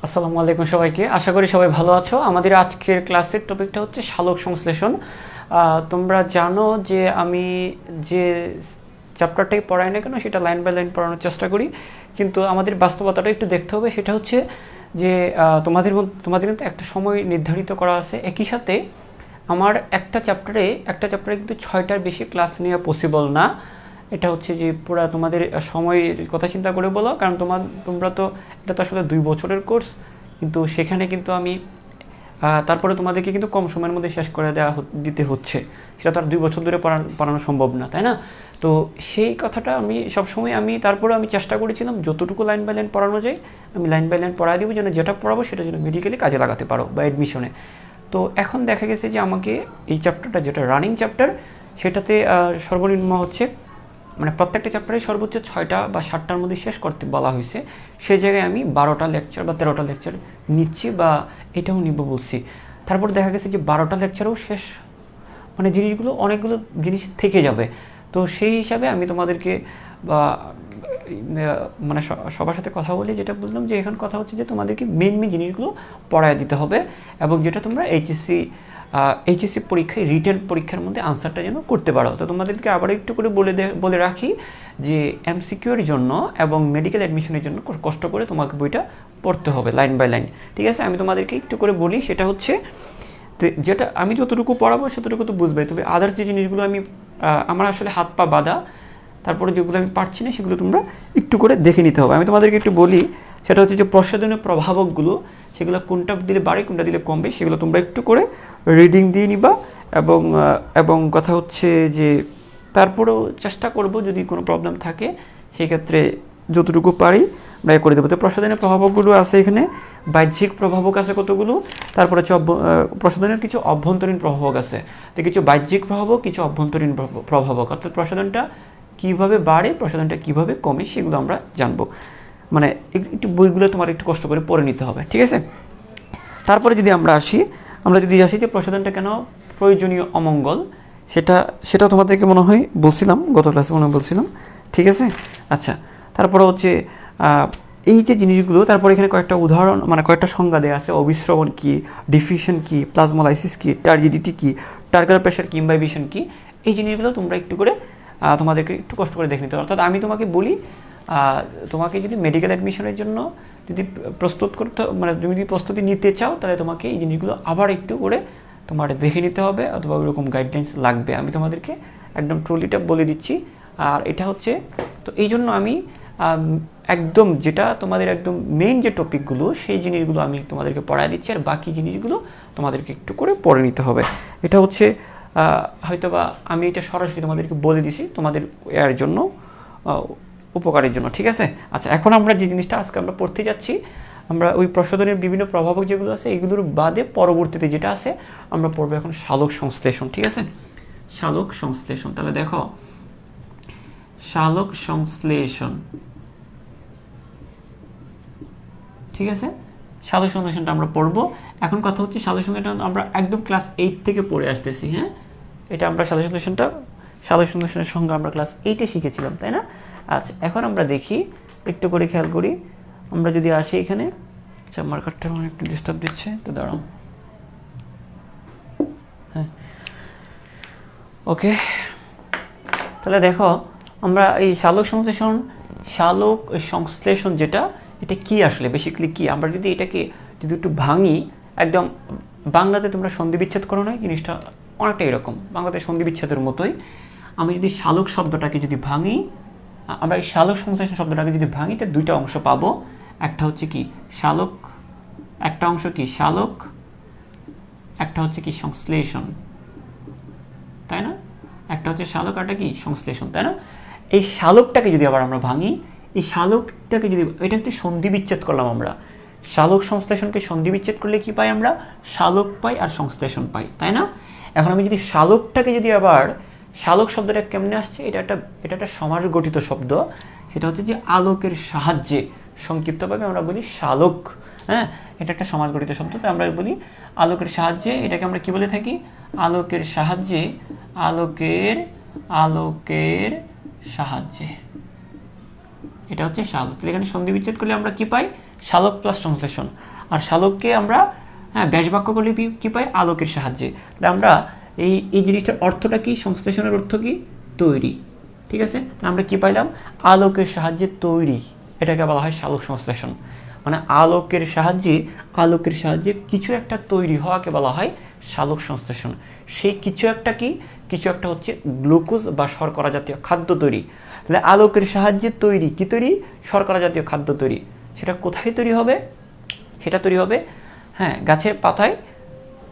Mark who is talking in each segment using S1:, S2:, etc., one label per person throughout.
S1: আসসালামু আলাইকুম সবাইকে। আশা করি সবাই ভালো আছো। আমাদের আজকের ক্লাসের টপিকটা হচ্ছে সালোক সংশ্লেষণ। তোমরা জানো যে আমি যে চ্যাপ্টারটাই পড়াই না কেন সেটা লাইন বাই লাইন পড়ানোর চেষ্টা করি, কিন্তু আমাদের বাস্তবতাটা একটু দেখতে হবে। সেটা হচ্ছে যে তোমাদের কিন্তু একটা সময় নির্ধারিত করা আছে। একই সাথে আমার একটা চ্যাপ্টারে কিন্তু 6টার বেশি ক্লাস নেওয়া পসিবল না। এটা হচ্ছে যে পুরা তোমাদের সময়ের কথা চিন্তা করে বলো, কারণ তোমরা তো এটা তো আসলে 2 বছরের কোর্স, কিন্তু সেখানে কিন্তু আমি তারপরে তোমাদেরকে কিন্তু কম সময়ের মধ্যে শেষ করে দিতে হচ্ছে। সেটা তো আর 2 বছর ধরে পড়ানো সম্ভব না, তাই না? তো সেই কথাটা আমি সবসময় তারপরে আমি চেষ্টা করেছিলাম যতটুকু লাইন বাই লাইন পড়ানো যায় আমি লাইন বাই লাইন পড়াই দিব, যেন যেটা পড়াবো সেটা যেন মেডিকেলি কাজে লাগাতে পারো বা অ্যাডমিশনে। তো এখন দেখা গেছে যে আমাকে এই চ্যাপ্টারটা, যেটা রানিং চ্যাপ্টার, সেটাতে সর্বনিম্ন হচ্ছে মানে প্রত্যেকটা চ্যাপ্টারে সর্বোচ্চ 6টা বা 7টার মধ্যে শেষ করতে বলা হয়েছে। সেই জায়গায় আমি 12টা লেকচার বা 13টা লেকচার নিচ্ছি, বা এটাও নিব বলছি। তারপর দেখা গেছে যে 12টা লেকচারও শেষ, মানে জিনিসগুলো অনেকগুলো জিনিস থেকে যাবে। তো সেই হিসাবে আমি তোমাদেরকে বা মানে সবার সাথে কথা বলে যেটা বুঝলাম যে এখন কথা হচ্ছে যে তোমাদেরকে মেন জিনিসগুলো পড়ায় দিতে হবে, এবং যেটা তোমরা এইচএসসি পরীক্ষায় রিটেন পরীক্ষার মধ্যে আনসারটা যেন করতে পারো। তো তোমাদেরকে আবার একটু করে বলে রাখি যে এমসিকিউর জন্য এবং মেডিকেল অ্যাডমিশনের জন্য কষ্ট করে তোমাকে বইটা পড়তে হবে লাইন বাই লাইন, ঠিক আছে? আমি তোমাদেরকে একটু করে বলি। সেটা হচ্ছে যেটা আমি যতটুকু পড়াবো সেতটুকু তো বুঝবে, তবে আদার্স যে জিনিসগুলো আমার আসলে হাত পা বাঁধা, তারপরে যেগুলো আমি পারছি না সেগুলো তোমরা একটু করে দেখে নিতে হবে। আমি তোমাদেরকে একটু বলি, সেটা হচ্ছে যে প্রসাধনের প্রভাবকগুলো, সেগুলো কোনটা দিলে বাড়ে কোনটা দিলে কমবে সেগুলো তোমরা একটু করে রিডিং দিয়ে নিবা। এবং কথা হচ্ছে যে তারপরেও চেষ্টা করব যদি কোনো প্রবলেম থাকে সেই ক্ষেত্রে যতটুকু পারি আমরা করে দেবো। তো প্রসাধনের প্রভাবকগুলো আছে এখানে, বাহ্যিক প্রভাবক আছে কতগুলো, তারপরে হচ্ছে প্রসাধনের কিছু অভ্যন্তরীণ প্রভাবক আছে। তো কিছু বাহ্যিক প্রভাবক, কিছু অভ্যন্তরীণ প্রভাবক, অর্থাৎ প্রসাধনটা কীভাবে বাড়ে, প্রসাধনটা কীভাবে কমে সেগুলো আমরা জানবো। মানে একটু বইগুলো তোমার একটু কষ্ট করে পড়ে নিতে হবে, ঠিক আছে? তারপরে যদি আমরা যদি আসি যে প্রসাধনটা কেন প্রয়োজনীয় অমঙ্গল, সেটা তোমাদেরকে মনে হয় বলছিলাম, গত ক্লাসে মনে হয় বলছিলাম, ঠিক আছে? আচ্ছা, তারপরে হচ্ছে এই যে জিনিসগুলো, তারপরে এখানে কয়েকটা উদাহরণ মানে কয়েকটা সংজ্ঞা দেওয়া আছে। অবিশ্রবণ কী, ডিফিউশন কী, প্লাজমোলাইসিস কী, টার্জিডিটি কী, টার্গার প্রেশার কী, ইমবাইবেশন কী, এই জিনিসগুলো তোমরা একটু করে তোমাদেরকে একটু কষ্ট করে দেখে নিতে হবে। অর্থাৎ আমি তোমাকে বলি, তোমাকে যদি মেডিকেল অ্যাডমিশনের জন্য যদি প্রস্তুত করতে, মানে তুমি যদি প্রস্তুতি নিতে চাও, তাহলে তোমাকে এই জিনিসগুলো আবার একটু করে তোমার দেখে নিতে হবে, অথবা ওইরকম গাইডলাইন্স লাগবে। আমি তোমাদেরকে একদম ট্রলিটা বলে দিচ্ছি। আর এটা হচ্ছে, তো এই জন্য আমি একদম যেটা তোমাদের একদম মেইন যে টপিকগুলো সেই জিনিসগুলো আমি তোমাদেরকে পড়ায় দিচ্ছি, আর বাকি জিনিসগুলো তোমাদেরকে একটু করে পড়ে নিতে হবে। এটা হচ্ছে হয়তোবা আমি এটা সরাসরি তোমাদেরকে বলে দিছি তোমাদের এর জন্য, উপকারের জন্য, ঠিক আছে? আচ্ছা, এখন আমরা যে জিনিসটা আজকে আমরা পড়তে যাচ্ছি, আমরা ওই প্রসাধনের বিভিন্ন প্রভাবক যেগুলো আছে এগুলোর বাদে পরবর্তীতে যেটা আছে আমরা পড়বো এখন সালোক সংশ্লেষণ, ঠিক আছে? সালোক সংশ্লেষণ, তাহলে দেখো সালোক সংশ্লেষণ, ঠিক আছে? সালোক সংশ্লেষণটা আমরা পড়বো। এখন কথা হচ্ছে সালোক সংশ্লেষণ আমরা একদম ক্লাস 8 থেকে পড়ে আসতেছি, হ্যাঁ? এটা আমরা সালোক সংশ্লেষণের সঙ্গে আমরা ক্লাস 8-এ শিখেছিলাম, তাই না? আচ্ছা, এখন আমরা দেখি, একটু করে খেয়াল করি। আমরা যদি আসি এখানে, আচ্ছা মার্কারটা আমার একটু ডিস্টার্ব দিচ্ছে, তো দাঁড়াও, হ্যাঁ ওকে। তাহলে দেখো আমরা এই সালোক সংশ্লেষণ যেটা, এটা কি আসলে বেসিক্যালি কি, আমরা যদি এটাকে যদি একটু ভাঙি, একদম বাংলাতে তোমরা সন্ধি বিচ্ছেদ করো না, জিনিসটা অনেকটা এরকম, বাংলাতে সন্ধি বিচ্ছেদের মতোই। আমি যদি সালোক শব্দটাকে যদি ভাঙি, আমরা এই সালোক সংশ্লেষণ শব্দটাকে যদি ভাঙি, তো দুইটা অংশ পাবো। একটা হচ্ছে কি সালোক, একটা অংশ কি সালোক, একটা হচ্ছে কি সংশ্লেষণ, তাই না? একটা হচ্ছে সালোক, একটা কি সংশ্লেষণ, তাই না? এই সালোকটাকে যদি আবার আমরা ভাঙি, এই সালোকটাকে যদি, এটা হচ্ছে সন্ধি বিচ্ছেদ করলাম আমরা, সালোক সংশ্লেষণকে সন্ধি বিচ্ছেদ করলে কি পাই আমরা? সালোক পাই আর সংশ্লেষণ পাই, তাই না? এখন আমি যদি সালোকটাকে যদি আবার, সালোক শব্দটা কেমনে আসছে, এটা একটা সমাস গঠিত শব্দ, সেটা হচ্ছে যে আলোকের সাহায্যে, সংক্ষিপ্তভাবে আমরা বলি সালোক, হ্যাঁ? এটা একটা সমাস গঠিত শব্দ, তাই আমরা বলি আলোকের সাহায্যে। এটাকে আমরা কি বলে থাকি? আলোকের সাহায্যে, আলোকের সাহায্যে, এটা হচ্ছে সালোক। তাহলে এখানে সন্ধি বিচ্ছেদ করলে আমরা কি পাই? সালোক প্লাস সংশ্লেষণ। আর শালককে আমরা ব্যাস বাক্য করলে কি পাই? আলোকের সাহায্যে। তাহলে আমরা এই জিনিসটার অর্থটা কি? সংশ্লেষণের অর্থ কি? তৈরি। ঠিক আছে, আমরা কি পাইলাম? আলোকের সাহায্যে তৈরি, এটাকে বলা হয় শালক সংশ্লেষণ। মানে আলোকের সাহায্যে কিছু একটা তৈরি হওয়াকে বলা হয় শালক সংশ্লেষণ। সেই কিছু একটা কি? কিছু একটা হচ্ছে গ্লুকোজ বা শর্করা জাতীয় খাদ্য তৈরি। তাহলে আলোকের সাহায্যে তৈরি কি তৈরি? শর্করা জাতীয় খাদ্য তৈরি। সেটা কোথায় তৈরি হবে? সেটা তৈরি হবে গাছের পাতায়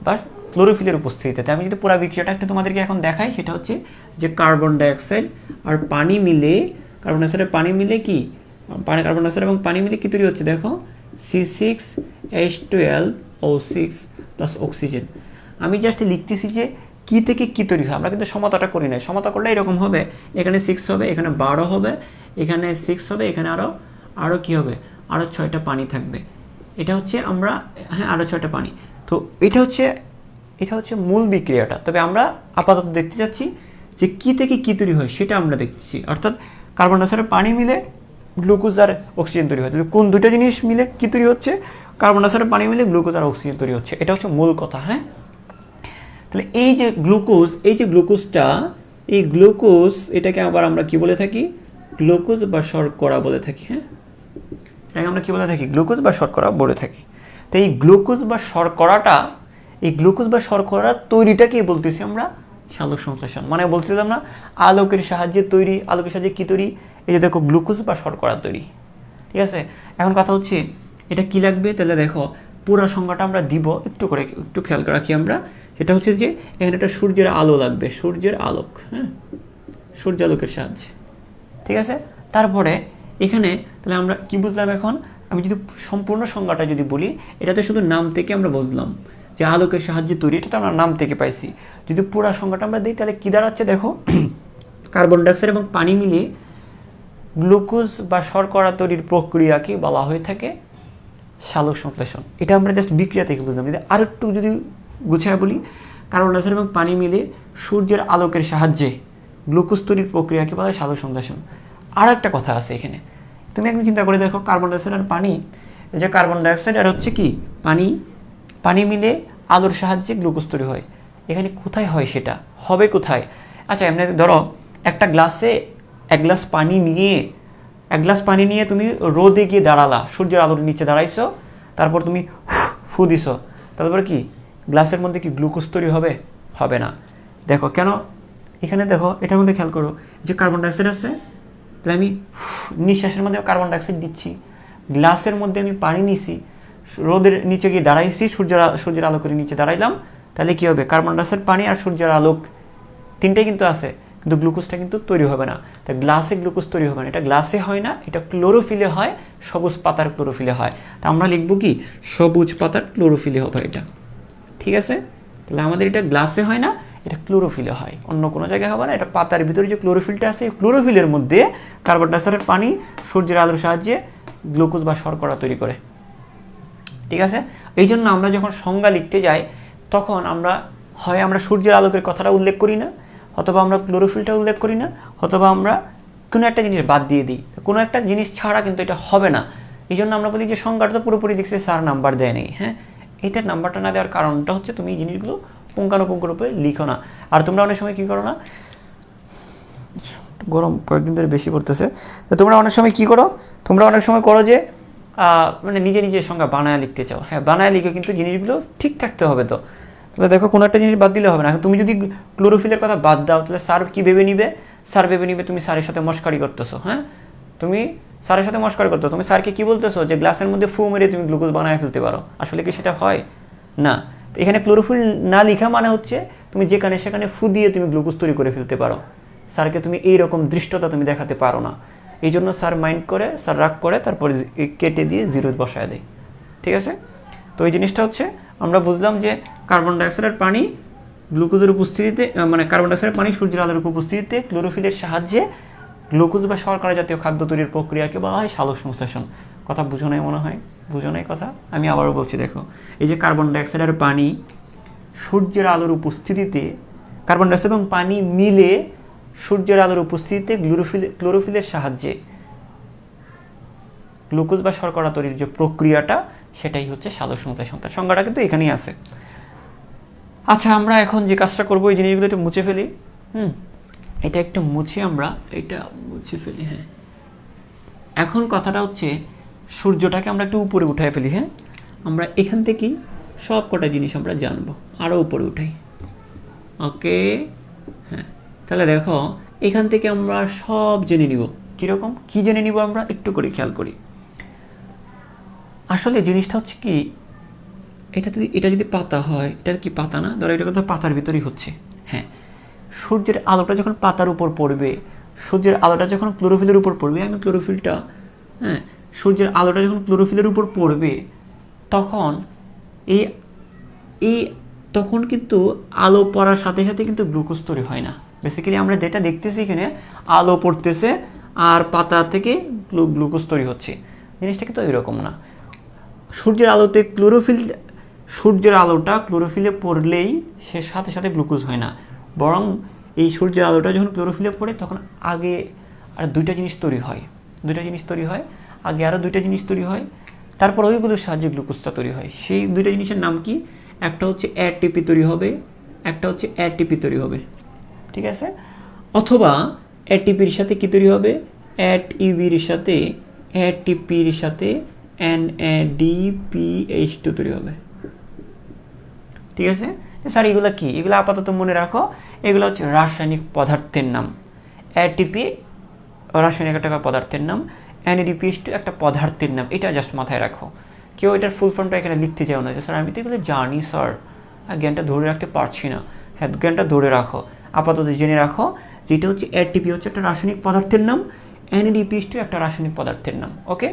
S1: বা ক্লোরোফিলের উপস্থিতিতে। আমি যদি পুরো বিক্রিয়াটা একটু তোমাদেরকে এখন দেখাই, সেটা হচ্ছে যে কার্বন ডাইঅক্সাইড আর পানি মিলে, কার্বন ডাইঅক্সাইড আর পানি মিলে কি? কার্বন ডাইঅক্সাইড এবং পানি মিলে কি তৈরি হচ্ছে? দেখো C6H12O6 প্লাস অক্সিজেন। আমি জাস্ট লিখতেছি যে কি থেকে কি তৈরি হয়। আমরা কিন্তু সমতাটা করি না। সমতা করলে এরকম হবে, এখানে 6 হবে, এখানে 12 হবে, এখানে 6 হবে, এখানে আরও কি হবে? আরও 6টা পানি থাকবে। এটা হচ্ছে আমরা আরও 6টা পানি। তো এটা হচ্ছে মূল বিক্রিয়াটা। তবে আমরা আপাতত দেখতে যাচ্ছি যে কি থেকে কি তৈরি হয় সেটা আমরা দেখতেছি। অর্থাৎ কার্বন ডাইঅক্সাইড পানি মিলে গ্লুকোজ আর অক্সিজেন তৈরি হয়। কোন দুটো জিনিস মিলে কি তৈরি হচ্ছে? কার্বন ডাইঅক্সাইড পানি মিলে গ্লুকোজ আর অক্সিজেন তৈরি হচ্ছে। এটা হচ্ছে মূল কথা। তাহলে এই যে গ্লুকোজটা, এই গ্লুকোজ, এটাকে আবার আমরা কি বলে থাকি? গ্লুকোজ বা শর্করা বলে থাকি। এটাকে আমরা কি বলে থাকি? গ্লুকোজ বা শর্করা বলে থাকি। তো এই গ্লুকোজ বা শর্করা তৈরিটাকেই বলতেছি আমরা শালক সংশ্লেষণ। মানে বলছিলাম না আলোকের সাহায্যে তৈরি। আলোকের সাহায্যে কি তৈরি? এই যে দেখো গ্লুকোজ বা শর্করা তৈরি। ঠিক আছে, এখন কথা হচ্ছে এটা কি লাগবে? তাহলে দেখো পুরো সংজ্ঞাটা আমরা দিব, একটু খেয়াল রাখি আমরা। সেটা হচ্ছে যে এখানে একটা সূর্যের আলো লাগবে, সূর্যের আলোকের সাহায্যে। ঠিক আছে, তারপরে এখানে তাহলে আমরা কি বুঝলাম এখন? আমি যদি সম্পূর্ণ সংজ্ঞাটা যদি বলি, এটাতে শুধু নাম থেকে আমরা বুঝলাম যে আলোকের সাহায্যে তৈরি, এটা তো আমরা নাম থেকে পাইছি। যদি পুরো সংজ্ঞাটা আমরা দিই তাহলে কি দাঁড়াচ্ছে? দেখো কার্বন ডাইঅক্সাইড এবং পানি মিলিয়ে গ্লুকোজ বা শর্করা তৈরির প্রক্রিয়াকে বলা হয়ে থাকে শালক সংশ্লেষণ। এটা আমরা জাস্ট বিক্রিয়া থেকে বুঝলাম। যদি আরেকটু যদি গুছিয়ে বলি, কার্বন ডাইঅক্সাইড এবং পানি মিলে সূর্যের আলোকের সাহায্যে গ্লুকোজ তৈরির প্রক্রিয়াকে বলা হয় শালক সংশ্লেষণ। আর একটা কথা আছে এখানে, তুমি একটু চিন্তা করে দেখো, কার্বন ডাইঅক্সাইড আর পানি, এই যে কার্বন ডাইঅক্সাইড আর হচ্ছে কি পানি মিলে আলোর সাহায্যে গ্লুকোজ তৈরি হয়। এখানে কোথায় হয়? সেটা হবে কোথায়? আচ্ছা, এমনি ধরো একটা গ্লাসে এক গ্লাস পানি নিয়ে তুমি রোদে গিয়ে দাঁড়ালা, সূর্যের আলোর নিচে দাঁড়াইছো, তারপর তুমি ফু দিছো, তারপর কি গ্লাসের মধ্যে কি গ্লুকোজ তৈরি হবে? হবে না। দেখো কেন? এখানে দেখো, এটার মধ্যে খেয়াল করো যে কার্বন ডাইঅক্সাইড আছে, তাহলে আমি নিঃশ্বাসের মধ্যে কার্বন ডাইঅক্সাইড দিচ্ছি, গ্লাসের মধ্যে আমি পানি নিছি, রোদের নিচে গিয়ে দাঁড়াইছি, সূর্যের আলোকের নিচে দাঁড়াইলাম, তাহলে কি হবে? কার্বন ডাইঅক্সাইড, পানি আর সূর্যের আলোক তিনটাই কিন্তু আছে, কিন্তু গ্লুকোজটা কিন্তু তৈরি হবে না। তাই গ্লাসে গ্লুকোজ তৈরি হবে না। এটা গ্লাসে হয় না, এটা ক্লোরোফিলে হয়, সবুজ পাতার ক্লোরোফিলে হয়। তা আমরা লিখবো কি? সবুজ পাতার ক্লোরোফিলে হবে এটা। ঠিক আছে, তাহলে আমাদের এটা গ্লাসে হয় না, এটা ক্লোরোফিলে হয়, অন্য কোনো জায়গায় হবে না। এটা পাতার ভিতরে যে ক্লোরোফিলটা আছে, ক্লোরোফিলের মধ্যে কার্বন ডাইঅক্সাইডের পানি সূর্যের আলোর সাহায্যে গ্লুকোজ বা শর্করা তৈরি করে। ঠিক আছে, এই জন্য আমরা যখন সংজ্ঞা লিখতে যাই তখন আমরা সূর্যের আলোকের কথাটা উল্লেখ করি না, অথবা আমরা ক্লোরোফিলটা উল্লেখ করি না, অথবা আমরা কোনো একটা জিনিস বাদ দিয়ে দিই। কোনো একটা জিনিস ছাড়া কিন্তু এটা হবে না। এই জন্য আমরা বলি যে সংজ্ঞাটা তো পুরোপুরি দেখছি, স্যার নাম্বার দেয় নেই। এটার নাম্বারটা না দেওয়ার কারণটা হচ্ছে তুমি এই জিনিসগুলো পুঙ্খানুপুঙ্খ রূপে লিখো না। আর তোমরা অনেক সময় কী করো না, গরম কয়েকদিন ধরে বেশি পড়তেছে, তোমরা অনেক সময় কী করো? তোমরা অনেক সময় করো যে মানে নিজে সংজ্ঞা বানায় লিখতে চাও। বানায় লিখে, কিন্তু জিনিসগুলো ঠিক থাকতে হবে। তো তাহলে দেখো কোনো একটা জিনিস বাদ দিলে হবে না। তুমি যদি ক্লোরোফিলের কথা বাদ দাও, তাহলে স্যার কী ভেবে নিবে? স্যার ভেবে নিবে তুমি স্যারের সাথে মস্কারি করতেছো। তুমি স্যারের সাথে মস্কারি করতো, তুমি স্যারকে কী বলতেছো? যে গ্লাসের মধ্যে ফু মেরে তুমি গ্লুকোজ বানায় ফেলতে পারো। আসলে কি সেটা হয় না? এখানে ক্লোরোফিল না লিখা মানে হচ্ছে তুমি যেখানে সেখানে ফু দিয়ে তুমি গ্লুকোজ তৈরি করে ফেলতে পারো। স্যারকে তুমি এইরকম দৃষ্টতা তুমি দেখাতে পারো না। এই জন্য স্যার মাইন্ড করে, স্যার রাগ করে, তারপরে কেটে দিয়ে জিরো বসায় দেয়। ঠিক আছে, তো এই জিনিসটা হচ্ছে আমরা বুঝলাম যে কার্বন ডাইঅক্সাইডের পানি গ্লুকোজের উপস্থিতিতে, মানে কার্বন ডাইঅক্সাইডের পানি সূর্যের আলোর উপস্থিতিতে ক্লোরোফিলের সাহায্যে গ্লুকোজ বা শর্করা জাতীয় খাদ্য তৈরির প্রক্রিয়াকে বলা হয় শালক সংশ্লেষণ। কথা বুঝো নাই মনে হয়? বুঝো নাই কথা? আমি আবারও বলছি, দেখো এই যে কার্বন ডাইঅক্সাইডের পানি সূর্যের আলোর উপস্থিতিতে, কার্বন ডাইঅক্সাইড এবং পানি মিলে সূর্যের আলোর উপস্থিতিতে ক্লোরোফিলের সাহায্যে গ্লুকোজ বা শর্করা তৈরির যে প্রক্রিয়াটা, সেটাই হচ্ছে সালোক সংশ্লেষণ। তার সংজ্ঞাটা কিন্তু এখানেই আছে। আচ্ছা, আমরা এখন যে কাজটা করবো এই জিনিসগুলো একটু মুছে ফেলি। এটা একটু মুছে আমরা এটা মুছে ফেলি। হ্যাঁ, এখন কথাটা হচ্ছে সূর্যটাকে আমরা একটু উপরে উঠায় ফেলি। হ্যাঁ, আমরা এখান থেকেই সব কটা জিনিস আমরা জানবো, আরও উপরে উঠাই। ওকে, হ্যাঁ, তাহলে দেখো এখান থেকে আমরা সব জেনে নিব। কীরকম কী জেনে নিব আমরা একটু করে খেয়াল করি। আসলে জিনিসটা হচ্ছে কি, এটা যদি পাতা হয়, এটা কি পাতা না? ধরো এটা কিন্তু পাতার ভিতরেই হচ্ছে। হ্যাঁ, সূর্যের আলোটা যখন পাতার উপর পড়বে, সূর্যের আলোটা যখন ক্লোরোফিলের উপর পড়বে, আমি ক্লোরোফিলটা, হ্যাঁ, সূর্যের আলোটা যখন ক্লোরোফিলের উপর পড়বে তখন এই এই তখন কিন্তু আলো পড়ার সাথে সাথে কিন্তু গ্লুকোজ তৈরি হয় না। বেসিক্যালি আমরা যেটা দেখতেছি এখানে, আলো পড়তেছে আর পাতা থেকে গ্লুকোজ তৈরি হচ্ছে। জিনিসটা কিন্তু এরকম না। সূর্যের আলোতে সূর্যের আলোটা ক্লোরোফিলে পড়লেই সে সাথে সাথে গ্লুকোজ হয় না, বরং এই সূর্যের আলোটা যখন ক্লোরোফিলে পড়ে তখন আগে আর দুইটা জিনিস তৈরি হয়। আগে আরও দুইটা জিনিস তৈরি হয়, তারপর ওইগুলোর সাহায্যে গ্লুকোজটা তৈরি হয়। সেই দুইটা জিনিসের নাম কি? একটা হচ্ছে এটিপি তৈরি হবে, একটা হচ্ছে এটিপি তৈরি হবে, ঠিক আছে? অথবা এটিপির সাথে কি তৈরি হবে? এটিপির সাথে NADPH2 তৈরি হবে, ঠিক আছে? স্যার এগুলো কি? এগুলো আপাতত মনে রাখো, এগুলো হচ্ছে রাসায়নিক পদার্থের নাম। এটিপি রাসায়নিক একটা পদার্থের নাম, NADPH2 একটা পদার্থের নাম। এটা জাস্ট মাথায় রাখো। কেউ এটার ফুল ফর্মটা এখানে লিখতে চাও না যে স্যার আমি তো এগুলো জানি স্যার, জ্ঞানটা ধরে রাখতে পারছি না। হ্যাঁ, জ্ঞানটা ধরে রাখো, আপাতত জেনে রাখো যেটা হচ্ছে এটিপি হচ্ছে একটা রাসায়নিক পদার্থের নাম, NADPH2 একটা রাসায়নিক পদার্থের নাম। ওকে,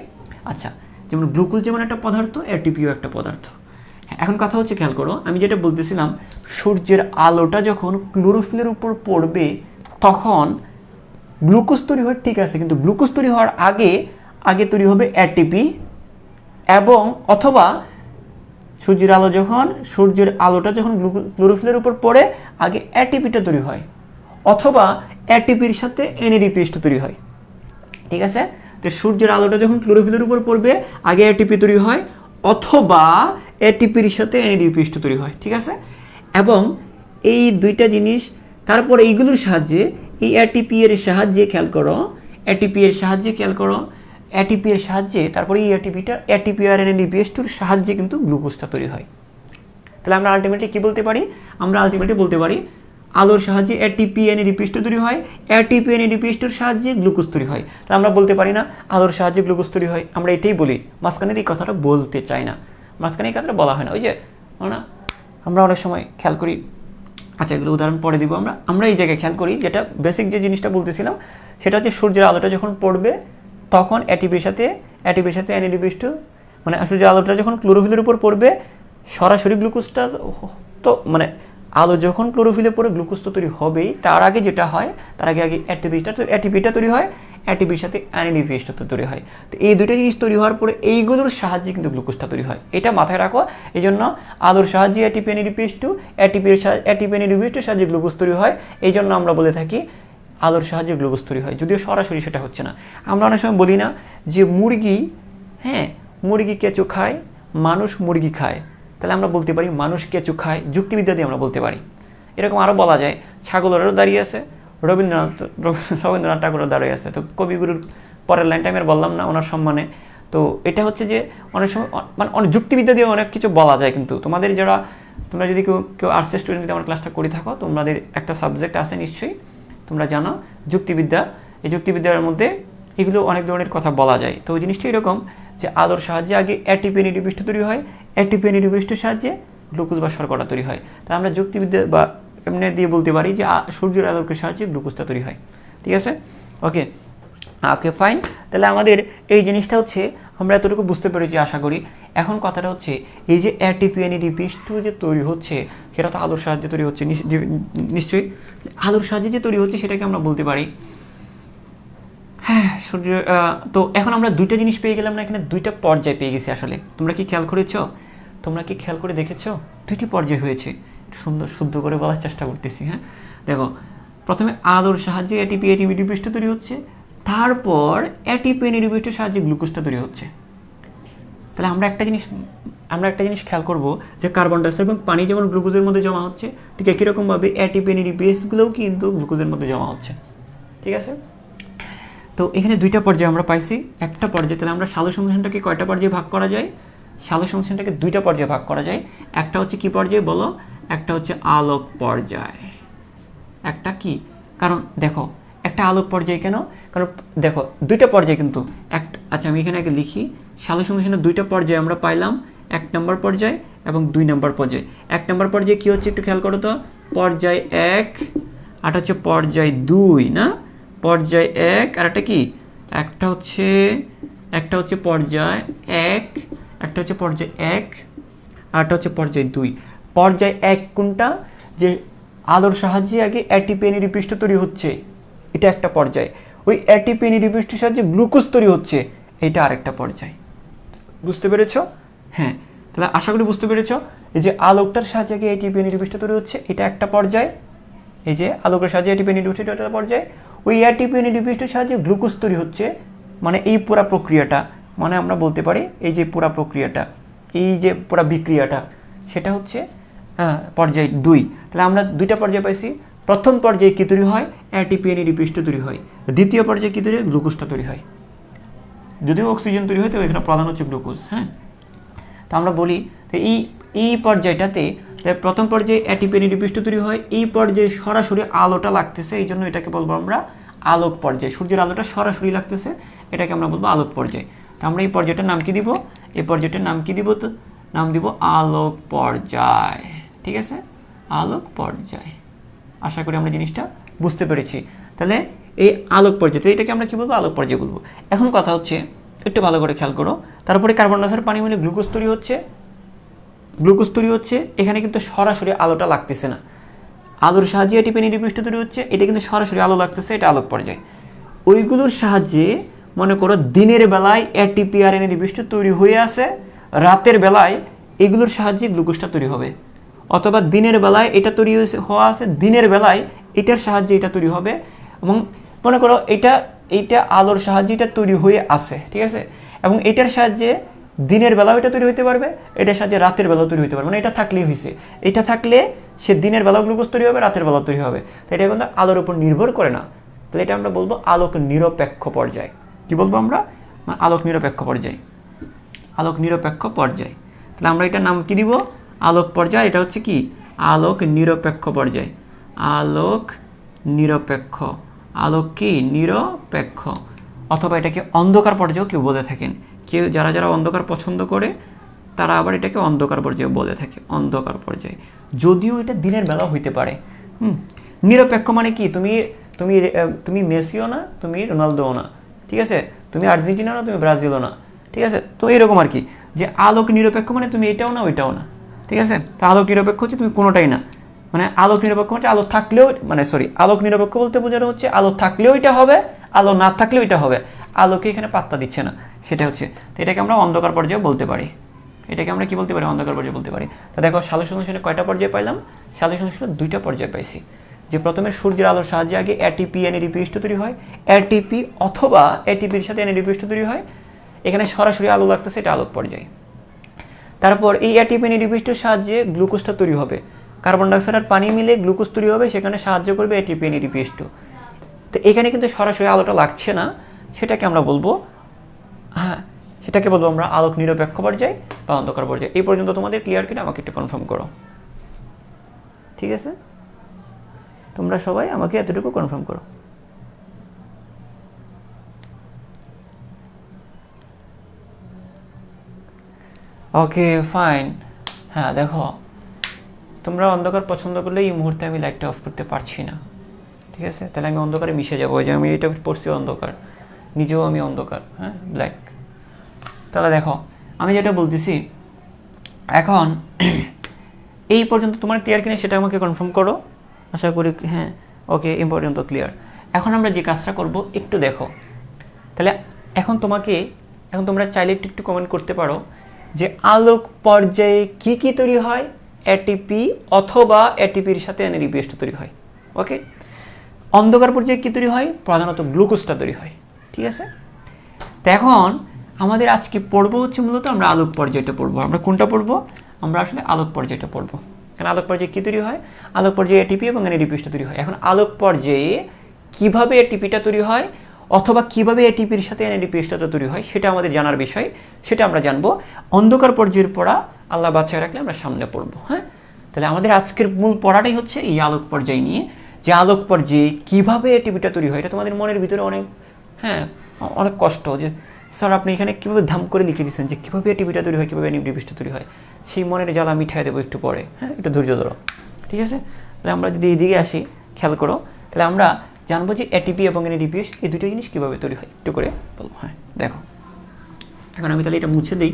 S1: আচ্ছা, যেমন গ্লুকোজ যেমন একটা পদার্থ, এটিপিও একটা পদার্থ। হ্যাঁ, এখন কথা হচ্ছে খেয়াল করো, আমি যেটা বলতেছিলাম, সূর্যের আলোটা যখন ক্লোরোফিলের উপর পড়বে তখন গ্লুকোজ তৈরি হয়, ঠিক আছে, কিন্তু গ্লুকোজ তৈরি হওয়ার আগে তৈরি হবে এটিপি, এবং অথবা সূর্যের আলোটা যখন ক্লোরোফিলের উপর পড়ে আগে এটিপিটা তৈরি হয়, অথবা এটিপির সাথে NADPH2 তৈরি হয়, ঠিক আছে? তো সূর্যের আলোটা যখন ক্লোরোফিলের উপর পড়বে আগে এটিপি তৈরি হয়, অথবা এটিপির সাথে NADPH2 তৈরি হয়, ঠিক আছে? এবং এই দুইটা জিনিস, তারপর এইগুলোর সাহায্যে, এই এটিপি এর সাহায্যে খেয়াল করো, তারপরে এই এটিপি আর NADPH2 এর সাহায্যে কিন্তু গ্লুকোজটা তৈরি হয়। তাহলে আমরা আলটিমেটলি কি বলতে পারি? বলতে পারি আলোর সাহায্যে এটিপি NADPH2 তৈরি হয়, এটিপি NADPH2 এর সাহায্যে গ্লুকোজ তৈরি হয়। তাহলে আমরা বলতে পারি না আলোর সাহায্যে গ্লুকোজ তৈরি হয়, আমরা এটাই বলি। মাঝখানের এই কথাটা বলতে চাই না, মাঝখানে এই কথাটা বলা হয় না। ওই যে না, আমরা অনেক সময় খেয়াল করি, আচ্ছা এগুলো উদাহরণ পরে দিব। আমরা এই জায়গায় খেয়াল করি, যেটা বেসিক যে জিনিসটা বলতেছিলাম সেটা হচ্ছে সূর্যের আলোটা যখন পড়বে তখন এটিপির সাথে NADPH2, মানে সূর্যের আলোটা যখন ক্লোরোফিলের উপর পড়বে সরাসরি গ্লুকোজটা তো, মানে আলো যখন ক্লোরোফিলে পড়ে গ্লুকোজ তো তৈরি হবেই, তার আগে যেটা হয়, আগে এটিপিটা তৈরি হয়, এটিপির সাথে NADPH2 তৈরি হয়। তো এই দুইটা জিনিস তৈরি হওয়ার পরে এইগুলোর সাহায্যে কিন্তু গ্লুকোজটা তৈরি হয়, এটা মাথায় রাখো। এই জন্য আলোর সাহায্যে এটিপি NADPH2, এটিপি NADPH2 সাহায্যে গ্লুকোজ তৈরি হয়। এই জন্য আমরা বলে থাকি আলোর সাহায্যে গ্লুকোজ তৈরি হয়, যদিও সরাসরি সেটা হচ্ছে না। আমরা অনেক সময় বলি না যে মুরগি কেঁচো খায়, মানুষ মুরগি খায়। তাহলে আমরা বলতে পারি মানুষ কেঁচো খায়, যুক্তিবিদ্যা দিয়ে আমরা বলতে পারি। এরকম আরও বলা যায়, ছাগলেরও দাঁড়িয়ে আছে, রবীন্দ্রনাথ ঠাকুরের দাঁড়িয়ে আছে। তো কবিগুরুর পরের লাইনটা আমি আর বললাম না ওনার সম্মানে। তো এটা হচ্ছে যে অনেক সময় মানে অনেক যুক্তিবিদ্যা দিয়ে অনেক কিছু বলা যায়। কিন্তু তোমরা যদি কেউ আর্টসের স্টুডেন্ট যদি আমার ক্লাসটা করে থাকো, তোমাদের একটা সাবজেক্ট আছে নিশ্চয়ই, তোমরা জানো যুক্তিবিদ্যা। এই যুক্তিবিদ্যার মধ্যে এগুলো অনেক ধরনের কথা বলা যায়। তো ওই জিনিসটা এরকম যে আলোর সাহায্যে আগে এটিপি NADPH2 তৈরি হয়, এটিপি NADPH2 সাহায্যে গ্লুকোজ বা শর্করা তৈরি হয়। তাই আমরা যুক্তিবিদ্যা বা এমনি দিয়ে বলতে পারি যে সূর্যের আলোর সাহায্যে গ্লুকোজটা তৈরি হয়, ঠিক আছে? ওকে, ফাইন। তাহলে আমাদের এই জিনিসটা হচ্ছে আমরা এতটুকু বুঝতে পেরেছি আশা করি। এখন কথাটা হচ্ছে এই যে এটিপি NADPH2 যে তৈরি হচ্ছে সেটা তো আলোর সাহায্যে তৈরি হচ্ছে, নিশ্চয়ই আলোর সাহায্যে যে তৈরি হচ্ছে সেটাকে আমরা বলতে পারি, হ্যাঁ, সূর্য। তো এখন আমরা দুইটা জিনিস পেয়ে গেলাম না, এখানে দুইটা পর্যায় পেয়ে গেছি আসলে। তোমরা কি খেয়াল করে দেখেছো? দুইটি পর্যায় হয়েছে। শুদ্ধ করে বলার চেষ্টা করতেছি। হ্যাঁ, দেখো, প্রথমে আলোর সাহায্যে এটিপি NADPH2 তৈরি হচ্ছে, তারপর এটিপি NADPH2 সাহায্যে গ্লুকোজটা তৈরি হচ্ছে। তাহলে আমরা একটা জিনিস খেয়াল করব যে কার্বন ডাইঅক্সাইড এবং পানি যেমন গ্লুকোজের মধ্যে জমা হচ্ছে, ঠিক একই রকমভাবে এটিপি এনএডিপিএসগুলোও কিন্তু গ্লুকোজের মধ্যে জমা হচ্ছে। ঠিক আছে, তো এখানে দুইটা পর্যায়ে আমরা পাইছি, একটা পর্যায়ে। তাহলে আমরা সালোকসংশ্লেষণটাকে কয়টা পর্যায়ে ভাগ করা যায়? সালোকসংশ্লেষণটাকে দুইটা পর্যায়ে ভাগ করা যায়। একটা হচ্ছে কি পর্যায়ে বলো? একটা হচ্ছে আলোক পর্যায়। একটা কি? কারণ দেখো একটা আলোক পর্যায় কেন? কারণ দেখো দুইটা পর্যায়ে কিন্তু আচ্ছা আমি এখানে আগে লিখি, সালোকসংশ্লেষণের দুইটা পর্যায়ে আমরা পাইলাম, 1 নম্বর পর্যায় এবং 2 নম্বর পর্যায়। 1 নম্বর পর্যায়ে কি হচ্ছে একটু খেয়াল করো তো, পর্যায় 1 আর হচ্ছে পর্যায় 2 না? পর্যায় 1 আর একটা কি, একটা হচ্ছে পর্যায় 1, একটা হচ্ছে পর্যায় 1 আর একটা হচ্ছে পর্যায় 2। পর্যায় 1 কোনটা? যে আলোর সাহায্যে আগে এটিপি এনএডিপি তৈরি হচ্ছে, এটা একটা পর্যায়। ওই এটিপি এনএডিপি সাহায্যে গ্লুকোজ তৈরি হচ্ছে, এটা আরেকটা পর্যায়। বুঝতে পেরেছো? হ্যাঁ, তাহলে আশা করি বুঝতে পেরেছো। এই যে আলোকটার সাহায্যে আগে এটিপি এনএডিপি তৈরি হচ্ছে, এটা একটা পর্যায়। এই যে আলোকের সাহায্যে এটিপি এনএডিপি এটা একটা পর্যায়। ওই এটিপি এনএডিপি সাহায্যে গ্লুকোজ তৈরি হচ্ছে, মানে এই পুরা প্রক্রিয়াটা, মানে আমরা বলতে পারি এই যে পুরা প্রক্রিয়াটা, এই যে পুরা বিক্রিয়াটা, সেটা হচ্ছে পর্যায় 2। তাহলে আমরা দুইটা পর্যায়ে পাইছি। প্রথম পর্যায়ে কি তৈরি হয়? এটিপি এনএডিপি তৈরি হয়। দ্বিতীয় পর্যায়ে কি তৈরি হয়? গ্লুকোজটা তৈরি হয়। যদিও অক্সিজেন তৈরি হয়, তো এখানে প্রধান হচ্ছে গ্লুকোজ। হ্যাঁ, তো আমরা বলি এই পর্যায়টাতে প্রথম পর্যায়ে এটিপি এনএডিপি তৈরি হয়, এই পর্যায়ে সরাসরি আলোটা লাগতেছে, এই জন্য এটাকে বলবো আমরা আলোক পর্যায়। সূর্যের আলোটা সরাসরি লাগতেছে, এটাকে আমরা বলবো আলোক পর্যায়। তো আমরা এই পর্যায়টার নাম কি দিব? এই পর্যায়টার নাম কি দিব? তো নাম দিব আলোক পর্যায়। ঠিক আছে, আলোক পর্যায়। আশা করি আমরা জিনিসটা বুঝতে পেরেছি। তাহলে এই আলোক পর্যায়, তো এটাকে আমরা কি বলবো? আলোক পর্যায় বলবো। এখন কথা হচ্ছে একটু ভালো করে খেয়াল করো, তারপরে কার্বন ডাইঅক্সাইড পানি মিলে গ্লুকোজ তৈরি হচ্ছে। এখানে কিন্তু সরাসরি আলোটা লাগতেছে না, আলোর সাহায্যে এটিপি এনএডিপি তৈরি হচ্ছে, এটা কিন্তু সরাসরি আলো লাগতেছে, এটা আলোক পর্যায়। ওইগুলোর সাহায্যে মনে করো দিনের বেলায় এটিপি আর এনএডিপি তৈরি হয়ে আছে, রাতের বেলায় এগুলোর সাহায্যে গ্লুকোজটা তৈরি হবে। অথবা দিনের বেলায় এটা তৈরি হওয়া আছে, দিনের বেলায় এটার সাহায্যে এটা তৈরি হবে। এবং মনে করো এইটা আলোর সাহায্যে এটা তৈরি হয়ে আছে, ঠিক আছে, এবং এটার সাহায্যে দিনের বেলাও এটা তৈরি হতে পারবে, এটার সাহায্যে রাতের বেলাও তৈরি হতে পারবে। মানে এটা থাকলেই হয়েছে, এটা থাকলে সে দিনের বেলাও গ্লুকোজ তৈরি হবে, রাতের বেলাও তৈরি হবে। তো এটা কিন্তু আলোর উপর নির্ভর করে না। তাহলে এটা আমরা বলবো আলোক নিরপেক্ষ পর্যায়। কি বলবো আমরা? আলোক নিরপেক্ষ পর্যায়। আলোক নিরপেক্ষ পর্যায়। তাহলে আমরা এটার নাম কি দিব? আলোক পর্যায়। এটা হচ্ছে কি? আলোক নিরপেক্ষ পর্যায়। আলোক নিরপেক্ষ। আলোক কি? নিরপেক্ষ। অথবা এটাকে অন্ধকার পর্যায়েও কেউ বলে থাকেন। কেউ যারা অন্ধকার পছন্দ করে তারা আবার এটাকে অন্ধকার পর্যায়ে বলে থাকে, অন্ধকার পর্যায়ে। যদিও এটা দিনের বেলা হইতে পারে। নিরপেক্ষ মানে কি? তুমি মেসিও না, তুমি রোনালদোও না, ঠিক আছে, তুমি আর্জেন্টিনা না, তুমি ব্রাজিলও না, ঠিক আছে। তো এরকম আর কি, যে আলোক নিরপেক্ষ মানে তুমি এটাও না ওইটাও না, ঠিক আছে। তো আলোক নিরপেক্ষ হচ্ছে তুমি কোনোটাই না। মানে আলোক নিরপেক্ষ হচ্ছে আলো থাকলেও, আলোক নিরপেক্ষ বলতে বোঝানো হচ্ছে আলো থাকলেও এটা হবে, আলো না থাকলেও এটা হবে। আলোকে এখানে পাত্তা দিচ্ছে না, সেটা হচ্ছে। তো এটাকে আমরা অন্ধকার পর্যায়ে বলতে পারি। এটাকে আমরা কি বলতে পারি? অন্ধকার পর্যায়ে বলতে পারি। তো দেখো সালোকসংশ্লেষণে কয়টা পর্যায়ে পাইলাম? সালোকসংশ্লেষণে 2টা পর্যায়ে পাইছি। যে প্রথমে সূর্যের আলোর সাহায্যে আগে এটিপি এনএডিপি তৈরি হয়, এটিপি অথবা এটিপির সাথে এনএডিপি তৈরি হয়, এখানে সরাসরি আলো লাগতেছে, এটা আলোক পর্যায়। তারপর এই এটিপি এনএডিপির সাহায্যে গ্লুকোজটা তৈরি হবে, কার্বন ডাইঅক্সাইড আর পানি মিলে গ্লুকোজ তৈরি হবে, সেখানে সাহায্য করবে এটিপি এনএডিপি। তো এখানে কিন্তু সরাসরি আলোটা লাগছে না, সেটাকে আমরা বলবো, হ্যাঁ, সেটাকে বলবো আমরা আলোক নিরপেক্ষ পর্যায় বা অন্ধকার পর্যায়। এই পর্যন্ত তোমাদের ক্লিয়ার কিনা আমাকে একটু কনফার্ম করো, ঠিক আছে? তোমরা সবাই আমাকে এতটুকু কনফার্ম করো। ওকে, ফাইন। হ্যাঁ, দেখো তোমরা অন্ধকার পছন্দ করলে এই মুহূর্তে আমি লাইটটা অফ করতে পারছি না, ঠিক আছে? তাহলে আমি অন্ধকারে মিশে যাবো, যে আমি এটা পড়ছি অন্ধকার, নিজেও আমি অন্ধকার, হ্যাঁ, ব্ল্যাক। তাহলে দেখো আমি যেটা বলতেছি এখন, এই পর্যন্ত তোমার ক্লিয়ার কিনা সেটা আমাকে কনফার্ম করো, আশা করি। হ্যাঁ, ওকে, এই পর্যন্ত ক্লিয়ার। এখন আমরা যে কাজটা করব একটু দেখো। তাহলে এখন তোমরা চাইলে একটু কমেন্ট করতে পারো যে আলোক পর্যায়ে কি কি তৈরি হয়? এটিপি অথবা এটিপির সাথে এনএডিপি তৈরি হয়। ওকে, অন্ধকার পর্যায়ে কি তৈরি হয়? প্রধানত গ্লুকোজটা তৈরি হয়, ঠিক আছে। তো এখন আমাদের আজকে পড়বো হচ্ছে মূলত আমরা আলোক পর্যায়টা পড়বো। আমরা কোনটা পড়বো? আমরা আসলে আলোক পর্যায়টা পড়বো। কারণ আলোক পর্যায়ে কী তৈরি হয়? আলোক পর্যায়ে এটিপি এবং এনএডিপিএসটা তৈরি হয়। এখন আলোক পর্যায়ে কীভাবে এটিপিটা তৈরি হয় অথবা কীভাবে এটিপির সাথে এনএডিপিএসটা তৈরি হয় সেটা আমাদের জানার বিষয়, সেটা আমরা জানবো। অন্ধকার পর্যায়ের পড়া আল্লাহ বাঁচায় রাখলে আমরা সামনে পড়বো। হ্যাঁ, তাহলে আমাদের আজকের মূল পড়াটাই হচ্ছে এই আলোক পর্যায় নিয়ে, যে আলোক পর্যায়ে কীভাবে এটিপিটা তৈরি হয়। এটা তোমাদের মনের ভিতরে অনেক কষ্ট যে স্যার আপনি এখানে কীভাবে ধাম করে লিখে দিচ্ছেন যে কীভাবে এটিপিটা তৈরি হয়, কীভাবে এনএডিপিএসটা তৈরি হয়। সেই মনের জ্বালা মিঠাই দেবো একটু পরে। হ্যাঁ, একটু ধৈর্য ধরো, ঠিক আছে? তাহলে আমরা যদি এইদিকে আসি, খেয়াল করো, তাহলে আমরা জানবো যে এটিপি এবং এনএডিপিএস এই দুটো জিনিস কীভাবে তৈরি হয় একটু করে বলবো। হ্যাঁ, দেখো এখন আমি তাহলে এটা মুছে দিই।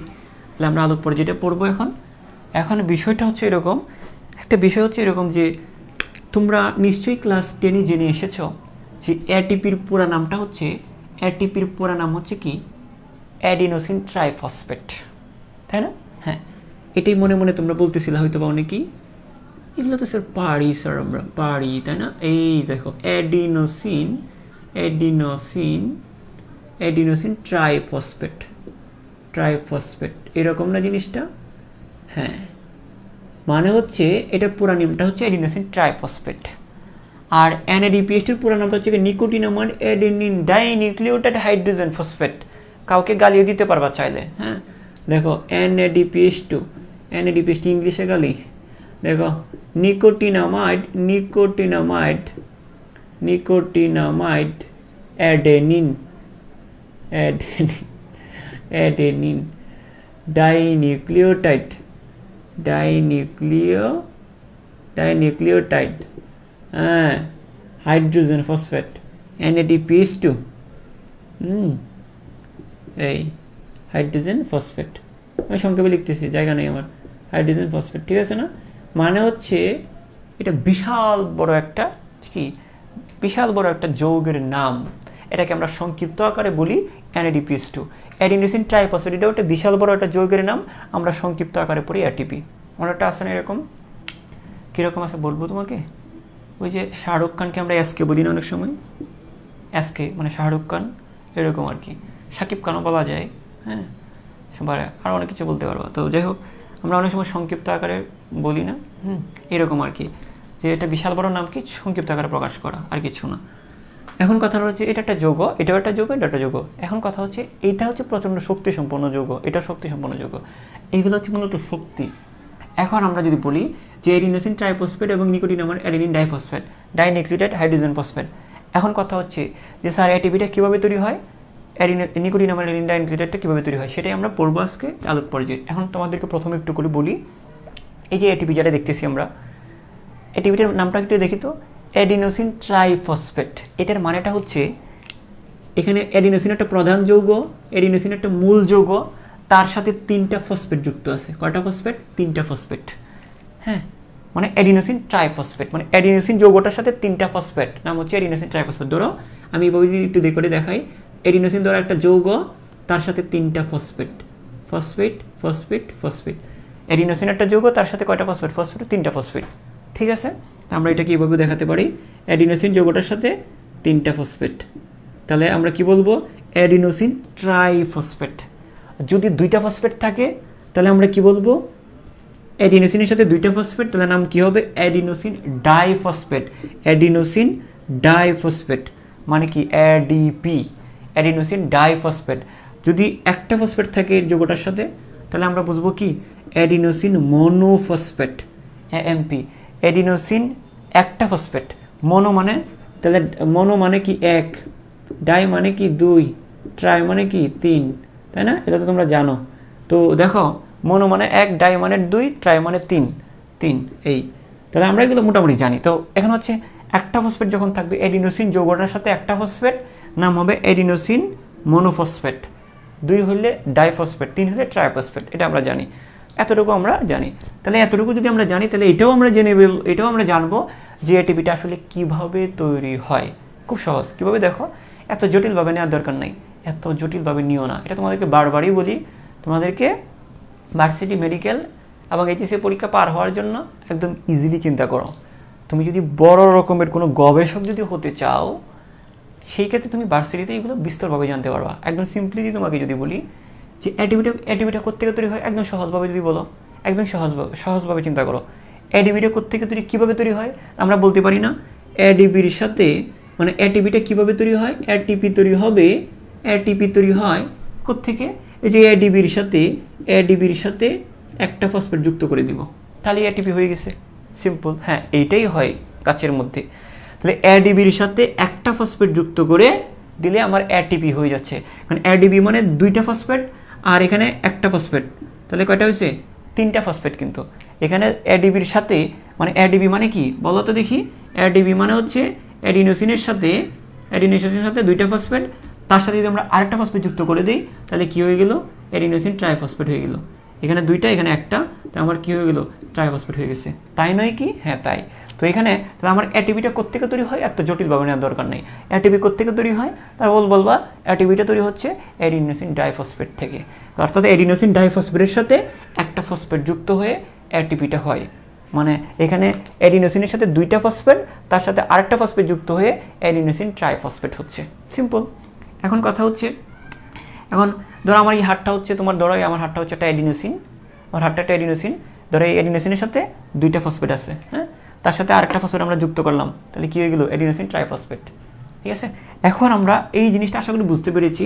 S1: তাহলে আমরা আলোক পর্যায়টা পড়বো। এখন বিষয়টা হচ্ছে এরকম, একটা বিষয় হচ্ছে এরকম যে তোমরা নিশ্চয়ই ক্লাস 10-এ জেনে এসেছো যে এটিপির পুরা নামটা হচ্ছে, এটিপির পুরা নাম হচ্ছে কি? অ্যাডিনোসিন ট্রাইফসফেট, তাই না? হ্যাঁ, এটাই মনে মনে তোমরা বলতেছিলে হয়তো বা অনেকেই, এগুলো তো স্যার পারি, স্যার আমরা পারি, তাই না? এই দেখো অ্যাডিনোসিন ট্রাইফসফেট এরকম না জিনিসটা? হ্যাঁ, মানে হচ্ছে এটা পুরা নামটা হচ্ছে অ্যাডিনোসিন ট্রাইফসফেট। আর এনএডিপিএসটির পুরা নামটা হচ্ছে nicotinamide adenine dinucleotide hydrogen phosphate. কাউকে গালিও দিতে পারবা চাইলে। হ্যাঁ, দেখো এনএডিপিএস2, এনএডিপিএসটি ইংলিশে গালি। দেখো নিকোটিনামাইড অ্যাডেনিন ডাইনিউক্লিওটাইড হ্যাঁ, হাইড্রোজেন ফসফেট NADPH2। এই হাইড্রোজেন ফসফেট আমি সংক্ষেপে লিখতেছি, জায়গা নেই আমার। হাইড্রোজেন ফসফেট, ঠিক আছে না? মানে হচ্ছে এটা বিশাল বড় একটা যৌগের নাম। এটাকে আমরা সংক্ষিপ্ত আকারে বলি NADPH2, অ্যাডিনোসিন ট্রাইফসফেট। এটা একটা বিশাল বড় একটা যৌগের নাম, আমরা সংক্ষিপ্ত আকারে পড়ি ATP। অনেকটা আছে না এরকম? কীরকম আছে বলবো তোমাকে? ওই যে শাহরুখ খানকে আমরা এসকে বলি না অনেক সময়, এসকে মানে শাহরুখ খান, এরকম আর কি। সাকিব খানও বলা যায়। হ্যাঁ, সবার আরও অনেক কিছু বলতে পারবো। তো যাই হোক, আমরা অনেক সময় সংক্ষিপ্ত আকারে বলি না, এরকম আর কি, যে এটা বিশাল বড় নাম কি সংক্ষিপ্ত আকারে প্রকাশ করা, আর কিছু না। এখন কথা হচ্ছে এটা একটা যৌগ, এটাও একটা যৌগ, এটা একটা যৌগ। এখন কথা হচ্ছে এইটা হচ্ছে প্রচণ্ড শক্তিসম্পন্ন যৌগ, এটা শক্তিসম্পন্ন যৌগ। এইগুলো হচ্ছে মূলত শক্তি। এখন আমরা যদি বলি যে এডিনোসিন ট্রাইফসফেট এবং nicotinamide adenine diphosphate dinucleotide hydrogen phosphate. এখন কথা হচ্ছে যে স্যার এটিপিটা কীভাবে তৈরি হয়, নিকোটিনামাইড অ্যাডেনিন ডাইনিউক্লিওটাইডটা কীভাবে তৈরি হয়, সেটাই আমরা পড়বো আজকে আলোক পর্যায়ে। এখন তোমাদেরকে প্রথমে একটু করে বলি, এই যে এটিপি যেটা দেখতেছি আমরা, এটিপিটার নামটা একটু দেখি তো, অ্যাডিনোসিন ট্রাইফসফেট। এটার মানেটা হচ্ছে এখানে অ্যাডিনোসিন একটা প্রধান যৌগ, অ্যাডিনোসিন একটা মূল যৌগ, তার সাথে 3টা ফসফেট যুক্ত আছে। কয়টা ফসফেট? 3টা ফসফেট। হ্যাঁ, মানে অ্যাডিনোসিন ট্রাইফসফেট, মানে অ্যাডিনোসিন যৌগটার সাথে 3টা ফসফেট, নাম হচ্ছে অ্যাডিনোসিন ট্রাইফসফেট। ধরো আমি এইভাবে যদি একটু করে দেখাই, অ্যাডিনোসিন ধরো একটা যৌগ, তার সাথে 3টা ফসফেট, অ্যাডিনোসিন একটা যৌগ, তার সাথে কয়টা ফসফেট? 3টা ফসফেট, ঠিক আছে? আমরা এটাকে এইভাবে দেখাতে পারি, অ্যাডিনোসিন যৌগটার সাথে 3টা ফসফেট। তাহলে আমরা কি বলবো? Adenosine triphosphate. যদি 2টা ফসফেট থাকে তাহলে আমরা কি বলবো? অ্যাডিনোসিনের সাথে 2টা ফসফেট, তাহলে নাম কি হবে? অ্যাডিনোসিন ডাইফসফেট, মানে কি? ADP, adenosine diphosphate. যদি একটা ফসফেট থাকে এর যৌগটার সাথে, তাহলে আমরা বুঝবো কি? Adenosine monophosphate, AMP. অ্যাডিনোসিন একটা ফসফেট, মনো মানে, তাহলে মনো মানে কি? 1, ডাই মানে কি? 2, ট্রাই মানে কি? 3, তাই না? এটা তো তোমরা জানো। তো দেখো, মনো মানে 1, ডাই মানে 2, ট্রাই মানে 3, এই। তাহলে আমরা এগুলো মোটামুটি জানি। তো এখন হচ্ছে একটা ফসফেট যখন থাকবে অ্যাডিনোসিন যৌগটার সাথে একটা ফসফেট, নাম হবে অ্যাডিনোসিন মনোফসফেট। 2 হলে ডাইফসফেট, 3 হলে ট্রাইফসফেট। এটা আমরা জানি, এতটুকু আমরা জানি। তাহলে এতটুকু যদি আমরা জানি, তাহলে এটাও আমরা জানবো যে এটিপিটা আসলে কিভাবে তৈরি হয়। খুব সহজ। কিভাবে? দেখো, এত জটিলভাবে নেওয়ার দরকার নাই, এত জটিলভাবে নিও না। এটা তোমাদেরকে বারবারই বলি, তোমাদেরকে ভার্সিটি, মেডিকেল এবং এইচএসসি পরীক্ষা পার হওয়ার জন্য একদম ইজিলি চিন্তা করো। তুমি যদি বড় রকমের কোনো গবেষক যদি হতে চাও, সেই ক্ষেত্রে তুমি ভার্সিটিতে এগুলো বিস্তরভাবে জানতে পারবা। একদম সিম্পলি তোমাকে যদি বলি, যে এডিবিটা কোত্থেকে তৈরি হয়, একদম সহজভাবে যদি বলো, একদম সহজভাবে চিন্তা করো, এডিবিটা কোত্থেকে তৈরি, কীভাবে তৈরি হয়? আমরা বলতে পারি না এডিবির সাথে, মানে এটিপিটা কীভাবে তৈরি হয়? এটিপি তৈরি হয় কোত্থেকে? এই যে এডিবির সাথে একটা ফসফেট যুক্ত করে দিব, তাহলে এটিপি হয়ে গেছে, সিম্পল। হ্যাঁ, এইটাই হয় গাছের মধ্যে। তাহলে এডিবির সাথে একটা ফসফেট যুক্ত করে দিলে আমার এটিপি হয়ে যাচ্ছে। মানে এডিবি মানে দুইটা ফসফেট, আর এখানে একটা ফসফেট, তাহলে কয়টা হয়েছে? তিনটা ফসফেট। কিন্তু এখানে এডিবির সাথে, মানে এডিবি মানে কি বলো তো দেখি? এডিবি মানে হচ্ছে অ্যাডিনোসিনের সাথে দুইটা ফসফেট, তার সাথে যদি আমরা আরেকটা ফসফেট যুক্ত করে দিই, তাহলে কি হয়ে গেল? অ্যাডিনোসিন ট্রাইফসফেট হয়ে গেল। এখানে দুইটা, এখানে একটা, তাই আমার কি হয়ে গেল? ট্রাইফসফেট হয়ে গেছে। তাই নয় কি? হ্যাঁ তাই। তো এখানে তাহলে আমার এটিপিটা কোত্থেকে তৈরি হয় এত জটিলভাবে নেওয়ার দরকার নেই। এটিপি কোত্থেকে তৈরি হয় তারপর বলবা এটিপিটা তৈরি হচ্ছে অ্যাডিনোসিন ডাইফসফেট থেকে, অর্থাৎ অ্যাডিনোসিন ডাইফসফেটের সাথে একটা ফসফেট যুক্ত হয়ে এটিপিটা হয়। মানে এখানে অ্যাডিনোসিনের সাথে দুইটা ফসফেট, তার সাথে আরেকটা ফসফেট যুক্ত হয়ে অ্যাডিনোসিন ট্রাইফসফেট হচ্ছে, সিম্পল। এখন কথা হচ্ছে, এখন ধরো আমার এই হাড়টা হচ্ছে, তোমার ধরো আমার হাড়টা হচ্ছে একটা অ্যাডিনোসিন, আমার হাড়টা একটা অ্যাডিনোসিন, ধরো এই অ্যাডিনোসিনের সাথে দুইটা ফসফেট আছে, হ্যাঁ, তার সাথে আরেকটা ফসফেট আমরা যুক্ত করলাম, তাহলে কী হয়ে গেল? Adenosine triphosphate. ঠিক আছে, এখন আমরা এই জিনিসটা আশা করি বুঝতে পেরেছি।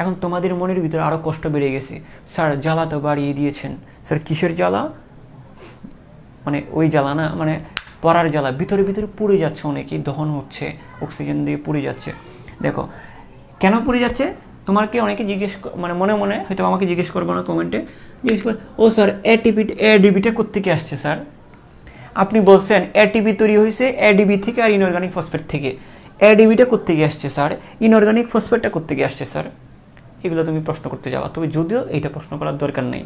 S1: এখন তোমাদের মনের ভিতরে আরও কষ্ট বেড়ে গেছে, স্যার জ্বালা তো বাড়িয়ে দিয়েছেন। স্যার কিসের জ্বালা? মানে ওই জ্বালা না, মানে পড়ার জ্বালা, ভিতরে পুড়ে যাচ্ছে, অনেকেই দহন হচ্ছে, অক্সিজেন দিয়ে পুড়ে যাচ্ছে। দেখো কেন পুড়ে যাচ্ছে, তোমাকে অনেকে জিজ্ঞেস, মানে মনে মনে হয়তো আমাকে জিজ্ঞেস করবো না, কমেন্টে জিজ্ঞেস করে, ও স্যার এডিবিটা কোত্থেকে আসছে স্যার? আপনি বলছেন এটিপি তৈরি হয়েছে এডিবি থেকে আর ইনঅর্গানিক ফসফেট থেকে, এডিবিটা কোত্থেকে আসছে স্যার? ইনঅর্গানিক ফসফেটটা কোত্থেকে আসছে স্যার? এগুলো তুমি প্রশ্ন করতে যাওয়া, তবে যদিও এইটা প্রশ্ন করার দরকার নেই।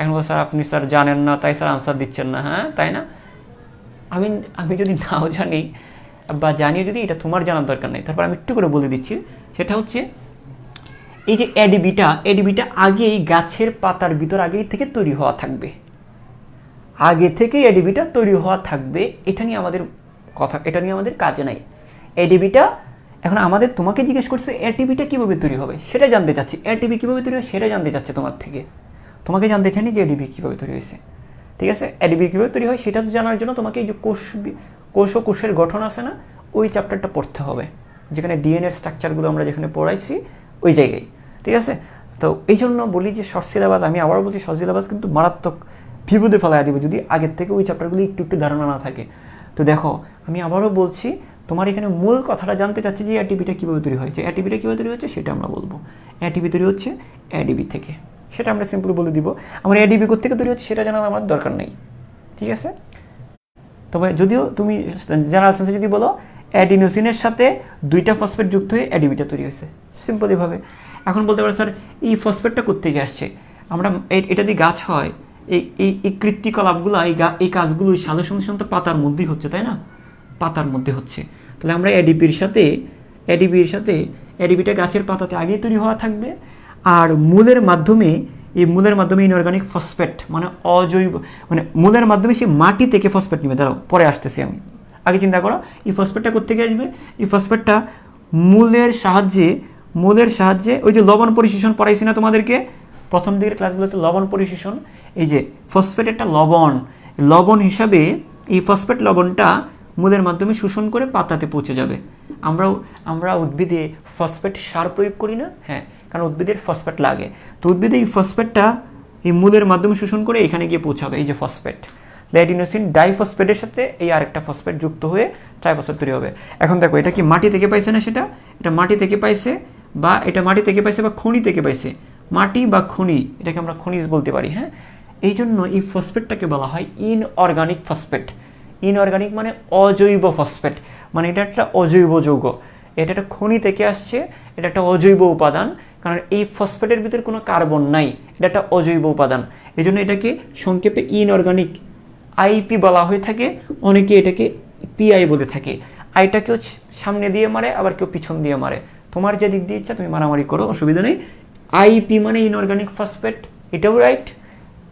S1: এখন স্যার আপনি স্যার জানেন না, তাই স্যার আনসার দিচ্ছেন না, হ্যাঁ তাই না? আমি যদি নাও জানি বা জানিও যদি, এটা তোমার জানার দরকার নেই, তারপর আমি একটু করে বলে দিচ্ছি। সেটা হচ্ছে এই যে এডিবিটা আগেই গাছের পাতার ভিতর আগেই থেকে তৈরি হওয়া থাকবে, আগে থেকেই এডিবিটা তৈরি হওয়া থাকবে। এটা নিয়ে আমাদের কথা, এটা নিয়ে আমাদের কাজে নাই। এডিবিটা এখন আমাদের, তোমাকে জিজ্ঞেস করছে এটিপিটা কীভাবে তৈরি হবে সেটা জানতে চাচ্ছি, এটিপি কীভাবে তৈরি হয় সেটা জানতে চাচ্ছে তোমার থেকে। তোমাকে জানতে চাইনি যে এডিবি কীভাবে তৈরি হয়েছে, ঠিক আছে? এডিবি কীভাবে তৈরি হয় সেটা জানার জন্য তোমাকে এই যে কোষ ও কোষের গঠন আছে না, ওই চ্যাপ্টারটা পড়তে হবে, যেখানে ডিএনএর স্ট্রাকচারগুলো আমরা যেখানে পড়াইছি ওই জায়গায়, ঠিক আছে? তো এই জন্য বলি যে শর্ট সিলেবাস, আমি আবারও বলছি শর্ট সিলেবাস কিন্তু মারাত্মক বিপদে ফেলাইয়া দিবে যদি আগের থেকে ওই চ্যাপ্টারগুলি একটু ধারণা না থাকে। তো দেখো আমি আবারও বলছি, তোমার এখানে মূল কথাটা জানতে চাচ্ছি যে এটিপিটা কীভাবে তৈরি হয়, যে এটিপিটা কীভাবে তৈরি হচ্ছে সেটা আমরা বলবো। এটিপি তৈরি হচ্ছে এডিবি থেকে, সেটা আমরা সিম্পল বলে দিব। আমার এডিবি কোত্থেকে তৈরি হচ্ছে সেটা জানার আমার দরকার নেই, ঠিক আছে? তবে যদিও তুমি জেনারেল সেন্সে যদি বলো অ্যাডিনোসিনের সাথে দুইটা ফসফেট যুক্ত হয়ে এডিবিটা তৈরি হয়েছে, সিম্পল এভাবে। এখন বলতে পারো স্যার এই ফসফেটটা কোত্থেকে আসছে? আমরা এটা দিয়ে গাছ হয়, এই কৃত্রিকলাপগুলো, এই কাজগুলো সালোক সংশ্লেষণ তো পাতার মধ্যেই হচ্ছে, তাই না? পাতার মধ্যে হচ্ছে। তাহলে আমরা এডিবিটা গাছের পাতাতে আগেই তৈরি হওয়া থাকবে, আর মূলের মাধ্যমে ইনঅর্গানিক ফসফেট মানে অজৈব, মানে মূলের মাধ্যমে সে মাটি থেকে ফসফেট নেবে। দাঁড়াও, পরে আসতেছি আমি, আগে চিন্তা করো এই ফসফেটটা কোত্থেকে আসবে? এই ফসফেটটা মূলের সাহায্যে ওই যে লবণ পরিশোষণ পড়াইছি না তোমাদেরকে প্রথম দিকের ক্লাসগুলোতে, লবণ পরিশোষণ, এই যে ফসফেট একটা লবণ হিসাবে এই ফসফেট লবণটা মূলের মাধ্যমে শোষণ করে পাতাতে পৌঁছে যাবে। আমরা উদ্ভিদে ফসফেট সার প্রয়োগ করি না, হ্যাঁ, কারণ উদ্ভিদের ফসফেট লাগে। তো উদ্ভিদে এই ফসফেটটা এই মূলের মাধ্যমে শোষণ করে এখানে গিয়ে পৌঁছাবে, এই যে ফসফেট। অ্যাডিনোসিন ডাইফসফেটের সাথে এই আরেকটা ফসফেট যুক্ত হয়ে ট্রাইফসফেট তৈরি হবে। এখন দেখো এটা কি মাটি থেকে পাইছে না? এটা মাটি থেকে পাইছে, বা খনি থেকে পাইছে। মাটি বা খনি, এটাকে আমরা খনিজ বলতে পারি, হ্যাঁ। এই জন্য এই ফসফেটটাকে বলা হয় ইনঅর্গানিক ফসফেট। ইনঅর্গানিক মানে অজৈব ফসফেট, মানে এটা একটা অজৈব যৌগ, এটা একটা খনি থেকে আসছে, এটা একটা অজৈব উপাদান, কারণ এই ফসফেটের ভিতরে কোনো কার্বন নাই, এটা একটা অজৈব উপাদান। এই জন্য এটাকে সংক্ষেপে ইনঅর্গানিক আইপি বলা হয়ে থাকে, অনেকে এটাকে পিআই বলে থাকে। আইটা কেউ সামনে দিয়ে মারে, আবার কেউ পিছন দিয়ে মারে, তোমার যে দিক দিয়ে ইচ্ছা তুমি মারামারি করো, অসুবিধা নেই। আইপি মানে ইনঅর্গানিক ফসফেট, এটাও রাইট।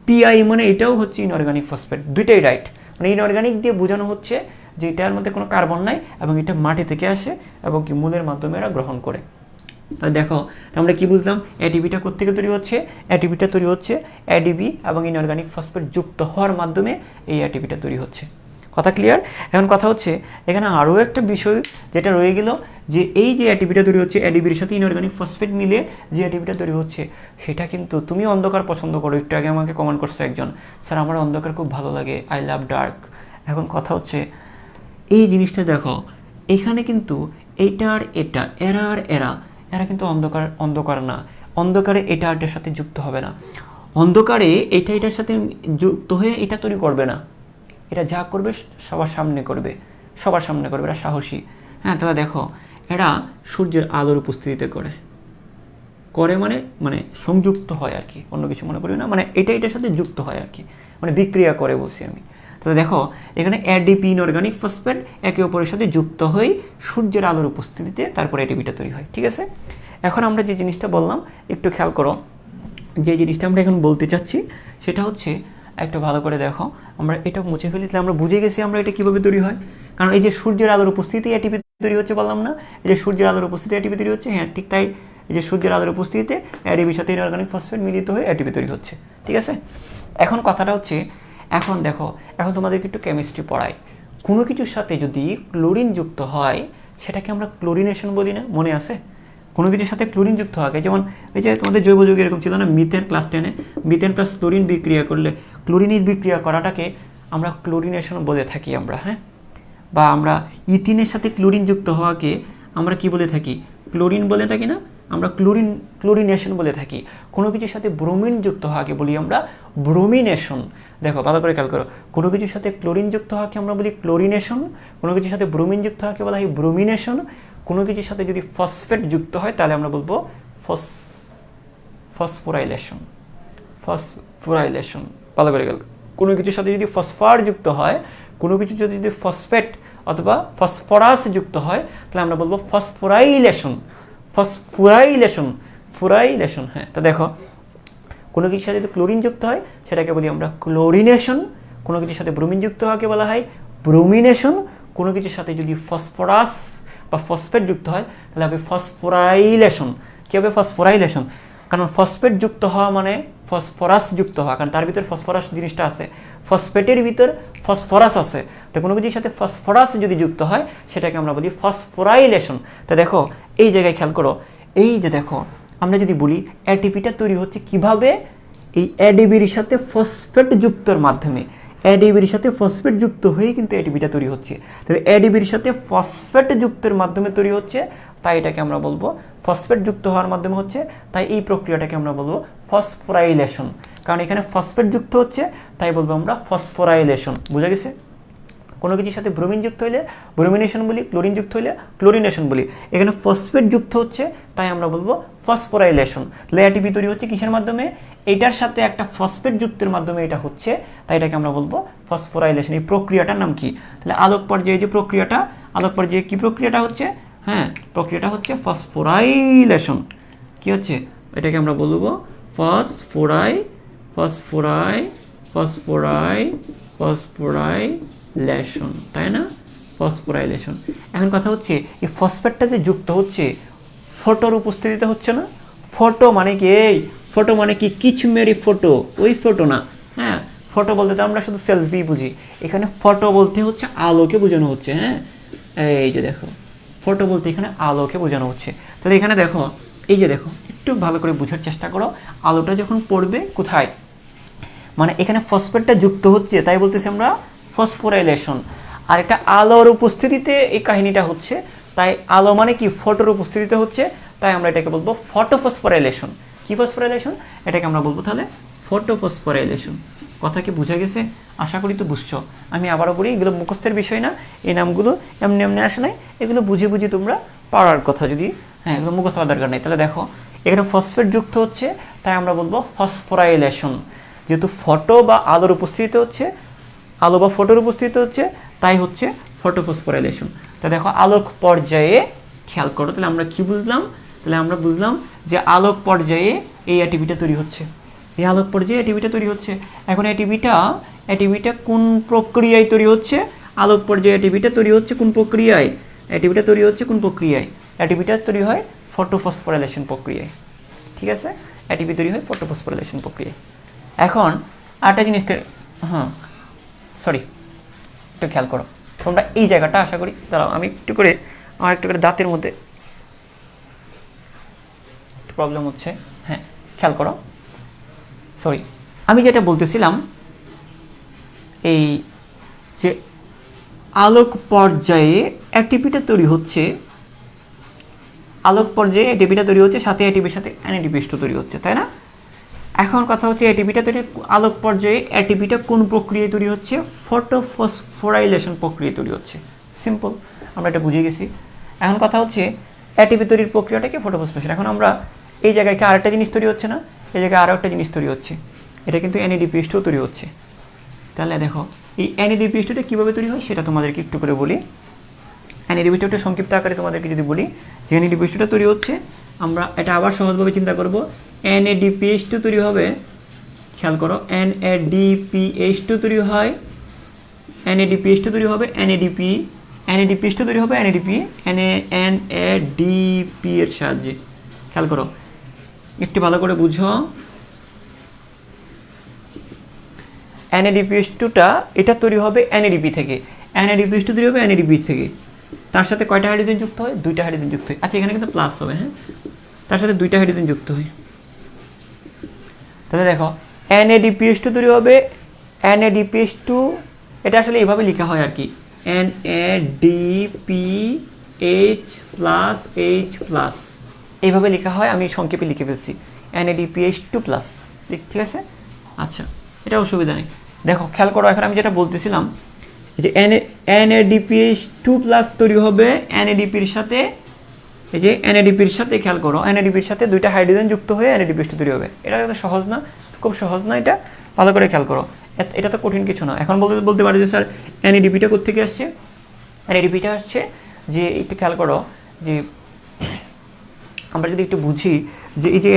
S1: পিআই মানে এটাও হচ্ছে ইনঅর্গানিক ফসফেট, দুইটাই রাইট। মানে ইনঅর্গানিক দিয়ে বোঝানো হচ্ছে যে এটার মধ্যে কোনো কার্বন নাই এবং এটা মাটি থেকে আসে এবং কি মূলের মাধ্যমে এরা গ্রহণ করে। তাহলে দেখো আমরা কি বুঝলাম, এটিপিটা কোত্থেকে তৈরি হচ্ছে, এটিপিটা তৈরি হচ্ছে এডিবি এবং ইনঅর্গানিক ফসফেট যুক্ত হওয়ার মাধ্যমে এই এটিপিটা তৈরি হচ্ছে। কথা ক্লিয়ার? এখন কথা হচ্ছে এখানে আরও একটা বিষয় যেটা রয়ে গেল, যে এই যে এটিপিটা তৈরি হচ্ছে এডিবির সাথে ইনঅর্গানিক ফসফেট মিলে যে এটিপিটা তৈরি হচ্ছে, সেটা কিন্তু তুমি অন্ধকার পছন্দ করো। একটু আগে আমাকে কমেন্ট করছে একজন, স্যার আমার অন্ধকার খুব ভালো লাগে, আই লাভ ডার্ক। এখন কথা হচ্ছে এই জিনিসটা দেখো, এখানে কিন্তু এইটা আর এটা, এরা আর এরা কিন্তু অন্ধকার না। অন্ধকারে এটা এটার সাথে যুক্ত হবে না, অন্ধকারে এটা এটার সাথে যুক্ত হয়ে এটা তৈরি করবে না। এটা যা করবে সবার সামনে করবে, এরা সাহসী। হ্যাঁ, তাহলে দেখো এরা সূর্যের আলোর উপস্থিতিতে করে মানে সংযুক্ত হয় আর কি, অন্য কিছু মনে করি না, মানে এটার সাথে যুক্ত হয় আর কি, মানে বিক্রিয়া করে বলছি আমি। তাহলে দেখো এখানে এডিপি ইনঅর্গানিক ফসফেট একে অপরের সাথে যুক্ত হয়ে সূর্যের আলোর উপস্থিতিতে তারপরে এটিপিটা তৈরি হয়। ঠিক আছে, এখন আমরা যে জিনিসটা বললাম একটু খেয়াল করো, যে জিনিসটা আমরা এখন বলতে চাচ্ছি সেটা হচ্ছে, একটু ভালো করে দেখো, আমরা এটা মুছে ফেলি, তাহলে আমরা বুঝে গেছি আমরা এটা কীভাবে তৈরি হয়। কারণ এই যে সূর্যের আলোর উপস্থিতি এটিপি তৈরি হচ্ছে বললাম না, এই যে সূর্যের আলোর উপস্থিতি এটিপি তৈরি হচ্ছে, হ্যাঁ ঠিক তাই, এই যে সূর্যের আলোর উপস্থিতিতে এডিবির সাথে ইনঅর্গানিক ফসফেট মিলিত হয়ে এটিপি তৈরি হচ্ছে। ঠিক আছে, এখন কথাটা হচ্ছে, এখন দেখো, এখন তোমাদেরকে একটু কেমিস্ট্রি পড়াই। কোনো কিছুর সাথে যদি ক্লোরিন যুক্ত হয় সেটাকে আমরা ক্লোরিনেশন বলি না, মনে আছে? কোনো কিছুর সাথে ক্লোরিন যুক্ত হয়, যেমন এই যে তোমাদের জৈব যৌগ এরকম ছিল না, মিথেন ক্লাস 10-এ, মিথেন প্লাস ক্লোরিন বিক্রিয়া করলে ক্লোরিনের বিক্রিয়া করাটাকে আমরা ক্লোরিনেশন বলে থাকি আমরা। হ্যাঁ, বা আমরা ইথিনের সাথে ক্লোরিন যুক্ত হওয়াকে আমরা কি বলে থাকি, ক্লোরিন বলে থাকি না, আমরা ক্লোরিনেশন বলে থাকি। কোনো কিছুর সাথে ব্রোমিন যুক্ত হওয়াকে বলি আমরা ব্রোমিনেশন। দেখো ভালো করে খেয়াল করো, কোনো কিছুর সাথে ক্লোরিন যুক্ত হওয়াকে আমরা বলি ক্লোরিনেশন, কোনো কিছুর সাথে ব্রোমিন যুক্ত হওয়াকে বলা হয় ব্রোমিনেশন, কোনো কিছুর সাথে যদি ফসফেট যুক্ত হয় তাহলে আমরা বলবো ফসফোরাইলেশন। ভালো করে খেয়াল, কোনো কিছুর সাথে যদি ফসফার যুক্ত হয়, কোনো কিছু যদি ফসফেট অথবা ফসফরাস যুক্ত হয় তাহলে আমরা বলবো ফসফোরাইলেশন। হ্যাঁ, তো দেখো কোনো কিছুর সাথে যদি ক্লোরিন যুক্ত হয় সেটাকে বলি আমরা ক্লোরিনেশন, কোনো কিছুর সাথে ব্রোমিন যুক্ত হওয়াকে বলা হয় ব্রোমিনেশন, কোনো কিছুর সাথে যদি ফসফরাস বা ফসফেট যুক্ত হয় তাহলে হবে ফসফোরাইলেশন। কী হবে? ফসফোরাইলেশন। কারণ ফসফেট যুক্ত হওয়া মানে ফসফরাস যুক্ত হওয়া, কারণ তার ভিতর ফসফরাস জিনিসটা আছে, ফসফেটের ভিতর ফসফরাস আছে, তো কোনো কিছুর সাথে ফসফরাস যদি যুক্ত হয় সেটাকে আমরা বলি ফসফোরাইলেশন। তো দেখো এই জায়গায় খেয়াল করো, এই যে দেখো আমরা যদি বলি এটিপিটা তৈরি হচ্ছে কিভাবে, এই এডিবির সাথে ফসফেট যুক্তর মাধ্যমে, এডিবির সাথে ফসফেট যুক্ত হয়ে কিন্তু এটিপিটা তৈরি হচ্ছে। তবে এডিবির সাথে ফসফেট যুক্তের মাধ্যমে তৈরি হচ্ছে, তাই এটাকে আমরা বলবো ফসফেট যুক্ত হওয়ার মাধ্যমে হচ্ছে, তাই এই প্রক্রিয়াটাকে আমরা বলবো ফসফোরাইলেশন। কারণ এখানে ফসফেট যুক্ত হচ্ছে তাই বলবো আমরা ফসফোরাইলেশন। বুঝা গেছে? কোনো কিছুর সাথে ব্রোমিন যুক্ত হইলে ব্রোমিনেশন বলি, ক্লোরিন যুক্ত হইলে ক্লোরিনেশন বলি। এখানে ফসফেট যুক্ত হচ্ছে তাই আমরা বলবো ফসফোরাইলেশন। তাহলে এটিপি তৈরি হচ্ছে কিসের মাধ্যমে? এটার সাথে একটা ফসফেট যুক্তের মাধ্যমে এটা হচ্ছে, তাই এটাকে আমরা বলবো ফসফোরাইলেশন। এই প্রক্রিয়াটার নাম কি? তাহলে আলোক পর্যায়ে যে প্রক্রিয়াটা, আলোক পর্যায়ে কি প্রক্রিয়াটা হচ্ছে? হ্যাঁ, প্রক্রিয়াটা হচ্ছে ফসফোরাইলেশন। কি হচ্ছে? এটাকে আমরা বলবো ফসফোরাইলেশন, তাই না? ফসফোরাইলেশন। এখন কথা হচ্ছে এই ফসফেটটা যে যুক্ত হচ্ছে ফটোর উপস্থিতিতে হচ্ছে না? ফটো মানে কি? এই ফটো মানে কি? কিচমেরি ফটো, ওই ফটো না। হ্যাঁ, ফটো বলতে তো আমরা শুধু সেলফি বুঝি, এখানে ফটো বলতে হচ্ছে আলোকে বোঝানো হচ্ছে। হ্যাঁ, এই যে দেখো ফটো বলতে এখানে আলোকে বোঝানো হচ্ছে। তাহলে এখানে দেখো, এই যে দেখো, একটু ভালো করে বোঝার চেষ্টা করো, আলোটা যখন পড়বে কোথায়, মানে এখানে ফসফেটটা যুক্ত হচ্ছে তাই বলতেছি আমরা ফসফোরাইলেশন। আর একটা আলোর উপস্থিতিতে এই কাহিনীটা হচ্ছে, তাই আলো মানে কি? ফটোর উপস্থিতিতে হচ্ছে, তাই আমরা এটাকে বলবো ফটোফসফোরাইলেশন। কি ফসফোরাইলেশন? এটাকে আমরা বলবো তাহলে ফটোফসফোরাইলেশন। কথা কি বোঝা গেছে? আশা করি তো বুঝছো। আমি আবারও বলি, এগুলো মুখস্থের বিষয় না, এই নামগুলো এমনি এমনি আসে নাই, এগুলো বুঝে বুঝে তোমরা পারার কথা। যদি হ্যাঁ, এগুলো মুখস্থ হওয়ার দরকার নেই। তাহলে দেখো এখানে ফসফেট যুক্ত হচ্ছে তাই আমরা বলবো ফসফোরাইলেশন। যেহেতু ফটো বা আলোর উপস্থিতিতে হচ্ছে, আলো বা ফটোর উপস্থিতিতে হচ্ছে, তাই হচ্ছে ফটোফসফোরাইলেশন। তা দেখো আলোক পর্যায়ে খেয়াল করো, তাহলে আমরা কি বুঝলাম? তাহলে আমরা বুঝলাম যে আলোক পর্যায়ে এই এটিপিটা তৈরি হচ্ছে, এই আলোক পর্যায়ে এটিপিটা তৈরি হচ্ছে। এখন এটিপিটা কোন প্রক্রিয়ায় তৈরি হচ্ছে? আলোক পর্যায়ে এটিপিটা তৈরি হচ্ছে কোন প্রক্রিয়ায়? এটিপিটা তৈরি হচ্ছে কোন প্রক্রিয়ায়? এটিপিটা তৈরি হয় ফটোফসফোরাইলেশন প্রক্রিয়ায়, ঠিক আছে? এটিপি তৈরি হয় ফটোফসফোরাইলেশন প্রক্রিয়ায়। এখন আরেকটা জিনিস, সরি, একটু খেয়াল করো তোমরা এই জায়গাটা, আশা করি দাঁড়াও আমি একটু করে দাঁতের মধ্যে প্রবলেম হচ্ছে, হ্যাঁ খেয়াল করো, সরি, আমি যেটা বলতেছিলাম এই যে আলোক পর্যায়ে এটিপিটা তৈরি হচ্ছে, সাথে এটিপির সাথে NADPH2 তৈরি হচ্ছে, তাই না? এখন কথা হচ্ছে এটিপিটা তৈরি, আলোক পর্যায়ে এটিপিটা কোন প্রক্রিয়ায় তৈরি হচ্ছে? ফটোফসফোরাইলেশন প্রক্রিয়ায় তৈরি হচ্ছে। সিম্পল, আমরা এটা বুঝে গেছি। এখন কথা হচ্ছে এটিপি তৈরির প্রক্রিয়াটাকে ফটোফসফোরাইলেশন। এখন আমরা এই জায়গায় কি আরেকটা জিনিস তৈরি হচ্ছে না? এই জায়গায় আরও একটা জিনিস তৈরি হচ্ছে, এটা কিন্তু NADPH2 তৈরি হচ্ছে। তাহলে দেখো এই NADPH2টা কীভাবে তৈরি হয় সেটা তোমাদেরকে একটু করে বলি। NADPH2 সংক্ষিপ্ত আকারে তোমাদেরকে যদি বলি যে NADPH2টা তৈরি হচ্ছে, আমরা এটা আবার সহজভাবে চিন্তা করব। NADPH2 তৈরি হবে, খেয়াল করো, NADPH2 তৈরি হয়, NADPH2 তৈরি হবে NADPH2 তৈরি হবে NADP এর সাহায্যে। খেয়াল করো, একটু ভালো করে বুঝো। NADPH2টা এটা তৈরি হবে NADP থেকে, NADPH2 তৈরি হবে NADP থেকে। তার সাথে কয়টা হাইড্রোজেন যুক্ত হয়? 2টা হাইড্রোজেন যুক্ত হয়। আচ্ছা, এখানে কিন্তু প্লাস হবে, হ্যাঁ, তার সাথে 2টা হাইড্রোজেন যুক্ত হয়। তাহলে দেখো NADPH2 তৈরি হবে NADPH2, এটা আসলে এইভাবে লেখা হয় আর কি, NADPH+, এইভাবে লেখা হয়, আমি সংক্ষেপে লিখে ফেলছি NADPH2+, ঠিক আছে? আচ্ছা, এটা অসুবিধা নেই। দেখো খেয়াল করো, এখন আমি যেটা বলতেছিলাম যে NADPH2+ তৈরি হবে NADPর সাথে, এই যে NADPর সাথে, খেয়াল করো, NADPর সাথে 2টা হাইড্রোজেন যুক্ত হয়ে NADPH2 তৈরি হবে। এটা সহজ না? খুব সহজ না? এটা ভালো করে খেয়াল করো, এটা তো কঠিন কিছু না। এখন বলতে পারো যে স্যার NADPটা কোত্থেকে আসছে? NADPটা আসছে যে, একটু খেয়াল করো যে আমরা যদি একটু বুঝি যে এই যে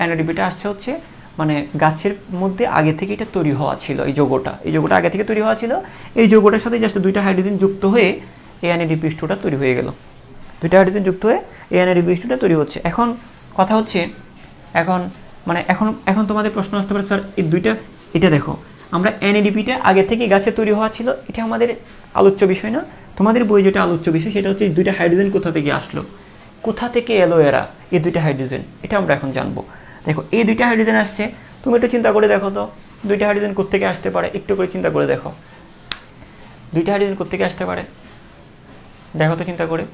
S1: NADPটা আসছে হচ্ছে মানে গাছের মধ্যে আগে থেকে এটা তৈরি হওয়া ছিল, এই যৌগটা আগে থেকে তৈরি হওয়া ছিল। এই যৌগটার সাথে জাস্ট 2টা হাইড্রোজেন যুক্ত হয়ে এই NADPH2টা তৈরি হয়ে গেল। 2টা হাইড্রোজেন যুক্ত হয়ে এই NADPH2টা তৈরি হচ্ছে। এখন কথা হচ্ছে, এখন তোমাদের প্রশ্ন আসতে পারে, স্যার এই দুইটা, এটা দেখো, আমরা NADPটা আগে থেকে গাছে তৈরি হওয়া ছিল, এটা আমাদের আলোচ্য বিষয় না। তোমাদের বই যেটা আলোচ্য বিষয় সেটা হচ্ছে এই 2টা হাইড্রোজেন কোথা থেকে আসলো, কোথা থেকে এলো এরা, এই 2টা হাইড্রোজেন, এটা আমরা এখন জানবো। দেখো এই 2টা হাইড্রোজেন আসছে, তুমি একটু চিন্তা করে দেখো তো 2টা হাইড্রোজেন কোত্থেকে আসতে পারে, একটু করে চিন্তা করে দেখো 2টা হাইড্রোজেন কোত্থেকে আসতে পারে, দেখো তো চিন্তা করে।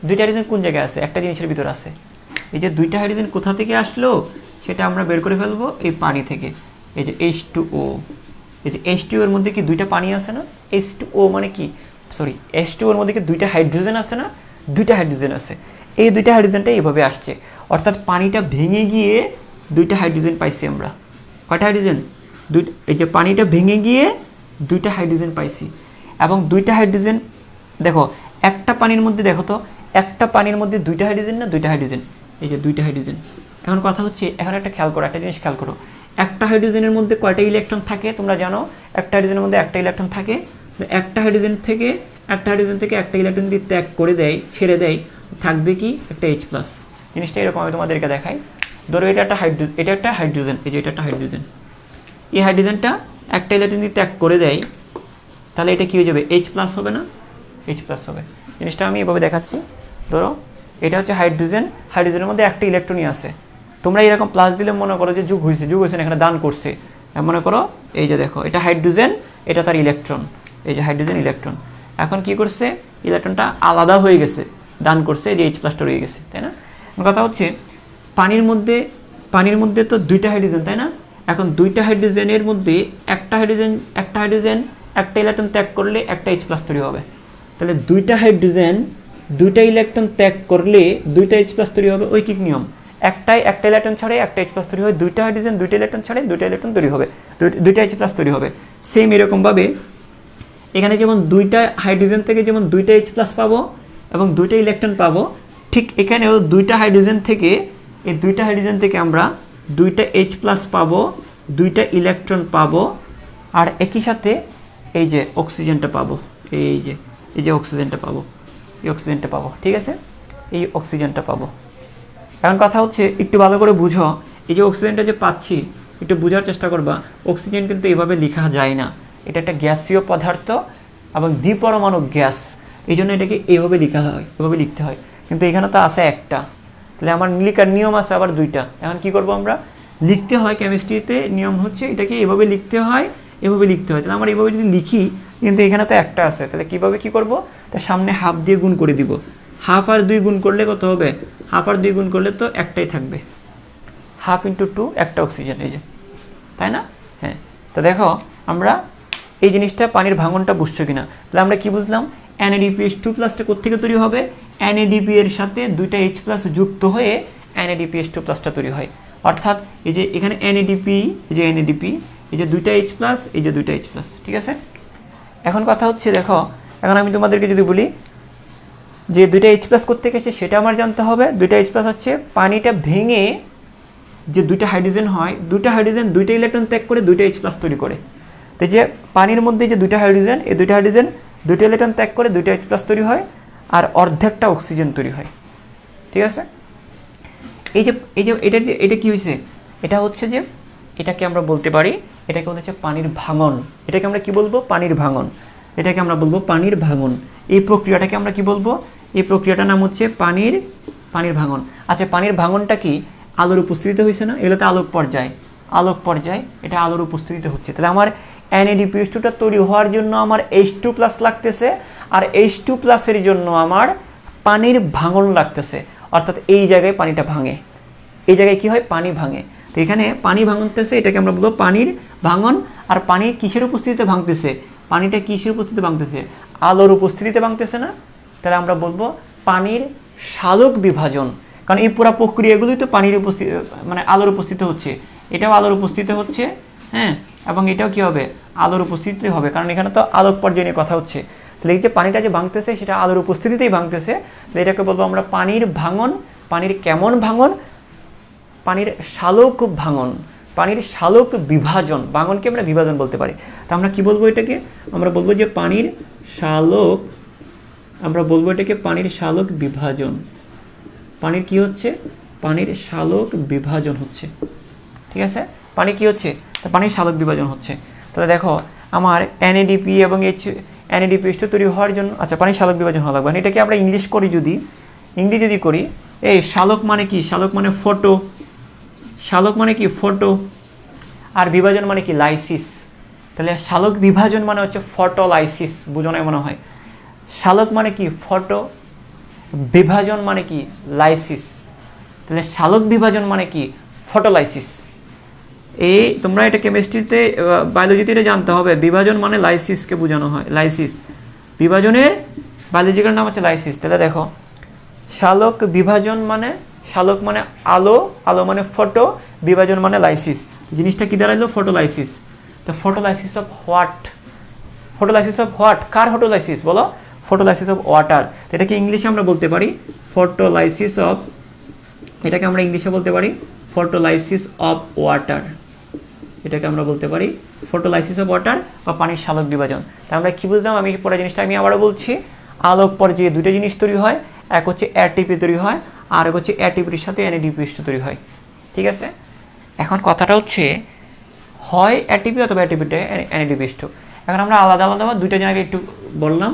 S1: 2টা হাইড্রোজেন কোন জায়গায় আছে? একটা জিনিসের ভিতর আছে। এই যে 2টা হাইড্রোজেন কোথা থেকে আসলো সেটা আমরা বের করে ফেলবো এই পানি থেকে। এই যে H2O, এই যে H2O এর মধ্যে কি 2টা পানি আছে না? H2O মানে কি, সরি, H2O এর মধ্যে কি 2টা হাইড্রোজেন আছে না? 2টা হাইড্রোজেন আছে। এই 2টা হাইড্রোজেনটা এইভাবে আসছে, অর্থাৎ পানিটা ভেঙে গিয়ে 2টা হাইড্রোজেন পাইছি আমরা। কয়টা হাইড্রোজেন? এই যে পানিটা ভেঙে গিয়ে 2টা হাইড্রোজেন পাইছি। এবং 2টা হাইড্রোজেন, দেখো একটা পানির মধ্যে, দেখো তো একটা পানির মধ্যে 2টা হাইড্রোজেন না? 2টা হাইড্রোজেন, এই যে 2টা হাইড্রোজেন। এখন কথা হচ্ছে, এখন একটা খেয়াল করো, একটা জিনিস খেয়াল করো, একটা হাইড্রোজেনের মধ্যে কয়টা ইলেকট্রন থাকে তোমরা জানো? একটা হাইড্রোজেনের মধ্যে একটা ইলেকট্রন থাকে। একটা হাইড্রোজেন থেকে একটা ইলেকট্রন যদি ত্যাগ করে দেয়, ছেড়ে দেয়, থাকবে কি? একটা H+। জিনিসটা এরকম আমি তোমাদেরকে দেখাই। ধরো এটা একটা হাইড্রোজেন, এই যে এটা একটা হাইড্রোজেন, এই হাইড্রোজেনটা একটা ইলেকট্রন যদি ত্যাগ করে দেয়, তাহলে এটা কি হয়ে যাবে? H+ হবে না? H+ হবে। জিনিসটা আমি এভাবে দেখাচ্ছি। ধরো এটা হচ্ছে হাইড্রোজেন, হাইড্রোজেনের মধ্যে একটা ইলেকট্রনই আছে। তোমরা এরকম প্লাস দিলে মনে করো যে যোগ হয়েছে না, এখানে দান করছে। মনে করো এই যে দেখো, এটা হাইড্রোজেন, এটা তার ইলেকট্রন, এই যে হাইড্রোজেন ইলেকট্রন। এখন কি করছে? ইলেকট্রনটা আলাদা হয়ে গেছে, দান করছে, যে H+টা রয়ে গেছে, তাই না? কথা হচ্ছে পানির মধ্যে তো 2টা হাইড্রোজেন, তাই না? এখন 2টা হাইড্রোজেনের মধ্যে একটা হাইড্রোজেন একটা ইলেকট্রন ত্যাগ করলে একটা H+ তৈরি হবে। তাহলে 2টা হাইড্রোজেন 2টা ইলেকট্রন ত্যাগ করলে 2টা H+ তৈরি হবে। ঐকিক নিয়ম, একটা ইলেকট্রন ছাড়ে একটা H+ তৈরি হয়। 2টা হাইড্রোজেন 2টা ইলেকট্রন ছাড়ে 2টা ইলেকট্রন তৈরি হবে, 2টা H+ তৈরি হবে। সেম এরকমভাবে এখানে যেমন 2টা হাইড্রোজেন থেকে যেমন 2টা H+ পাবো এবং 2টা ইলেকট্রন পাবো, ঠিক এখানেও 2টা হাইড্রোজেন থেকে, এই 2টা হাইড্রোজেন থেকে আমরা 2টা H+ পাবো, 2টা ইলেকট্রন পাবো, আর একই সাথে এই যে অক্সিজেনটা পাবো, এই যে অক্সিজেনটা পাবো, এই অক্সিজেনটা পাবো, ঠিক আছে? এই অক্সিজেনটা পাবো, এখন কথা হচ্ছে একটু ভালো করে বুঝো, এই যে অক্সিজেনটা যে পাচ্ছি একটু বোঝার চেষ্টা করবা। অক্সিজেন কিন্তু এভাবে লেখা যায় না, এটা একটা গ্যাসীয় পদার্থ এবং দ্বিপরমাণু গ্যাস, এই জন্য এটাকে এইভাবে লেখা হয়, এভাবে লিখতে হয়। কিন্তু এখানে তো আছে একটা, তাহলে আমার লিখার নিয়ম আছে আবার দুইটা। এখন কি করব আমরা, লিখতে হয় কেমিস্ট্রিতে নিয়ম হচ্ছে এটাকে এভাবে লিখতে হয়, এভাবে লিখতে হয়। তাহলে আমরা এভাবে যদি লিখি, কিন্তু এখানে তো একটা আছে, তাহলে কীভাবে কী করব, তার সামনে হাফ দিয়ে গুণ করে দিব। হাফ আর 2 গুণ করলে কত হবে, হাফ আর 2 গুণ করলে তো একটাই থাকবে, হাফ ইন্টু 2 একটা অক্সিজেন, এই যে, তাই না? হ্যাঁ, তো দেখো আমরা এই জিনিসটা পানির ভাঙনটা বুঝছো কিনা। তাহলে আমরা কি বুঝলাম, NADPH2 প্লাসটা কোত্থেকে তৈরি হবে, NADP এর সাথে দুইটা H প্লাস যুক্ত হয়ে NADPH2 প্লাসটা তৈরি হয়। অর্থাৎ এই যে এখানে NADP, এই যে NADP, এই যে দুইটা H প্লাস, এই যে দুইটা H প্লাস, ঠিক আছে? এখন কথা হচ্ছে দেখো, এখন আমি তোমাদেরকে যদি বলি যে দুইটা H প্লাস কোত্থেকে এসে সেটা আমার জানতে হবে। দুইটা H প্লাস হচ্ছে পানিটা ভেঙে যে দুইটা হাইড্রোজেন হয়, দুইটা হাইড্রোজেন দুইটা ইলেকট্রন ত্যাগ করে দুইটা H প্লাস তৈরি করে। তো যে পানির মধ্যে যে দুইটা হাইড্রোজেন, এই দুইটা হাইড্রোজেন দুইটা ইলেকট্রন ত্যাগ করে দুইটা H প্লাস তৈরি হয়, আর অর্ধেকটা অক্সিজেন তৈরি হয়, ঠিক আছে? এই যে এটা কি হয়েছে, এটা হচ্ছে যে এটাকে আমরা বলতে পারি, এটাকে বলা হচ্ছে পানির ভাঙন। এটাকে আমরা কি বলবো, পানির ভাঙন। এটাকে আমরা বলবো পানির ভাঙন। এই প্রক্রিয়াটাকে আমরা কি বলবো, এই প্রক্রিয়াটার নাম হচ্ছে পানির ভাঙন। আচ্ছা, পানির ভাঙনটা কি আলোর উপস্থিতিতে হয়েছে না? এগুলোতে আলোক পর্যায়, এটা আলোর উপস্থিতিতে হচ্ছে। তাহলে আমার NADPH2টা তৈরি হওয়ার জন্য আমার H2 প্লাস লাগতেছে, আর H2 প্লাসের জন্য আমার পানির ভাঙন লাগতেছে। অর্থাৎ এই জায়গায় পানিটা ভাঙে, এই জায়গায় কি হয়, পানি ভাঙে। তো এখানে পানি ভাঙতেছে, এটাকে আমরা বলবো পানির ভাঙন। আর পানি কিসের উপস্থিতিতে ভাঙতেছে, পানিটা কিসের উপস্থিতিতে ভাঙতেছে, আলোর উপস্থিতিতে ভাঙতেছে না? তাহলে আমরা বলবো পানির সালোক বিভাজন। কারণ এই পুরো প্রক্রিয়াগুলোই তো পানির উপস্থিতি, মানে আলোর উপস্থিতি হচ্ছে, এটাও আলোর উপস্থিতি হচ্ছে, হ্যাঁ, এবং এটাও কি হবে, আলোর উপস্থিতি হবে, কারণ এখানে তো আলোক পর্যায় নিয়ে কথা হচ্ছে। তাহলে এই যে পানিটা যে ভাঙতেছে সেটা আলোর উপস্থিতিতেই ভাঙতেছে, তাহলে এটাকে বলবো আমরা পানির ভাঙন। পানির কেমন ভাঙন, পানির সালোক ভাঙন, পানির সালোক বিভাজন। ভাঙনকে আমরা বিভাজন বলতে পারি। তা আমরা কি বলবো এটাকে, আমরা বলবো যে পানির সালোক, আমরা বলবো এটাকে পানির সালোক বিভাজন। পানির কি হচ্ছে, পানির সালোক বিভাজন হচ্ছে, ঠিক আছে? পানি কি হচ্ছে, পানির সালোক বিভাজন হচ্ছে। তাহলে দেখো আমার NADP এবং NADPH2 তৈরি হওয়ার জন্য, আচ্ছা, পানির সালোক বিভাজন হওয়া লাগবে। এটাকে আমরা ইংলিশ যদি করি, এই সালোক মানে কি, সালোক মানে ফটো, সালোক মানে কি ফটো, আর বিভাজন মানে কি লাইসিস। তাহলে সালোক বিভাজন মানে হচ্ছে ফটোলাইসিস, বুঝো না মনে হয়। সালোক মানে কি ফটো, বিভাজন মানে কি লাইসিস। তাহলে সালোক বিভাজন মানে কি ফটোলাইসিস। এই তোমরা এটা কেমিস্ট্রিতে, বায়োলজিতে এটা জানতে হবে। বিভাজন মানে লাইসিসকে বোঝানো হয়, লাইসিস। বিভাজনের বায়োলজিক্যাল নাম হচ্ছে লাইসিস। তাহলে দেখো সালোক বিভাজন মানে, সালোক মানে আলো, আলো মানে ফটো, বিভাজন মানে লাইসিস। জিনিসটা কি দাঁড়াইলো, ফটোলাইসিস। তো photolysis of what, photolysis of what, car photolysis বলো, ফটোলাইসিস অফ ওয়াটার। এটাকে ইংলিশে আমরা বলতে পারি ফটোলাইসিস অফ, এটাকে আমরা ইংলিশে বলতে পারি ফটোলাইসিস অফ ওয়াটার। এটাকে আমরা বলতে পারি ফটোলাইসিস অফ ওয়াটার বা পানির সালোক বিভাজন। তা আমরা কি বুঝলাম, আমি পরে জিনিসটা আমি আবারও বলছি। আলোক পর্যায়ে দুটো জিনিস তৈরি হয়, এক হচ্ছে ATP তৈরি হয়, আর এক হচ্ছে ATPর সাথে NADPH2 তৈরি হয়, ঠিক আছে? এখন কথাটা হচ্ছে হয় ATP অথবা ATPটা NADPH2। এখন আমরা আলাদা আলাদাভাবে দুইটা জায়গায় একটু বললাম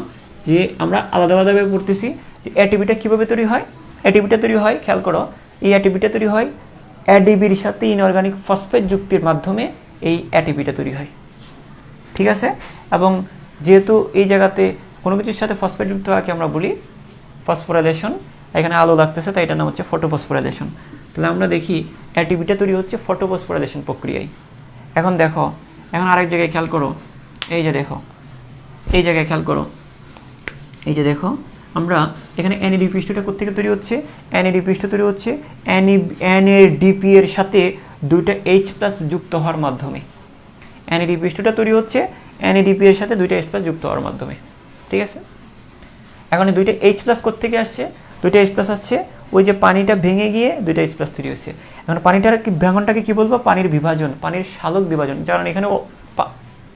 S1: যে আমরা আলাদা আলাদাভাবে পড়তেছি যে ATPটা কীভাবে তৈরি হয়। ATPটা তৈরি হয়, খেয়াল করো, এই ATPটা তৈরি হয় ADPর সাথে ইনঅর্গানিক ফসফেট যুক্তির মাধ্যমে এই ATPটা তৈরি হয়, ঠিক আছে? এবং যেহেতু এই জায়গাতে কোনো কিছুর সাথে ফসফেট যুক্ত হওয়াকে আমরা বলি ফসফোরাইলেশন, এখানে আলো লাগতেছে তাই এটার নাম হচ্ছে ফটোফসফোরাইলেশন। তাহলে আমরা দেখি ATPটা তৈরি হচ্ছে ফটোফসফোরাইলেশন প্রক্রিয়ায়। এখন দেখো, এখন আরেক জায়গায় খেয়াল করো, এই যে দেখো, এই জায়গায় খেয়াল করো, এই যে দেখো, আমরা এখানে NADPH2টা কোত্থেকে তৈরি হচ্ছে, NADPH2 তৈরি হচ্ছে NADP এর সাথে দুইটা H প্লাস যুক্ত হওয়ার মাধ্যমে। NADPH2টা তৈরি হচ্ছে NADP এর সাথে দুইটা H প্লাস যুক্ত হওয়ার মাধ্যমে, ঠিক আছে? এখন এই দুইটা H প্লাস কোত্থেকে আসছে, দুইটা H প্লাস আসছে ওই যে পানিটা ভেঙে গিয়ে দুইটা H প্লাস তৈরি হচ্ছে। এখন পানিটার ভাঙনটাকে কি বলবো, পানির বিভাজন, পানির সালোক বিভাজন। কারণ এখানে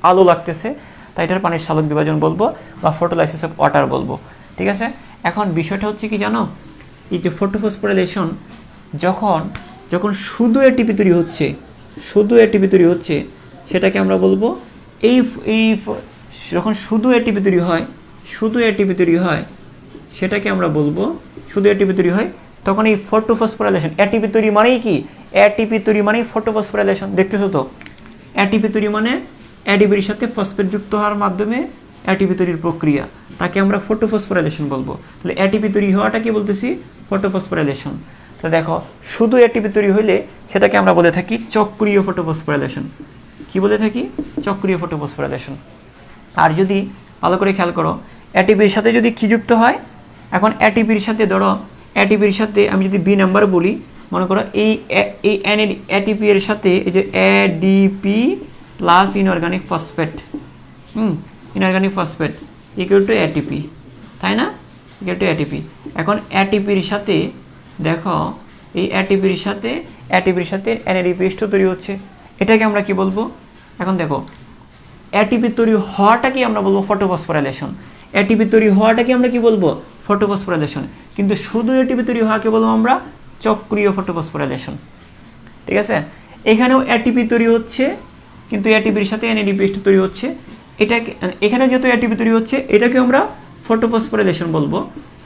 S1: আলো লাগতেছে তাই এটার পানির সালোক বিভাজন বলবো বা ফটোলাইসিস অফ ওয়াটার বলবো, ঠিক আছে? এখন বিষয়টা হচ্ছে কি জানো, এই যে ফটোফসফোরাইলেশন, যখন যখন শুধু এটিপি তৈরি হচ্ছে, শুধু এটিপি তৈরি হচ্ছে, সেটাকে আমরা বলবো এই এই যখন শুধু এটিপি তৈরি হয়, শুধু এটিপি তৈরি হয়, সেটাকে আমরা বলবো শুধু এটিপি তৈরি হয়, তখন এই ফটোফসফোরাইলেশন, এটিপি তৈরি মানেই কি, এটিপি তৈরি মানেই ফটোফসফোরাইলেশন। দেখতেছো তো, এটিপি তৈরি মানে এডিপির সাথে ফসফেট যুক্ত হওয়ার মাধ্যমে এটিপি তৈরির প্রক্রিয়া, তাকে আমরা ফটোফসফোরাইলেশন বলবো। তাহলে এটিপি তৈরি হওয়াটা কি বলতেছি, ফটোফসফোরাইলেশন। তো দেখো, শুধু এটিপি তৈরি হইলে সেটাকে আমরা বলে থাকি চক্রীয় ফটোফসফোরাইলেশন। কি বলে থাকি, চক্রীয় ফটোফসফোরাইলেশন। আর যদি ভালো করে খেয়াল করো, এটিপির সাথে যদি কি যুক্ত হয়, এখন এটিপির সাথে ধরো, এটিপির সাথে আমি যদি বি নাম্বার বলি, মনে করো এই এটিপি এর সাথে এই যে ADP plus inorganic phosphate, inorganic phosphate equal to ATP, তাই না, ইকুয়াল টু এটিপি। এখন এটিপির সাথে দেখো, এই এটিপির সাথে এনএডিপিএস2 তৈরি হচ্ছে, এটাকে আমরা কি বলবো, এখন দেখো এটিপি তৈরি হওয়াটাকে আমরা বলবো ফটোফসফোরাইলেশন, এটিপি তৈরি হওয়াটাকে আমরা কি বলবো, ফটোফসফোরাইলেশন। কিন্তু শুধু এটিপি তৈরি হওয়াকে বলবো আমরা চক্রীয় ফটোফসফোরাইলেশন। ঠিক আছে, এখানেও এটিপি তৈরি হচ্ছে, কিন্তু এটিপির সাথে এনএডিপিএস2 তৈরি হচ্ছে, এটাকে এখানে যেহেতু এটিপি তৈরি হচ্ছে, এটাকে আমরা ফটোফসফোরাইলেশন বলবো,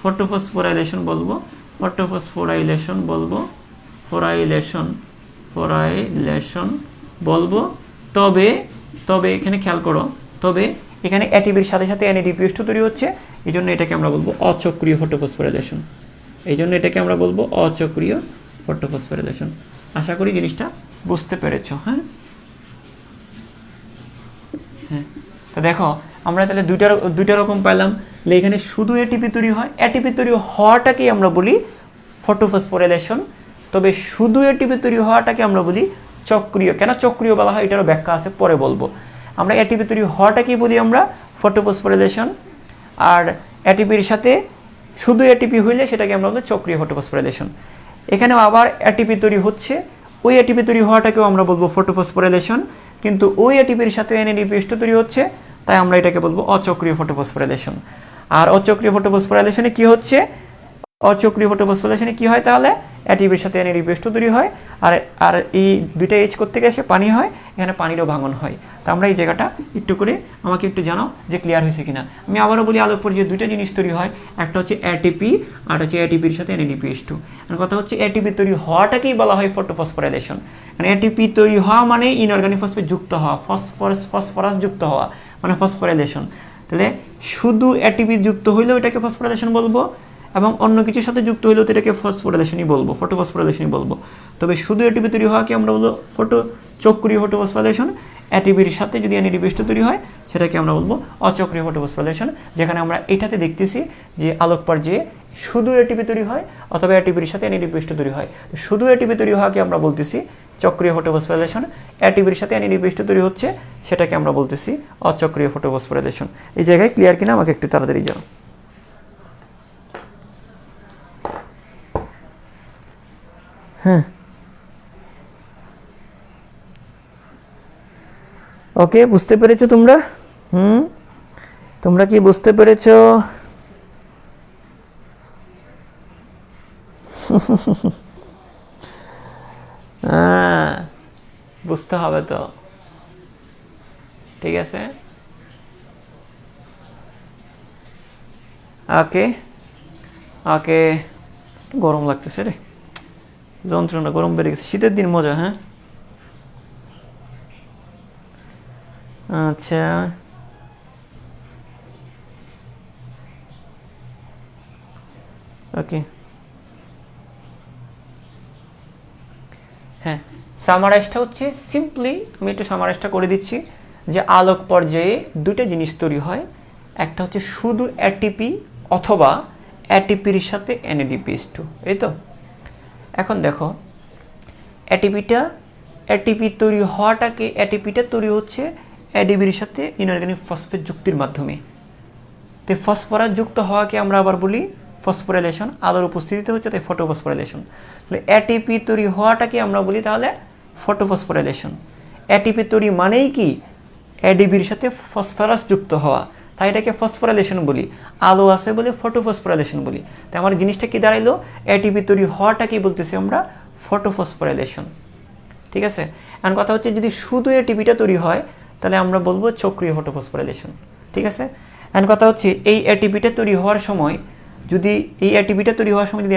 S1: ফটোফসফোরাইলেশন বলবো, ফটোফসফোরাইলেশন বলবো, ফোরাইলেশন বলবো। তবে তবে এখানে খেয়াল করো, তবে এখানে এটিপির সাথে সাথে এনএডিপিএস2 তৈরি হচ্ছে, এই জন্য এটাকে আমরা বলবো অচক্রীয় ফটোফসফোরাইলেশন, এই জন্য এটাকে আমরা বলবো অচক্রীয় ফটোফসফোরাইলেশন। আশা করি জিনিসটা বুঝতে পেরেছো। হ্যাঁ হ্যাঁ, তো দেখো আমরা তাহলে দুইটা রকম পাইলাম। এখানে শুধু এটিপি তৈরি হয়, এটিপি তৈরি হওয়াটাকেই আমরা বলি ফটোফসফোরাইলেশন, তবে শুধু এটিপি তৈরি হওয়াটাকে আমরা বলি চক্রীয়। কেন চক্রীয় বলা হয় এটারও ব্যাখ্যা আছে, পরে বলবো। আমরা এটিপি তৈরি হওয়াটাকেই বলি আমরা ফটোফসফোরাইলেশন, আর এটিপির সাথে শুধু এটিপি হইলে সেটাকে আমরা বলবো চক্রীয় ফটোফসফোরাইলেশন। এখানেও আবার এটিপি তৈরি হচ্ছে, ওই এটিপি তৈরি হওয়াটাকেও আমরা বলবো ফটোফসফোরাইলেশন, কিন্তু ওই এটিপির সাথে এনএডিপিএস2 তৈরি হচ্ছে, তাই আমরা এটাকে বলবো অচক্রীয় ফটোফসফোরাইলেশন। আর অচক্রীয় ফটোফসফোরাইলেশনে কি হচ্ছে, অচক্রীয় ফটোফসফোরাইলেশনে কি হয়, তাহলে এটিপির সাথে এনএডিপিএস2 তৈরি হয়, আর এই দুইটা এইচ করতে গেছে পানি হয়, এখানে পানিরও ভাঙন হয়। তো আমরা এই জায়গাটা একটু করে আমাকে একটু জানাও যে ক্লিয়ার হয়েছে কিনা। আমি আবারও বলি, আলোর পর যে দুইটা জিনিস তৈরি হয়, একটা হচ্ছে এটিপি আর হচ্ছে এটিপির সাথে এনএডিপিএস2। আর কথা হচ্ছে এটিপি তৈরি হওয়াটাকেই বলা হয় ফটোফসফোরাইলেশন। মানে এটিপি তৈরি হওয়া মানে ইনঅর্গানিক ফসফেট যুক্ত হওয়া, ফসফরাস যুক্ত হওয়া মানে ফসফোরাইলেশন। তাহলে শুধু এটিপি যুক্ত হইলেও এটাকে ফসফোরাইলেশন বলবো, এবং অন্য কিছুর সাথে যুক্ত হইলেও তো এটাকে ফসফোরাইলেশনই বলবো, ফটোফসফোরাইলেশনই বলবো। তবে শুধু এটিপি তৈরি হওয়াকে আমরা বলবো চক্রীয় ফটোফসফোরাইলেশন, এটিপির সাথে যদি এনএডিপিএস2 তৈরি হয় সেটাকে আমরা বলবো অচক্রীয় ফটোফসফোরাইলেশন। যেখানে আমরা এটাতে দেখতেছি যে আলোক পর্যায়ে শুধু এটিপি তৈরি হয় অথবা এটিপির সাথে এনএডিপিএস2 তৈরি হয়। শুধু এটিপি তৈরি হওয়াকে আমরা বলতেছি চক্রীয় ফটোফসফোরাইলেশন, এটিপির সাথে এনএডিপিএস2 তৈরি হচ্ছে সেটাকে আমরা বলতেছি অচক্রীয় ফটোফসফোরাইলেশন। এই জায়গায় ক্লিয়ার কিনা আমাকে একটু তাড়াতাড়ি জানো। হ্যাঁ, ওকে, বুঝতে পেরেছো তোমরা? তোমরা কি বুঝতে পেরেছো? বুঝতে হবে তো, ঠিক আছে। ওকে ওকে, গরম লাগতেছে রে, যন্ত্রণা, গরম বেড়ে গেছে, শীতের দিন মজা। হ্যাঁ আচ্ছা, ওকে। হ্যাঁ, সামারাইজটা হচ্ছে সিম্পলি, আমি একটু সামারাইজটা করে দিচ্ছি যে আলোক পর্যায়ে দুটো জিনিস তৈরি হয়, একটা হচ্ছে শুধু এটিপি অথবা এটিপির সাথে এনএডিপিএস2, এই তো। এখন দেখো এটিপি তৈরি হওয়াটাকে, এটিপিটা তৈরি হচ্ছে এডিপির সাথে ইনঅর্গানিক ফসফেট যুক্তির মাধ্যমে। তো ফসফরাস যুক্ত হওয়াকে আমরা আবার বলি ফসফোরাইলেশন, আলোর উপস্থিতিতে হচ্ছে তাই ফটোফসফোরাইলেশন। তাহলে এটিপি তৈরি হওয়াটাকে আমরা বলি তাহলে ফটোফসফোরাইলেশন। এটিপি তৈরি মানেই কি, এডিপির সাথে ফসফরাস যুক্ত হওয়া, তাই এটাকে ফসফোরাইলেশন বলি, আলো আছে বলে ফটোফসফোরাইলেশন বলি। তাই আমার জিনিসটা কি দাঁড়াইলো, এটিপি তৈরি হওয়াটাকেই বলতেছি আমরা ফটোফসফোরাইলেশন। ঠিক আছে, এখন কথা হচ্ছে যদি শুধু এটিপিটা তৈরি হয় তাহলে আমরা বলবো চক্রীয় ফটোফসফোরাইলেশন। ঠিক আছে, এখন কথা হচ্ছে এই এটিপিটা তৈরি হওয়ার সময় যদি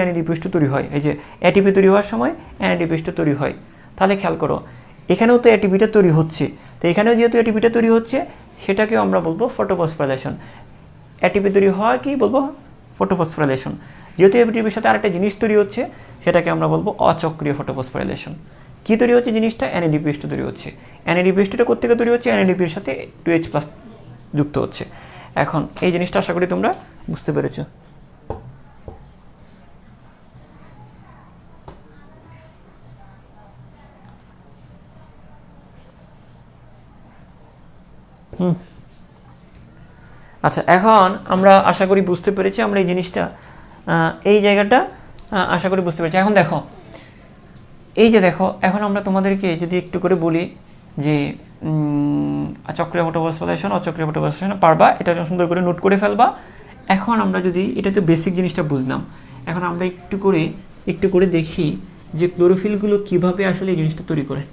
S1: NADPH2 তৈরি হয়, এই যে এটিপি তৈরি হওয়ার সময় NADPH2 তৈরি হয়, তাহলে খেয়াল করো এখানেও তো এটিপিটা তৈরি হচ্ছে, তো এখানেও যেহেতু এটিপিটা তৈরি হচ্ছে সেটাকেও আমরা বলবো ফটোফসফোরাইলেশন। এটিপি তৈরি হওয়া কি বলবো, ফটোফসফোরাইলেশন। যেহেতু এটিপির সাথে আরেকটা জিনিস তৈরি হচ্ছে সেটাকে আমরা বলবো অচক্রীয় ফটোফসফোরাইলেশন। কি তৈরি হচ্ছে জিনিসটা, NADPH2 তৈরি হচ্ছে। NADPH2টা কোথেকে তৈরি হচ্ছে, NADPর সাথে 2H+ যুক্ত হচ্ছে। এখন এই জিনিসটা আশা করি তোমরা বুঝতে পেরেছো। আচ্ছা, এখন আমরা আশা করি বুঝতে পেরেছি, আমরা এই জিনিসটা এই জায়গাটা আশা করি বুঝতে পেরেছি। এখন দেখো, এই যে দেখো, এখন আমরা তোমাদেরকে যদি একটু করে বলি যে চক্রীয় ফটোফসফোরাইলেশন, অচক্রীয় ফটোফসফোরাইলেশন পারবা, এটা সুন্দর করে নোট করে ফেলবা। এখন আমরা যদি, এটা তো বেসিক জিনিসটা বুঝলাম, এখন আমরা একটু করে দেখি যে ক্লোরোফিলগুলো কিভাবে আসলে এই জিনিসটা তৈরি করে।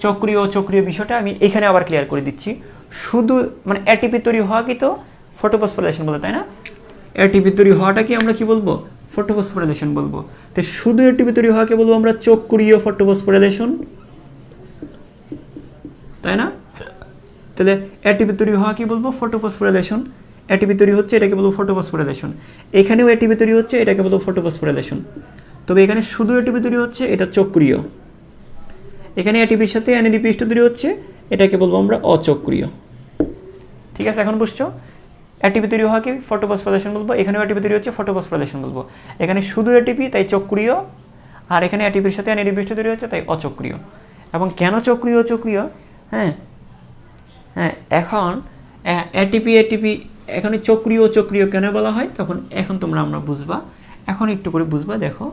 S1: চক্রীয় অচক্রীয় বিষয়টা আমি এখানে আবার ক্লিয়ার করে দিচ্ছি। শুধু মানে এটিপি তৈরি হওয়া কি তো ফটোফসফোরাইলেশন বলে, তাই না? এটিপি তৈরি হওয়াটা কি আমরা কি বলবো, ফটোফসফোরাইলেশন বলবো। তো শুধু এটিপি তৈরি হওয়াকে বলবো আমরা চক্রীয় ফটোফসফোরাইলেশন, তাই না? তাহলে এটিপি তৈরি হওয়া কি বলবো, ফটোফসফোরাইলেশন। এটিপি তৈরি হচ্ছে এটাকে বলবো ফটোফসফোরাইলেশন। এখানেও এটিপি তৈরি হচ্ছে এটাকে বলবো ফটোফসফোরাইলেশন। তবে এখানে শুধু এটিপি তৈরি হচ্ছে এটা চক্রীয়। এখানে এটিপির সাথে NADPH2 তৈরি হচ্ছে, এটাকে বলবো আমরা অচক্রীয়। ঠিক আছে, এখন বুঝছো? এটিপি তৈরি হওয়াকে ফটোফসফোরাইলেশন বলবো, এখানেও এটিপি তৈরি হচ্ছে ফটোফসফোরাইলেশন বলবো। এখানে শুধু এটিপি তাই চক্রীয়, আর এখানে এটিপির সাথে NADPH2 তৈরি হচ্ছে তাই অচক্রীয়। এবং কেন চক্রীয় অচক্রীয়, হ্যাঁ, এখন এটিপি এখানে চক্রীয় অচক্রীয় কেন বলা হয়, তখন এখন আমরা বুঝবা। এখন একটু করে বুঝবা। দেখো,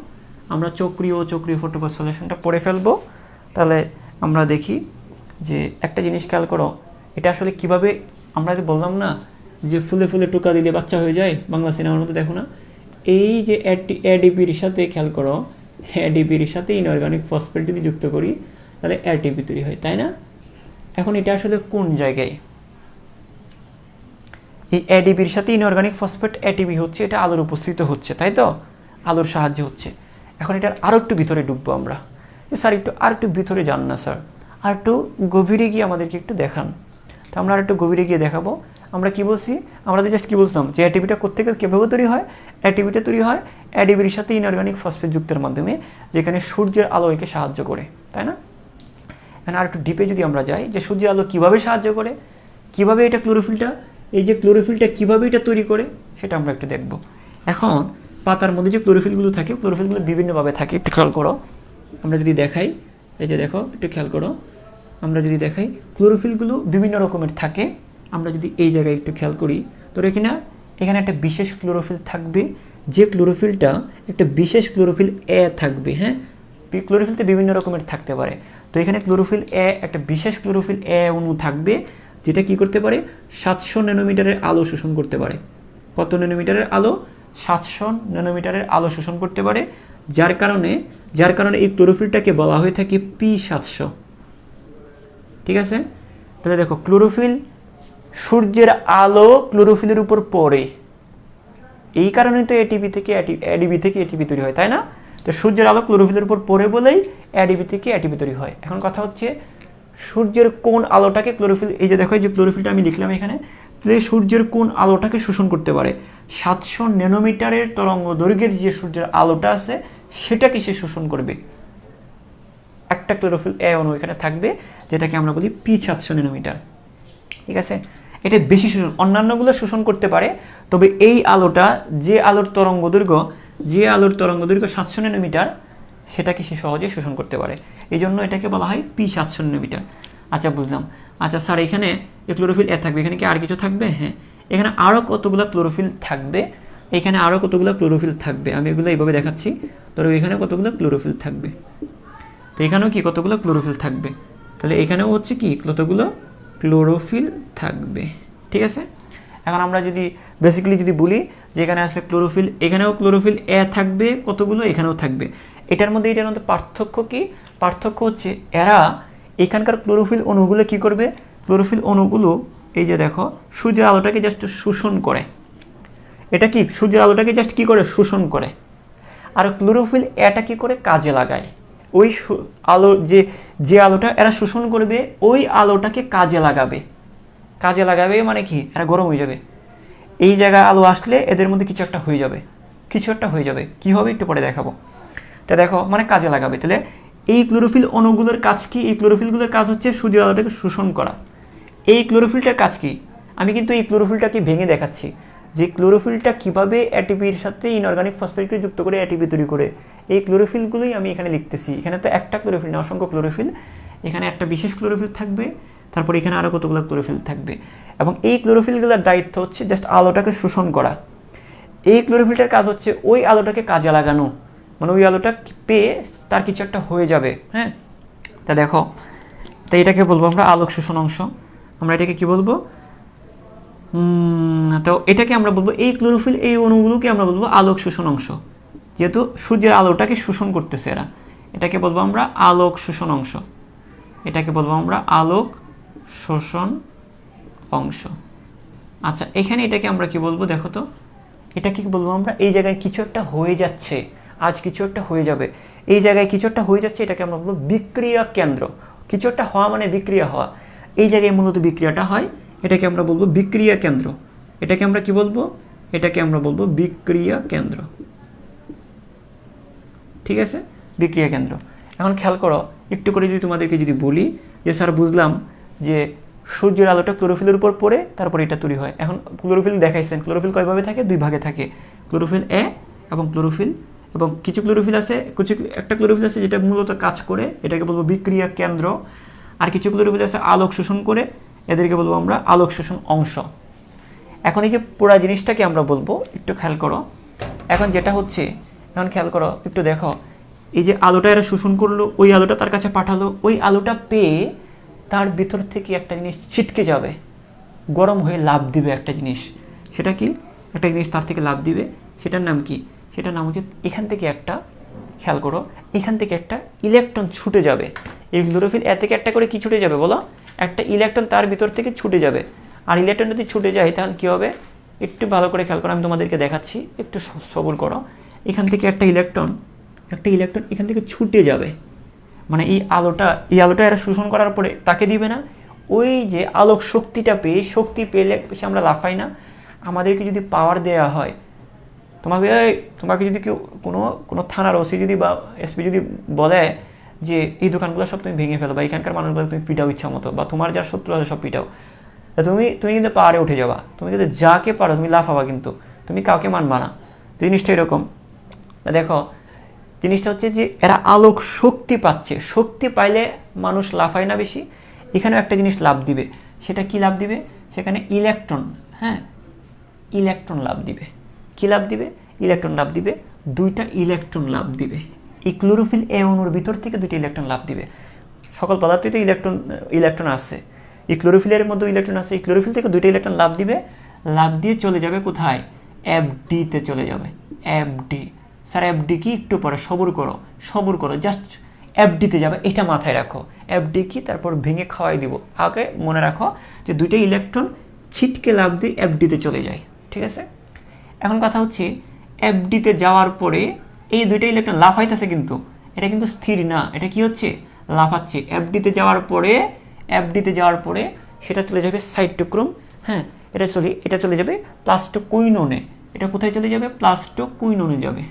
S1: আমরা চক্রীয় অচক্রীয় ফটোফসফোরাইলেশনটা পড়ে ফেলবো। তাহলে আমরা দেখি যে একটা জিনিস খেয়াল করো, এটা আসলে কিভাবে, আমরা যে বললাম না যে ফুলে ফুলে টোকা দিলে বাচ্চা হয়ে যায়, বাংলা সিনেমার মধ্যে দেখো না, এই যে এডিপির সাথে খেয়াল করো, এডিপির সাথে ইনঅর্গানিক ফসফেট যদি যুক্ত করি তাহলে এটিপি তৈরি হয়, তাই না? এখন এটা আসলে কোন জায়গায়, এই এডিপির সাথে ইনঅর্গানিক ফসফেট এটিপি হচ্ছে, এটা আলোর উপস্থিত হচ্ছে, তাই তো? আলোর সাহায্যে হচ্ছে। এখন এটা আরও একটু ভিতরে ঢুকবো আমরা। স্যার আর একটু ভিতরে যান না স্যার, আর একটু গভীরে গিয়ে আমাদেরকে একটু দেখান। তো আমরা আর একটু গভীরে গিয়ে দেখাবো। আমরা কি বলছি, আমরা জাস্ট কি বলছিলাম যে এটিপিটা কোত্থেকে কীভাবে তৈরি হয়, এটিপিটা তৈরি হয় এডিপির সাথে ইনঅর্গানিক ফসফেট যুক্তের মাধ্যমে, যেখানে সূর্যের আলো একে সাহায্য করে, তাই না? এখন আর একটু ডিপে যদি আমরা যাই যে সূর্যের আলো কীভাবে সাহায্য করে, কীভাবে এটা ক্লোরোফিলটা, এই যে ক্লোরোফিলটা কীভাবে এটা তৈরি করে সেটা আমরা একটু দেখব। এখন পাতার মধ্যে যে ক্লোরোফিলগুলো থাকে, ক্লোরোফিলগুলো বিভিন্নভাবে থাকে, একটু খেয়াল করো। আমরা যদি দেখাই, এই যে দেখো, একটু খেয়াল করো, আমরা যদি দেখাই ক্লোরোফিলগুলো বিভিন্ন রকমের থাকে। আমরা যদি এই জায়গায় একটু খেয়াল করি, তো এখানে একটা বিশেষ ক্লোরোফিল থাকবে, যে ক্লোরোফিলটা একটা বিশেষ ক্লোরোফিল এ থাকবে। হ্যাঁ, ক্লোরোফিলতে বিভিন্ন রকমের থাকতে পারে। তো এখানে ক্লোরোফিল এ, একটা বিশেষ ক্লোরোফিল এ অণু থাকবে, যেটা কি করতে পারে, 700 ন্যানোমিটারের আলো শোষণ করতে পারে। কত ন্যানোমিটারের আলো? 700 ন্যানোমিটারের আলো শোষণ করতে পারে, যার কারণে এই ক্লোরোফিলটাকে বলা হয়ে থাকে P700। ঠিক আছে, তাহলে দেখো, ক্লোরোফিল, সূর্যের আলো ক্লোরোফিলের উপর পড়ে, এই কারণেই তো এডিপি থেকে এটিপি তৈরি হয়, তাই না? তো সূর্যের আলো ক্লোরোফিলের উপর পড়ে বলেই এডিপি থেকে এটিপি তৈরি হয়। এখন কথা হচ্ছে সূর্যের কোন আলোটাকে ক্লোরোফিল, এই যে দেখো, এই যে ক্লোরোফিলটা আমি লিখলাম এখানে, সূর্যের কোন আলোটাকে শোষণ করতে পারে, 700 ন্যানোমিটারের তরঙ্গ দৈর্ঘ্যের যে সূর্যের আলোটা আছে সেটাকে সে শোষণ করবে। একটা ক্লোরোফিল এ অণু এখানে থাকবে, যেটাকে আমরা বলি P700 ন্যানোমিটার। ঠিক আছে, এটা বেশি শোষণ, অন্যান্যগুলো শোষণ করতে পারে, তবে এই আলোটা, যে আলোর তরঙ্গ দৈর্ঘ্য 700 ন্যানোমিটার, সেটাকে সে সহজে শোষণ করতে পারে। এই জন্য এটাকে বলা হয় P700 ন্যানোমিটার। আচ্ছা, বুঝলাম। আচ্ছা স্যার, এখানে ক্লোরোফিল এ থাকবে, এখানে কি আর কিছু থাকবে? হ্যাঁ, এখানে আরও কতগুলো ক্লোরোফিল থাকবে, এখানে আরও কতগুলো ক্লোরোফিল থাকবে, আমি এগুলো এইভাবে দেখাচ্ছি। ধরো এখানে কতগুলো ক্লোরোফিল থাকবে, তো এখানেও কি কতগুলো ক্লোরোফিল থাকবে, তাহলে এখানেও হচ্ছে কি কতগুলো ক্লোরোফিল থাকবে, ঠিক আছে। এখন আমরা যদি বেসিক্যালি যদি বলি যে এখানে আছে ক্লোরোফিল, এখানেও ক্লোরোফিল এ থাকবে কতগুলো, এখানেও থাকবে। এটার মধ্যে পার্থক্য কি? পার্থক্য হচ্ছে এরা এখানকার ক্লোরোফিল অণুগুলো কি করবে, ক্লোরোফিল অণুগুলো এই যে দেখো সূর্যের আলোটাকে জাস্ট শোষণ করে। এটা কি সূর্যের আলোটাকে জাস্ট কি করে, শোষণ করে। আর ক্লোরোফিল এটা কি করে, কাজে লাগায়। ওই আলো যে আলোটা এরা শোষণ করবে ওই আলোটাকে কাজে লাগাবে। কাজে লাগাবে মানে কি, এরা গরম হয়ে যাবে। এই জায়গায় আলো আসলে এদের মধ্যে কিছু একটা হয়ে যাবে, কিছু একটা হয়ে যাবে। কি হবে একটু পরে দেখাবো। তা দেখো মানে কাজে লাগাবে। তাহলে এই ক্লোরোফিল অণুগুলোর কাজ কি? এই ক্লোরোফিলগুলোর কাজ হচ্ছে সূর্যের আলোটাকে শোষণ করা। এই ক্লোরোফিলটার কাজ কি? আমি কিন্তু এই ক্লোরোফিলটাকে ভেঙে দেখাচ্ছি যে ক্লোরোফিলটা কিভাবে অ্যাটিপির সাথে ইনঅর্গানিক ফসফেটকে যুক্ত করে অ্যাটিপি তৈরি করে। এই ক্লোরোফিলগুলোই আমি এখানে লিখতেছি। এখানে তো একটা ক্লোরোফিল না, অসংখ্য ক্লোরোফিল। এখানে একটা বিশেষ ক্লোরোফিল থাকবে, তারপর এখানে আরও কতগুলো ক্লোরোফিল থাকবে। এবং এই ক্লোরোফিলগুলোর দায়িত্ব হচ্ছে জাস্ট আলোটাকে শোষণ করা। এই ক্লোরোফিলটার কাজ হচ্ছে ওই আলোটাকে কাজে লাগানো, মানে ওই আলোটা পেয়ে তার কিছু একটা হয়ে যাবে। হ্যাঁ, তা দেখো, তাই এটাকে বলবো আমরা আলোক শোষণ অংশ। আমরা এটাকে কি বলবো? তো এটাকে আমরা বলবো, এই ক্লোরোফিল এই অণুগুলোকে আমরা বলবো আলোক শোষণ অংশ, যেহেতু সূর্যের আলোটাকে শোষণ করতেছে এরা। এটাকে বলবো আমরা আলোক শোষণ অংশ। এটাকে বলবো আমরা আলোক শোষণ অংশ। আচ্ছা, এখানে এটাকে আমরা কি বলবো দেখো তো, এটা কি বলবো আমরা? এই জায়গায় কিছু একটা হয়ে যাচ্ছে, আজ কিছু একটা হয়ে যাবে, এই জায়গায় কিছু একটা হয়ে যাচ্ছে, এটাকে আমরা বলবো বিক্রিয়া কেন্দ্র। কিছু একটা হওয়া মানে বিক্রিয়া হওয়া। এই জায়গায় মূলত বিক্রিয়াটা হয়, এটাকে আমরা বলবো বিক্রিয়া কেন্দ্র। এটাকে আমরা কি বলবো? এটাকে আমরা বলবো বিক্রিয়া কেন্দ্র, ঠিক আছে, বিক্রিয়া কেন্দ্র। এখন খেয়াল করো একটু করে, যদি তোমাদেরকে যদি বলি যে স্যার বুঝলাম যে সূর্যের আলোটা ক্লোরোফিলের উপর পড়ে তারপর এটা তৈরি হয়। এখন ক্লোরোফিল দেখাইছেন, ক্লোরোফিল কয়ভাবে থাকে? দুই ভাগে থাকে, ক্লোরোফিল এ এবং ক্লোরোফিল। এবং কিছু ক্লোরোফিল আছে, একটা ক্লোরোফিল আছে যেটা মূলত কাজ করে, এটাকে বলবো বিক্রিয়া কেন্দ্র। আর কিছু ক্লোরোফিল আছে আলোক শোষণ করে, এদেরকে বলবো আমরা আলোক শোষণ অংশ। এখন এই যে পুরা জিনিসটাকে আমরা বলবো, একটু খেয়াল করো। এখন যেটা হচ্ছে, এখন খেয়াল করো একটু দেখো, এই যে আলোটা এরা শোষণ করলো, ওই আলোটা তার কাছে পাঠালো, ওই আলোটা পেয়ে তার ভিতর থেকে একটা জিনিস ছিটকে যাবে, গরম হয়ে লাফ দিবে একটা জিনিস। সেটা কি? একটা জিনিস তার থেকে লাফ দিবে, সেটার নাম কি? সেটার নাম হচ্ছে, এখান থেকে একটা, খেয়াল করো, এখান থেকে একটা ইলেকট্রন ছুটে যাবে। এই ক্লোরোফিল এ থেকে একটা করে কি ছুটে যাবে বলো? একটা ইলেকট্রন তার ভিতর থেকে ছুটে যাবে। আর ইলেকট্রন যদি ছুটে যায় তাহলে কী হবে? একটু ভালো করে খেয়াল করো, আমি তোমাদেরকে দেখাচ্ছি, একটু সবুর করো। এখান থেকে একটা ইলেকট্রন এখান থেকে ছুটে যাবে, মানে এই আলোটা এরা শোষণ করার পরে তাকে দিবে না। ওই যে আলোক শক্তিটা পেয়ে, শক্তি পেলে সে আমরা লাফাই না। আমাদেরকে যদি পাওয়ার দেওয়া হয়, তোমাকে যদি কেউ কোনো থানার ওসি যদি বা এসপি যদি বলে যে এই দোকানগুলো সব তুমি ভেঙে ফেলো, বা এখানকার মানুষগুলো তুমি পিটাও ইচ্ছা মতো, বা তোমার যার শত্রু আছে সব পিটাও, তুমি কিন্তু পাহাড়ে উঠে যাবা। তুমি কিন্তু যাকে পারো তুমি লাফাবা, কিন্তু তুমি কাউকে মানবা না। জিনিসটা এরকম। দেখো, জিনিসটা হচ্ছে যে এরা আলোক শক্তি পাচ্ছে, শক্তি পাইলে মানুষ লাফায় না বেশি। এখানেও একটা জিনিস লাভ দিবে, সেটা কি লাভ দিবে? সেখানে ইলেকট্রন, হ্যাঁ, ইলেকট্রন লাভ দিবে। কি লাভ দিবে? ইলেকট্রন লাভ দিবে, দুইটা ইলেকট্রন লাভ দিবে। এই ক্লোরোফিল এ অণুর ভিতর থেকে দুইটা ইলেকট্রন লাভ দিবে। সকল পদার্থই তো ইলেকট্রন আছে, এই ক্লোরোফিলের মধ্যে ইলেকট্রন আছে। এই ক্লোরোফিল থেকে দুইটা ইলেকট্রন লাভ দিবে, লাভ দিয়ে চলে যাবে কোথায়? এফডিতে চলে যাবে। এফডি, স্যার এফডি কি? একটু পরে সবুর করো, জাস্ট এফডিতে যাবে, এটা মাথায় রাখো। এফডি কি? তারপর ভেঙে খাওয়াই দিব। আগে মনে রাখো যে দুইটা ইলেকট্রন ছিটকে লাভ দিয়ে এফডিতে চলে যায়, ঠিক আছে। এখন কথা হচ্ছে, এফডিতে যাওয়ার পরে এই দুইটা ইলেকট্রন লাফাইতেছে, কিন্তু এটা কিন্তু স্থির না, এটা কি হচ্ছে? লাফাচ্ছে। এফডিতে যাওয়ার পরে সেটা চলে যাবে সাইটোক্রোম, হ্যাঁ, এটা চলে যাবে প্লাস্টোকুইনোনে। এটা কোথায় চলে যাবে? প্লাস্টোকুইনোনে যাবে।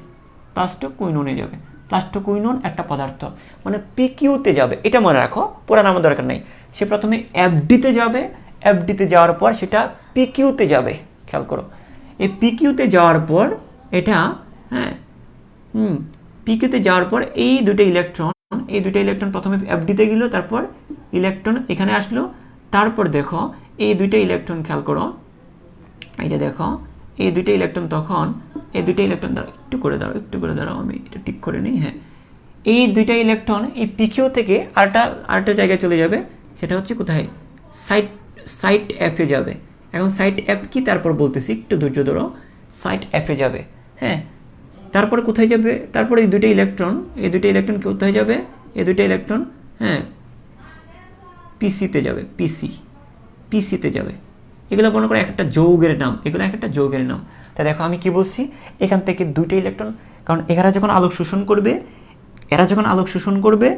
S1: প্লাস্টোকুইনোন একটা পদার্থ, মানে পিকিউতে যাবে, এটা মনে রাখো, পুরা নামের দরকার নেই। সে প্রথমে এফডিতে যাবে, এফডিতে যাওয়ার পর সেটা পিকিউতে যাবে। খেয়াল করো, এই পিকিউতে যাওয়ার পর এটা, হ্যাঁ, পিকিউতে যাওয়ার পর এই দুটো ইলেকট্রন প্রথমে এফডিতে গেল, তারপর ইলেকট্রন এখানে আসলো, তারপর দেখো এই দুইটা ইলেকট্রন, খেয়াল করো, এই যে দেখো এই দুইটা ইলেকট্রন, তখন এই দুইটা ইলেকট্রন একটু করে দাঁড়াও, আমি এটা ঠিক করে নিই, হ্যাঁ, এই দুইটা ইলেকট্রন এই পিকিউ থেকে আরেকটা জায়গায় চলে যাবে, সেটা হচ্ছে কোথায়, সাইট এফে যাবে। এখন সাইট এফ কি তারপর বলতেছি, একটু ধৈর্য ধরো। সাইট এফে যাবে, হ্যাঁ। তারপরে কোথায় যাবে, তারপরে এই দুইটা ইলেকট্রন কোথায় যাবে, এই দুইটা ইলেকট্রন, হ্যাঁ, পিসিতে যাবে, পিসিতে যাবে। এগুলো মনে করে একটা যৌগের নাম, এগুলো একটা যৌগের নাম। তা দেখো আমি কি বলছি, এখান থেকে দুইটা ইলেকট্রন, কারণ এরা যখন আলোক শোষণ করবে,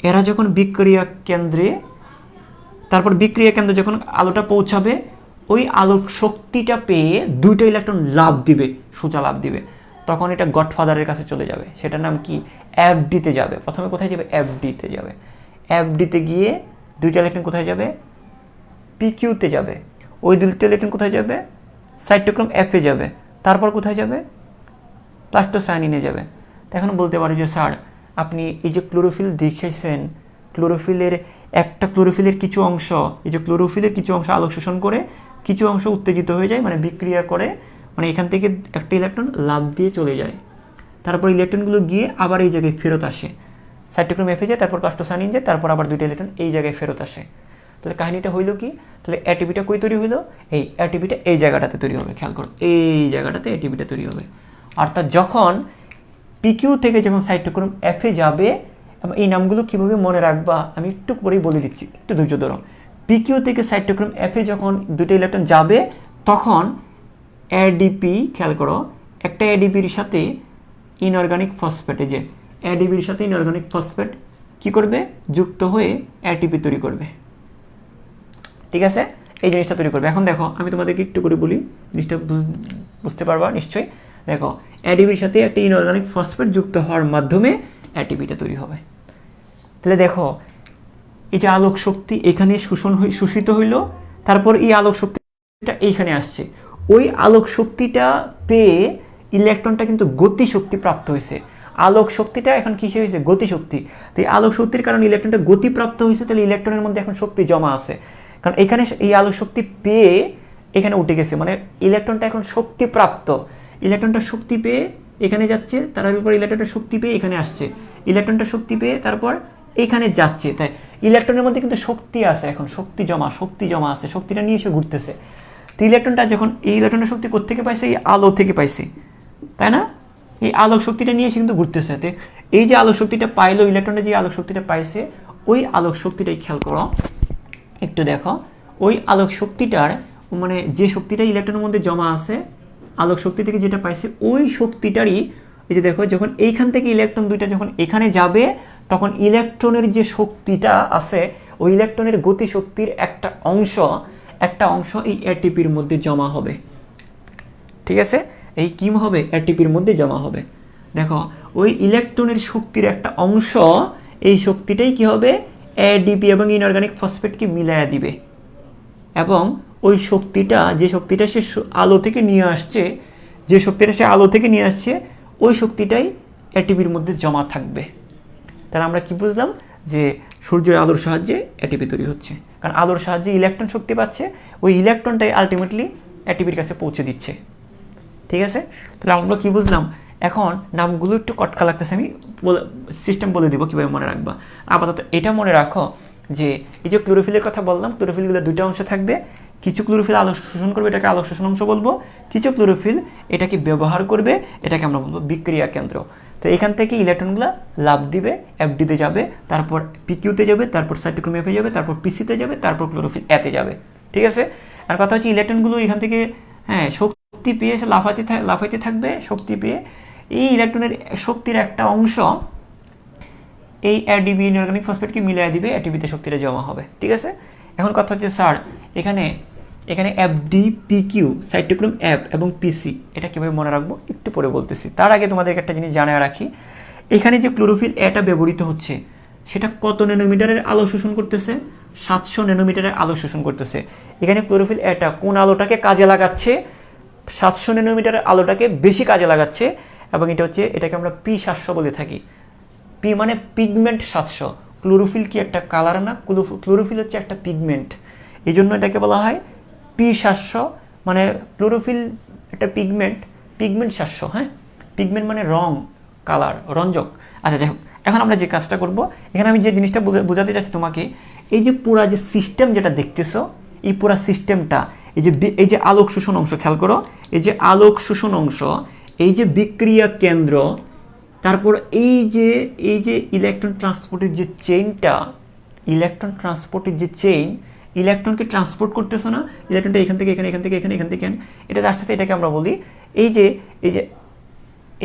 S1: এরা যখন বিক্রিয়া কেন্দ্রে, তারপর বিক্রিয়া কেন্দ্রে যখন আলোটা পৌঁছাবে, ওই আলোক শক্তিটা পেয়ে দুইটা ইলেকট্রন লাভ দিবে, সোজা লাভ দিবে। তখন এটা গডফাদারের কাছে চলে যাবে, সেটার নাম কি, এফডিতে যাবে। প্রথমে কোথায় যাবে, এফডিতে যাবে। এফডিতে গিয়ে দুইটা ইলেকট্রন কোথায় যাবে, পিকিউতে যাবে। ওই দুইটা ইলেকট্রন কোথায় যাবে, সাইটোক্রোম এফে যাবে। তারপর কোথায় যাবে, প্লাস্টোসায়ানিনে যাবে। এখন বলতে পারি যে স্যার আপনি এই যে ক্লোরোফিল দেখেছেন, ক্লোরোফিলের কিছু অংশ, এই যে ক্লোরোফিলের কিছু অংশ আলোক শোষণ করে, কিছু অংশ উত্তেজিত হয়ে যায়, মানে বিক্রিয়া করে, মানে এখান থেকে একটা ইলেকট্রন লাভ দিয়ে চলে যায়। তারপর ইলেকট্রনগুলো গিয়ে আবার এই জায়গায় ফেরত আসে, সাইটোক্রোম এফে যায়, তারপর প্লাস্টোসায়ানিন যায়, তারপর আবার দুইটা ইলেকট্রন এই জায়গায় ফেরত আসে। তাহলে কাহিনীটা হইলো কি, তাহলে এটিপিটা কই তৈরি হইলো, এই এটিপিটা এই জায়গাটাতে তৈরি হবে। খেয়াল করো, এই জায়গাটাতে এটিপিটা তৈরি হবে। অর্থাৎ যখন পিকিউ থেকে যখন সাইটোক্রোম এফে যাবে, এই নামগুলো কিভাবে মনে রাখবা আমি একটু পরেই বলে দিচ্ছি, একটু ধৈর্য ধরো। পিকিউ থেকে সাইটোক্রোম এফে যখন দুটো ইলেকট্রন যাবে, তখন এডিপি, খেয়াল করো, একটা এডিপির সাথে ইনঅর্গানিক ফসফেট, যে এডিপির সাথে ইনঅর্গানিক ফসফেট কি করবে, যুক্ত হয়ে এটিপি তৈরি করবে। ঠিক আছে, এই জিনিসটা তৈরি করবে। এখন দেখো আমি তোমাদেরকে একটু করে বলি, জিনিসটা বুঝতে পারবা নিশ্চয়ই। দেখো এডিপির সাথে একটা ইনঅর্গানিক ফসফেট যুক্ত হওয়ার মাধ্যমে এটিপিটা তৈরি হবে। তাহলে দেখো এই যে আলোক শক্তি এখানে শোষিত হইল, তারপর এই আলোক শক্তিটা এইখানে আসছে, ওই আলোক শক্তিটা পেয়ে ইলেকট্রনটা কিন্তু গতিশক্তি প্রাপ্ত হয়েছে। আলোক শক্তিটা এখন কিসে হয়েছে, গতিশক্তি। তো এই আলোক শক্তির কারণে ইলেকট্রনটা গতি প্রাপ্ত হয়েছে, তাহলে ইলেকট্রনের মধ্যে এখন শক্তি জমা আছে, কারণ এখানে এই আলোক শক্তি পেয়ে এখানে উঠে গেছে, মানে ইলেকট্রনটা এখন শক্তি প্রাপ্ত। ইলেকট্রনটা শক্তি পেয়ে এখানে যাচ্ছে, তার উপর ইলেকট্রনটা শক্তি পেয়ে এখানে আসছে, ইলেকট্রনটা শক্তি পেয়ে তারপর এখানে যাচ্ছে। তাই ইলেকট্রনের মধ্যে কিন্তু শক্তি আছে, এখন শক্তি জমা আছে, শক্তিটা নিয়ে এসে ঘুরতেছে। তো ইলেকট্রনটা যখন এই ইলেকট্রনের শক্তি কোত্থেকে পাইছে, এই আলো থেকে পাইছে, তাই না? এই আলোক শক্তিটা নিয়ে এসে কিন্তু ঘুরতেছে। এই যে আলোক শক্তিটা পাইলো, ইলেকট্রনটা যে আলোক শক্তিটা পাইছে, ওই আলোক শক্তিটাই খেয়াল করো, একটু দেখো, ওই আলোক শক্তিটার মানে যে শক্তিটা ইলেকট্রনের মধ্যে জমা আছে, আলোক শক্তি থেকে যেটা পাইছে, ওই শক্তিটারই এই যে দেখো, যখন এইখান থেকে ইলেকট্রন দুইটা যখন এখানে যাবে, তখন ইলেকট্রনের যে শক্তিটা আছে, ওই ইলেকট্রনের গতি শক্তির একটা অংশ এই এটিপির মধ্যে জমা হবে। ঠিক আছে, এই কি হবে, এটিপির মধ্যে জমা হবে। দেখো ওই ইলেকট্রনের শক্তির একটা অংশ, এই শক্তিটাই কি হবে, এডিপি এবং ইনঅর্গানিক ফসফেটকে মিলাইয়া দিবে, এবং ওই শক্তিটা, যে শক্তিটা সে আলো থেকে নিয়ে আসছে, ওই শক্তিটাই এটিপির মধ্যে জমা থাকবে। তাহলে আমরা কি বুঝলাম, যে সূর্যের আলোর সাহায্যে এটিপি তৈরি হচ্ছে, কারণ আলোর সাহায্যে ইলেকট্রন শক্তি পাচ্ছে, ওই ইলেকট্রনটাই আলটিমেটলি এটিপির কাছে পৌঁছে দিচ্ছে। ঠিক আছে, তাহলে আমরা কি বুঝলাম, এখন নামগুলো একটু কটকা লাগতেছে, আমি সিস্টেম বলে দিব কীভাবে মনে রাখবা। আপাতত এটা মনে রাখো যে এই যে ক্লোরোফিলের কথা বললাম, ক্লোরোফিলগুলো দুইটা অংশ থাকবে, কিছু ক্লোরোফিল আলোক শোষণ করবে, এটাকে আলোক শোষণ অংশ বলবো, কিছু ক্লোরোফিল এটাকে ব্যবহার করবে, এটাকে আমরা বলবো বিক্রিয়া কেন্দ্র। তো এখান থেকে ইলেকট্রনগুলো লাভ দিবে, এফডিতে যাবে, তারপর পিকিউতে যাবে, তারপর সাইটোক্রোম এফে যাবে, তারপর পিসিতে যাবে, তারপর ক্লোরোফিল এতে যাবে। ঠিক আছে, আর কথা হচ্ছে ইলেকট্রনগুলো এখান থেকে শক্তি পেয়ে লাফাইতে থাকবে, শক্তি পেয়ে এই ইলেকট্রনের শক্তির একটা অংশ এই এডিপি ইনঅর্গানিক ফসফেটকে মিলিয়ে দিবে, এটিপিতে শক্তিটা জমা হবে। ঠিক আছে, এখন কথা হচ্ছে স্যার এখানে এফডি, পিকিউ, সাইটোক্রোম এফ এবং পিসি, এটা কীভাবে মনে রাখবো একটু পরে বলতেছি। তার আগে তোমাদেরকে একটা জিনিস জানিয়ে রাখি, এখানে যে ক্লোরোফিল এটা ব্যবহৃত হচ্ছে, সেটা কত ন্যানোমিটারের আলো শোষণ করতেছে, 700 ন্যানোমিটারের আলো শোষণ করতেছে। এখানে ক্লোরোফিল এটা কোন আলোটাকে কাজে লাগাচ্ছে, 700 ন্যানোমিটারের আলোটাকে বেশি কাজে লাগাচ্ছে, এবং এটাকে আমরা P700 বলে থাকি। পি মানে পিগমেন্ট 700। ক্লোরোফিল কি একটা কালার না, ক্লোরোফিল হচ্ছে একটা পিগমেন্ট, এই জন্য এটাকে বলা হয় P700, মানে ক্লোরোফিল একটা পিগমেন্ট 700। হ্যাঁ, পিগমেন্ট মানে রং, কালার, রঞ্জক। আচ্ছা যাই হোক, এখন আমরা যে কাজটা করব, এখানে আমি যে জিনিসটা বোঝাতে চাচ্ছি তোমাকে, এই যে পুরা যে সিস্টেম যেটা দেখতেছো, এই পুরা সিস্টেমটা, এই যে আলোক শোষণ অংশ, খেয়াল করো, এই যে আলোক শোষণ অংশ, এই যে বিক্রিয়া কেন্দ্র, তারপর এই যে ইলেকট্রন ট্রান্সপোর্টের যে চেইনটা, ইলেকট্রন ট্রান্সপোর্টের যে চেইন, ইলেকট্রনকে ট্রান্সপোর্ট করতেছো না, ইলেকট্রনটা এখান থেকে এখানে, এখান থেকে এখানে, এখান থেকে এখানে, এটা আসতেছে, এটাকে আমরা বলি এই যে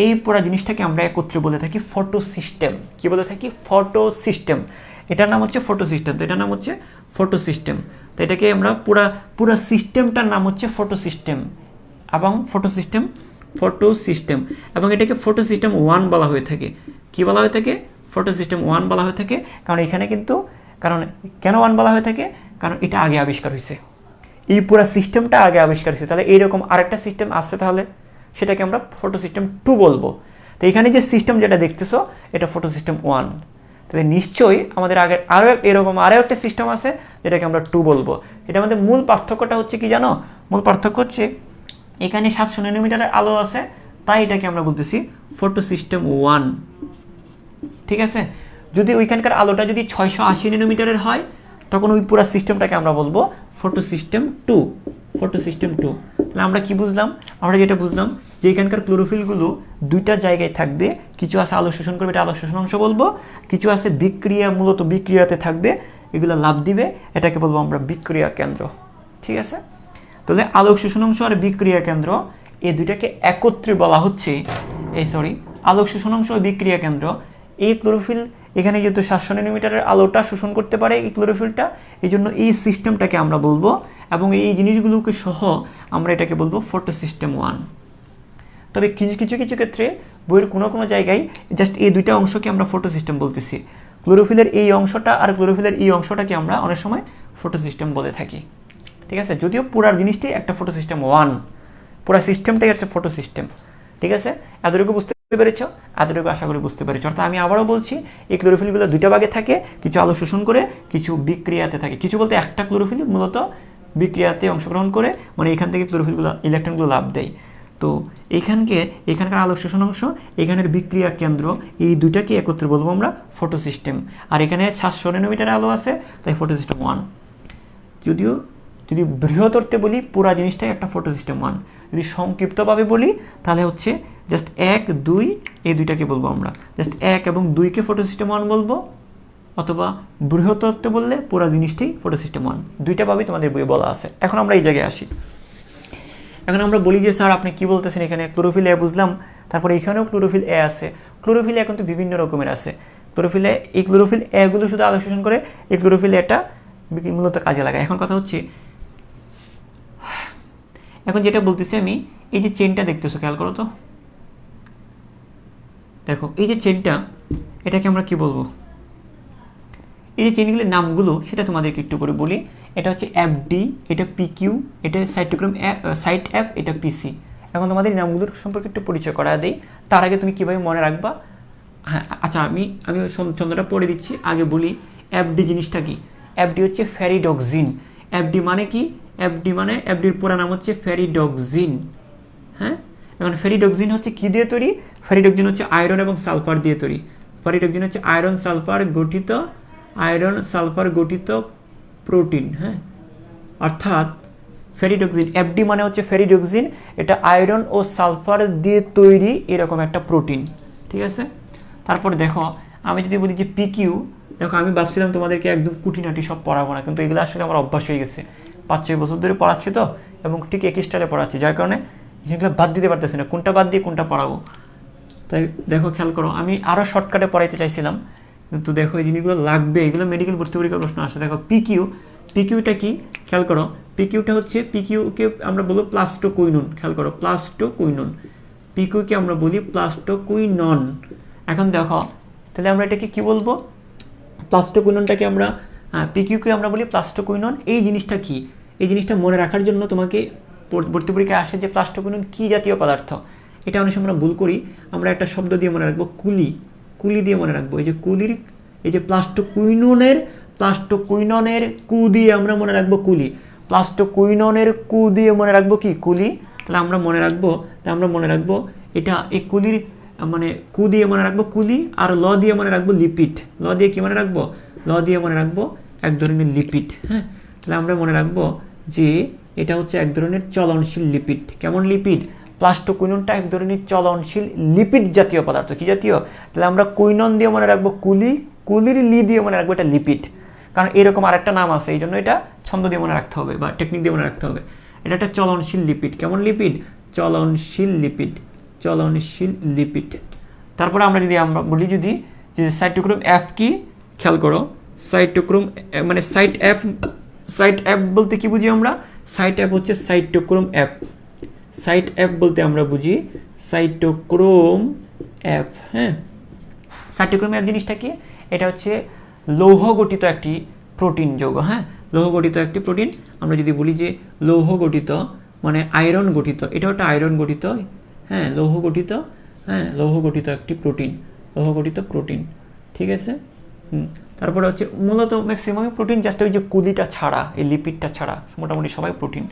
S1: এই পুরা জিনিসটাকে আমরা একত্রে বলে থাকি ফটো সিস্টেম। কি বলে থাকি? Photo system. এটার নাম হচ্ছে ফটো সিস্টেম। তো এটার নাম হচ্ছে ফটো সিস্টেম। তো এটাকে আমরা পুরা সিস্টেমটার নাম হচ্ছে ফটো সিস্টেম এবং ফটো সিস্টেম এবং এটাকে ফটো সিস্টেম 1 বলা হয়ে থাকে। কি বলা হয়ে থাকে? ফটো সিস্টেম 1 বলা হয়ে থাকে। কারণ এখানে কিন্তু কেন 1 বলা হয়ে থাকে? কারণ এটা আগে আবিষ্কার হয়েছে, এই পুরা সিস্টেমটা আগে আবিষ্কার হয়েছে। তাহলে এইরকম আরেকটা সিস্টেম আসছে, তাহলে সেটাকে আমরা ফটো সিস্টেম 2 বলবো। তো এখানে যে সিস্টেম যেটা দেখতেছো, এটা ফটো সিস্টেম 1। তাহলে নিশ্চয়ই আমাদের আগে আরও একটা সিস্টেম আছে যেটাকে আমরা 2 বলবো। এটা আমাদের মূল পার্থক্যটা হচ্ছে কি জানো? মূল পার্থক্য হচ্ছে এখানে 700 ন্যানোমিটারের আলো আছে, তাই এটাকে আমরা বলতেছি ফটো সিস্টেম 1। ঠিক আছে? যদি ওইখানকার আলোটা যদি 680 ন্যানোমিটারের হয়, তখন ওই পুরো সিস্টেমটাকে আমরা বলবো ফটো সিস্টেম 2। Photo system 2। তাহলে আমরা কি বুঝলাম? আমরা যেটা বুঝলাম যে এখানকার ক্লোরোফিলগুলো দুইটা জায়গায় থাকবে, কিছু আছে আলো শোষণ করবে, এটা আলো শোষণ অংশ বলবো, কিছু আছে মূলত বিক্রিয়াতে থাকবে, এগুলো লাভ দিবে, এটাকে বলবো আমরা বিক্রিয়া কেন্দ্র। ঠিক আছে? তাহলে আলোক শোষণ অংশ আর বিক্রিয়া কেন্দ্র, এই দুইটাকে একত্রে বলা হচ্ছে আলোক শোষণ অংশ ও বিক্রিয়া কেন্দ্র। এই ক্লোরোফিল এখানে যেহেতু 700 ন্যানোমিটারের আলোটা শোষণ করতে পারে এই ক্লোরোফিলটা, এই জন্য এই সিস্টেমটাকে আমরা বলবো, এবং এই জিনিসগুলোকে সহ আমরা এটাকে বলবো ফটো সিস্টেম 1। তবে কিছু ক্ষেত্রে বইয়ের কোনো জায়গায় জাস্ট এই দুইটা অংশকে আমরা ফটো সিস্টেম বলতেছি। ক্লোরোফিলের এই অংশটা আর ক্লোরোফিলের এই অংশটাকে আমরা অনেক সময় ফটো সিস্টেম বলে থাকি। ঠিক আছে? যদিও পুরার জিনিসটাই একটা ফটো সিস্টেম 1, পুরা সিস্টেমটাই একটা ফটো সিস্টেম। ঠিক আছে? এতটুকু বুঝতে পেরেছ? এতটুকু আশা করি বুঝতে পেরেছ। অর্থাৎ আমি আবারও বলছি, এই ক্লোরোফিলগুলো দুইটা ভাগে থাকে, কিছু আলো শোষণ করে, কিছু বিক্রিয়াতে থাকে। কিছু বলতে একটা ক্লোরোফিল মূলত বিক্রিয়াতে অংশগ্রহণ করে, মানে এখান থেকে ক্লোরোফিলগুলো ইলেকট্রনগুলো লাভ দেয়। তো এখানকার আলোক শোষণ অংশ, এখানের বিক্রিয়া কেন্দ্র, এই দুইটাকে একত্রে বলবো আমরা ফটো সিস্টেম। আর এখানে 700 ন্যানোমিটার আলো আছে, তাই ফটো সিস্টেম 1। যদি বৃহত্তরতে বলি, পুরা জিনিসটাই একটা ফটো সিস্টেম 1। যদি সংক্ষিপ্তভাবে বলি, তাহলে হচ্ছে জাস্ট 1, 2 এই দুইটাকে বলবো আমরা, জাস্ট 1 এবং 2কে ফটো সিস্টেম 1 বলবো, অথবা বৃহত্তরতে বললে পুরা জিনিসটাই ফটো সিস্টেম 1। দুইটা ভাবেই তোমাদের বইয়ে বলা আছে। এখন আমরা এই জায়গায় আসি। এখন আমরা বলি যে স্যার আপনি কি বলতেছেন, এখানে ক্লোরোফিল এ বুঝলাম, তারপরে এখানেও ক্লোরোফিল এ আছে। ক্লোরোফিল এখন তো বিভিন্ন রকমের আছে। এই ক্লোরোফিল এগুলো শুধু আলো শোষণ করে, এই ক্লোরোফিল এটা মূলত কাজে লাগায়। এখন কথা হচ্ছে, এখন যেটা বলতেছি আমি, এই যে চেনটা দেখতেছো, খেয়াল করো তো, দেখো এই যে চেনটা, এটাকে আমরা কি বলবো? এই যে চেনগুলির নামগুলো সেটা তোমাদেরকে একটু করে বলি। এটা হচ্ছে এফডি, এটা পিকিউ, এটা সাইটোক্রোম সাইট এফ, এটা পিসি। এখন তোমাদের নামগুলোর সম্পর্কে একটু পরিচয় করা দেই। তার আগে তুমি কীভাবে মনে রাখবা? হ্যাঁ, আচ্ছা, আমি ছন্দটা পড়ে দিচ্ছি। আগে বলি এফডি জিনিসটা কি। এফডি হচ্ছে ফেরিডক্সিন। এফডি মানে কি? এফডির পুরো নাম হচ্ছে ফেরিডক্সিন। হ্যাঁ, এখন ফেরিডক্সিন হচ্ছে কি দিয়ে তৈরি? ফেরিডক্সিন হচ্ছে আয়রন এবং সালফার দিয়ে তৈরি। ফেরিডক্সিন হচ্ছে আয়রন সালফার গঠিত প্রোটিন। হ্যাঁ, অর্থাৎ ফেরিডক্সিন, এফডি মানে হচ্ছে ফেরিডক্সিন, এটা আয়রন ও সালফার দিয়ে তৈরি এরকম একটা প্রোটিন। ঠিক আছে? তারপরে দেখো, আমি যদি বলি যে পিকিউ, দেখো আমি ভাবছিলাম তোমাদেরকে একদম কুটিনাটি সব পড়াবো না, কিন্তু এগুলো আসলে আমার অভ্যাস হয়ে গেছে। 5-6 বছর ধরে পড়াচ্ছি তো, এবং ঠিক একই স্টাইলে পড়াচ্ছি, যার কারণে এগুলো বাদ দিতে পারতেছি না, কোনটা বাদ দিয়ে কোনটা পড়াবো। তাই দেখো, খেয়াল করো, আমি আরও শর্টকাটে পড়াইতে চাইছিলাম, কিন্তু দেখো এই জিনিসগুলো লাগবে, এগুলো মেডিকেল ভর্তি পরীক্ষার প্রশ্ন আসে। দেখো পিকিউটা কি, খেয়াল করো, পিকিউটা হচ্ছে, পিকিউকে আমরা বলবো প্লাস্টোকুইনন। খেয়াল করো, প্লাস্টোকুইনন, পিকিউকে আমরা বলি প্লাস্টোকুইনন। এখন দেখো, তাহলে আমরা এটাকে কি বলবো? প্লাস্টোকুইননটাকে আমরা, পিকিউকে আমরা বলি প্লাস্টোকুইনন। এই জিনিসটা কি? এই জিনিসটা মনে রাখার জন্য তোমাকে ভর্তি পরীক্ষায় আসে যে প্লাস্টোকুইনন কি জাতীয় পদার্থ। এটা অনেক সময় আমরা ভুল করি, আমরা একটা শব্দ দিয়ে মনে রাখবো, কুলি দিয়ে মনে রাখবো। এই যে কুলির, এই যে প্লাস্টোকুইননের কু দিয়ে আমরা মনে রাখবো কুলি, প্লাস্টোকুইননের কু দিয়ে মনে রাখবো কি? কুলি। তাহলে আমরা মনে রাখবো এটা, এই কুলির মানে কু দিয়ে মনে রাখবো কুলি, আর ল দিয়ে মনে রাখবো লিপিড। ল দিয়ে কি মনে রাখবো? ল দিয়ে মনে রাখবো এক ধরনের লিপিড। হ্যাঁ, তাহলে আমরা মনে রাখবো যে এটা হচ্ছে এক ধরনের চলনশীল লিপিড। কেমন লিপিড? প্লাস্টোকুইননটা এক ধরনের চলনশীল লিপিড জাতীয় পদার্থ। কি জাতীয়? তাহলে আমরা কুইনন দিয়ে মনে রাখবো কুলি, কুলির লি দিয়ে মনে রাখবো এটা লিপিড, কারণ এরকম আরেকটা নাম আছে, এই জন্য এটা ছন্দ দিয়ে মনে রাখতে হবে বা টেকনিক দিয়ে মনে রাখতে হবে। এটা একটা চলনশীল লিপিড। কেমন লিপিড? চলনশীল লিপিড, চলনশীল লিপিড। তারপরে আমরা বলি যদি যে সাইটোক্রোম এফ কি, খেয়াল করো, সাইটোক্রোম মানে সাইট এফ বলতে কি বুঝি আমরা? সাইট এফ হচ্ছে সাইটোক্রোম এফ। সাইট এফ বলতে আমরা বুঝি সাইটোক্রোম এফ। হ্যাঁ, সাইটোক্রোম এফ জিনিসটা কি? এটা হচ্ছে লৌহ গঠিত একটি প্রোটিন যৌগ। হ্যাঁ, লৌহ গঠিত একটি প্রোটিন। আমরা যদি বলি যে লৌহ গঠিত মানে আয়রন গঠিত, এটাও একটা আয়রন গঠিত, হ্যাঁ, লৌহ গঠিত, হ্যাঁ, লৌহ গঠিত একটি প্রোটিন, লৌহ গঠিত প্রোটিন। ঠিক আছে। তারপরে হচ্ছে মূলত ম্যাক্সিমামই প্রোটিন, জাস্ট ওই যে কুলিটা ছাড়া, এই লিপিডটা ছাড়া মোটামুটি সবাই প্রোটিন।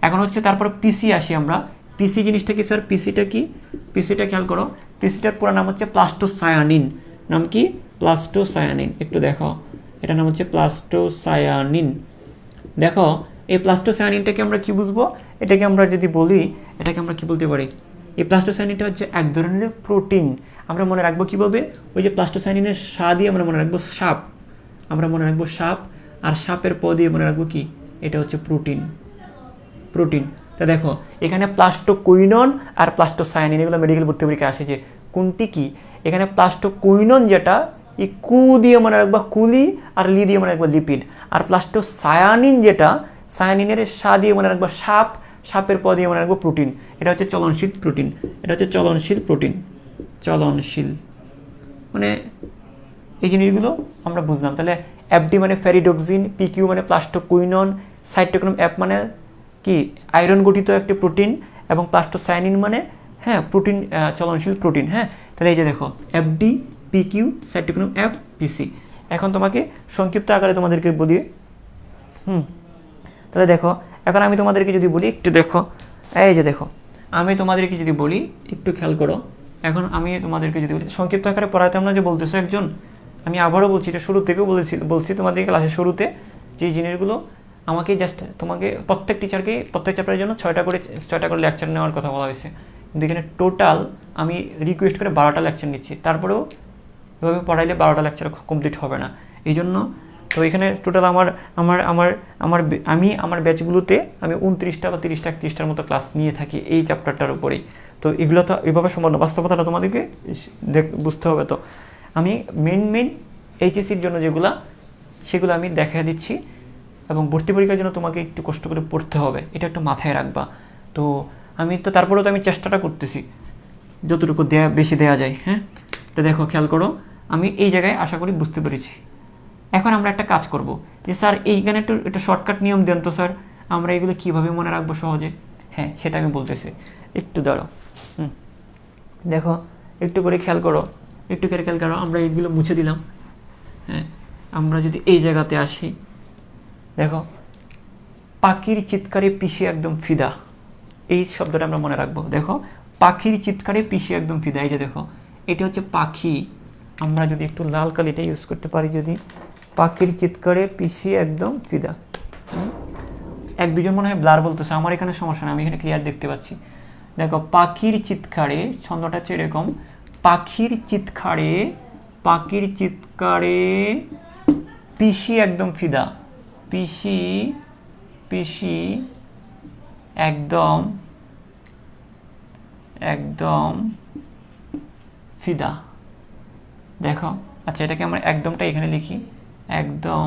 S1: এখন হচ্ছে তারপর পিসি আসি আমরা। পিসি জিনিসটা কি স্যার? পিসিটা কি? পিসিটা খেয়াল করো, পিসিটার পুরো নাম হচ্ছে প্লাস্টোসায়ানিন। নাম কি? প্লাস্টোসায়ানিন। একটু দেখো, এটার নাম হচ্ছে প্লাস্টোসায়ানিন। দেখো এই প্লাস্টোসায়ানিনটাকে আমরা কি বুঝবো? এটাকে আমরা যদি বলি, এটাকে আমরা কি বলতে পারি? এই প্লাস্টোসায়ানিনটা হচ্ছে এক ধরনের প্রোটিন। আমরা মনে রাখবো কিভাবে? ওই যে প্লাস্টোসায়ানিনের সা দিয়ে আমরা মনে রাখবো সাপ, আমরা মনে রাখবো সাপ, আর সাপের প দিয়ে মনে রাখবো কি? এটা হচ্ছে প্রোটিন, প্রোটিন। তা দেখো এখানে প্লাস্টোকুইনন আর প্লাস্টোসায়ানিন এগুলো মেডিকেল ভর্তি পরীক্ষা আসে যে কোনটি কি। এখানে প্লাস্টোকুইনন যেটা, এই কু দিয়ে মনে রাখবা কুলি, আর লি দিয়ে মনে রাখবা লিপিড। আর প্লাস্টোসায়ানিন যেটা, সায়ানিনের সা দিয়ে মনে রাখবা সাপ, সাপের প দিয়ে মনে রাখবো প্রোটিন। এটা হচ্ছে চলনশীল প্রোটিন, এটা হচ্ছে চলনশীল প্রোটিন। চলনশীল মানে এই জিনিসগুলো আমরা বুঝলাম। তাহলে এফডি মানে ফেরিডক্সিন, পিকিউ মানে প্লাস্টোকুইনন, সাইটোক্রোম এফ মানে কি? আয়রন গঠিত একটি প্রোটিন, এবং প্লাস্টোসায়ানিন মানে হ্যাঁ প্রোটিন, চলনশীল প্রোটিন। হ্যাঁ, তাহলে এই যে দেখো এফডি, পিকিউ, সাইটোক্রোম এফ, পিসি। এখন তোমাকে সংক্ষিপ্ত আকারে তোমাদেরকে বলি। তাহলে দেখো এখন আমি তোমাদেরকে যদি বলি, একটু দেখো, এই যে দেখো আমি তোমাদেরকে যদি বলি, একটু খেয়াল করো। এখন আমি তোমাদেরকে যদি বলি, সংক্ষিপ্ত আকারে পড়াতাম না যে বলতেছো একজন, আমি আবারও বলছি, এটা শুরু থেকেও বলছি তোমাদের ক্লাসের শুরুতে, যে জিনিসগুলো আমাকে জাস্ট তোমাকে প্রত্যেক টিচারকে প্রত্যেক চ্যাপ্টারের জন্য 6টা করে লেকচার নেওয়ার কথা বলা হয়েছে, কিন্তু এখানে টোটাল আমি রিকোয়েস্ট করে 12টা লেকচার নিচ্ছি। তারপরেও এভাবে পড়াইলে 12টা লেকচার কমপ্লিট হবে না। এই জন্য তো এখানে টোটাল আমি আমার ব্যাচগুলোতে আমি 29টা বা 30টা 31টার মতো ক্লাস নিয়ে থাকি এই চ্যাপ্টারটার উপরেই। তো এগুলো তো এভাবে সম্ভব না, বাস্তবতাটা তোমাদেরকে বুঝতে হবে। তো আমি মেন এইচএসির জন্য সেগুলো আমি দেখা দিচ্ছি, এবং ভর্তি পরীক্ষার জন্য তোমাকে একটু কষ্ট করে পড়তে হবে, এটা একটু মাথায় রাখবা। তো তারপরেও তো আমি চেষ্টাটা করতেছি যতটুকু বেশি দেওয়া যায়। হ্যাঁ, তো দেখো খেয়াল করো, আমি এই জায়গায় আশা করি বুঝতে পেরেছি। এখন আমরা একটা কাজ করব যে স্যার এইখানে একটু শর্টকাট নিয়ম দেন তো স্যার, আমরা এগুলো কীভাবে মনে রাখবো সহজে। হ্যাঁ, সেটা আমি বলতেছি, একটু দাঁড়ো। দেখো একটু করে খেয়াল করো, আমরা এইগুলো মুছে দিলাম। হ্যাঁ, আমরা যদি এই জায়গাতে আসি, দেখো পাখির চিৎকারে পিষে একদম ফিদা, এই শব্দটা আমরা মনে রাখবো। দেখো পাখির চিৎকারে পিষে একদম ফিদা, এই যে দেখো এটা হচ্ছে পাখি। আমরা যদি একটু লাল কালিটা ইউজ করতে পারি, যদি পাখির চিৎকারে পিষে একদম ফিদা। এক দুজন মনে হয় ব্লার বলতেছে, আমার এখানে সমস্যা না, আমি এখানে ক্লিয়ার দেখতে পাচ্ছি। দেখো পাখির চিৎকারে, ছন্দটা হচ্ছে এরকম, পাখির চিৎকারে পিষি একদম ফিদা, পিষি একদম ফিদা। দেখো আচ্ছা, এটাকে আমরা একদমটা এখানে লিখি, একদম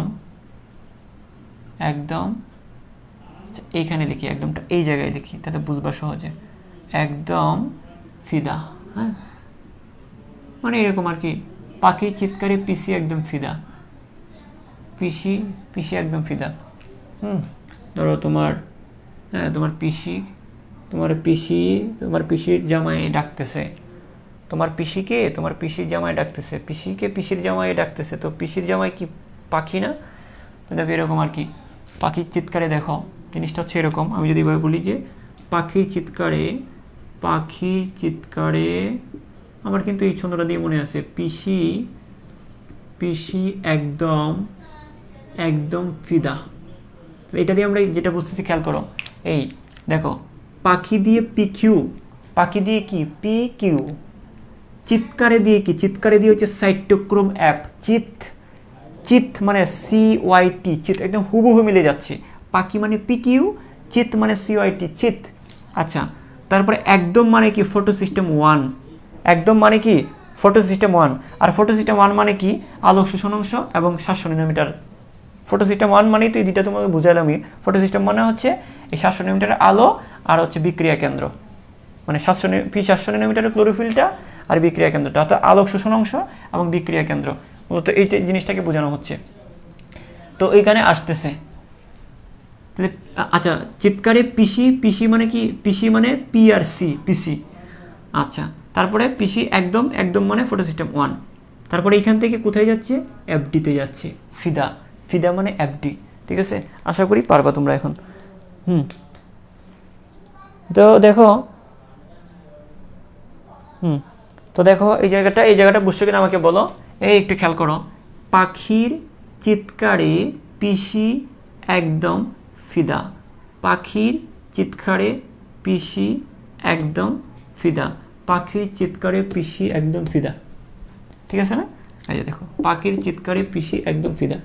S1: এইখানে লিখি, একদমটা এই জায়গায় লিখি, তাতে বুঝবা সহজে। একদম ফিদা, হ্যাঁ, মানে এরকম আর কি, পাখির চিৎকারে পিষি একদম ফিদা, পিষি একদম ফিদা। ধরো তোমার পিসির জামাই ডাকতেছে, পিসির জামাই ডাকতেছে, তো পিসির জামাই কি পাখি না? দেখো এরকম আর কি, পাখির চিৎকারে, দেখো জিনিসটা হচ্ছে এরকম। আমি যদি এভাবে বলি যে পাখির চিৎকারে আমার কিন্তু এই ছন্দটা দিয়ে মনে আছে, পিসি পিসি একদম একদম ফিদা। এটা দিয়ে আমরা যেটা বুঝতেছি খেয়াল করো, এই দেখো পাখি দিয়ে পিকিউ, পাখি দিয়ে কি পিকিউ, চিৎকারে দিয়ে কি, চিৎকারে দিয়ে হচ্ছে সাইটোক্রোম অ্যাপ, চিত, চিত মানে CYT, চিত একদম হুবহু মিলে যাচ্ছে, পাখি মানে পিকিউ, চিত মানে CYT চিত। আচ্ছা, তারপরে একদম মানে কি ফটো সিস্টেম 1, একদম মানে কি ফটো সিস্টেম 1, আর ফটো সিস্টেম 1 মানে কি আলোক শোষণ অংশ এবং 700 ন্যানোমিটার। ফটো সিস্টেম 1 মানেই তো এই দুইটা তোমাকে বুঝাইলামই, ফটো সিস্টেম মানে হচ্ছে এই 700 ন্যানোমিটার আলো আর হচ্ছে বিক্রিয়া কেন্দ্র, মানে 700 ন্যানোমিটারের ক্লোরোফিলটা আর বিক্রিয়া কেন্দ্রটা, অর্থাৎ আলোক শোষণ অংশ এবং বিক্রিয়া কেন্দ্র, মূলত এই জিনিসটাকে বোঝানো হচ্ছে। তো এইখানে আসতেছে তাহলে, আচ্ছা চিৎকারে পিসি, পিসি মানে কি, পিসি মানে PRC পিসি। আচ্ছা, তারপরে পিসি একদম, একদম মানে ফটো সিস্টেম 1, তারপরে এইখান থেকে কোথায় যাচ্ছে, FDতে যাচ্ছে, ফিদা, ফিদা মানে FD। ঠিক আছে, আশা করি পারবা তোমরা এখন। তো দেখো, তো দেখো এই জায়গাটা বুঝছো কিনা আমাকে বলো। এই একটু খেয়াল করো, পাখির চিৎকারে পিসি একদম ফিদা, পাখির চিৎকারে পিসি একদম ফিদা, পাখির চিৎকারে পিসি একদম ফিদা। ঠিক আছে না? এই যে দেখো, পাখির চিৎকারে পিসি একদম ফিদা।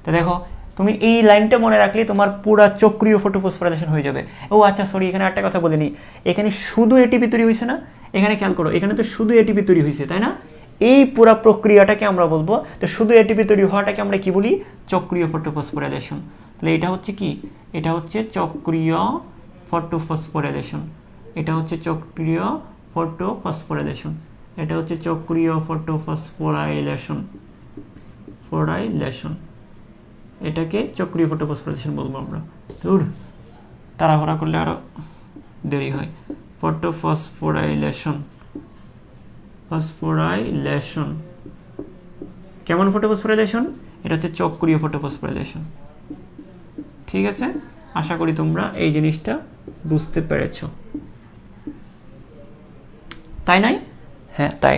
S1: তো দেখো তুমি এই লাইনটা মনে রাখলে তোমার পুরো চক্রীয় ফটোফসফোরাইলেশন হয়ে যাবে। ও আচ্ছা সরি, এখানে একটা কথা বলিনি, এখানে শুধু এটিপি তৈরি হয়েছে না, এখানে খেয়াল করো, এখানে তো শুধু এটিপি তৈরি হয়েছে, তাই না? এই পুরো প্রক্রিয়াটাকে আমরা বলবো, তো শুধু এটিপি তৈরি হওয়াটাকে আমরা কি বলি, চক্রীয় ফটোফসফোরাইলেশন। তাহলে এটা হচ্ছে কি, এটা হচ্ছে চক্রীয় ফটোফসফোরাইলেশন, এটা হচ্ছে চক্রীয় ফটোফসফোরাইলেশন, এটা হচ্ছে চক্রীয় ফটোফসফোরাইলেশন, ফোরাইলেশন, এটাকে চক্রীয় ফটোফসফোরাইলেশন বলবো আমরা। দূর, তাড়াহুড়া করলে আরো দেরি হয়। ফটোফসফোরাইলেশন, ফসফোরাইলেশন কেমন ফটোফসফোরাইলেশন, এটা হচ্ছে চক্রীয় ফটোফসফোরাইলেশন। ঠিক আছে, আশা করি তোমরা এই জিনিসটা বুঝতে পেরেছো, তাই নাই? হ্যাঁ তাই।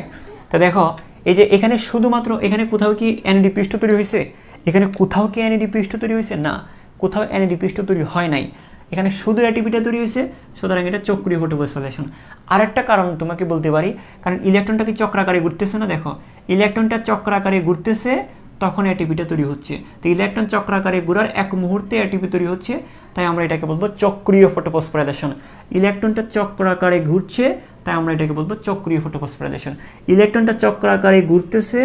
S1: তা দেখো এই যে এখানে শুধুমাত্র, এখানে কোথাও কি NAD পৃষ্ঠ তৈরি হয়েছে, এখানে কোথাও কি NAD পৃষ্ঠ তৈরি হয়েছে, না কোথাও NAD পৃষ্ঠ তৈরি হয় নাই, এখানে শুধু ATPটা তৈরি হয়েছে, সুতরাং এটা চক্রীয় ফটোফসফোরাইলেশন। আরেকটা কারণ তোমাকে বলতে পারি, কারণ ইলেকট্রনটা কি চক্রাকারে ঘুরতেছে না, দেখো ইলেকট্রনটা চক্রাকারে ঘুরতেছে তখন ATPটা তৈরি হচ্ছে, তো ইলেকট্রন চক্রাকারে ঘোরার এক মুহূর্তে ATP তৈরি হচ্ছে, তাই আমরা এটাকে বলবো চক্রীয় ফটোফসফোরাইলেশন। ইলেকট্রনটা চক্রাকারে ঘুরছে, তাই আমরা এটাকে বলবো চক্রীয় ফটোফসফোরাইলেশন। ইলেকট্রনটা চক্রাকারে ঘুরতেছে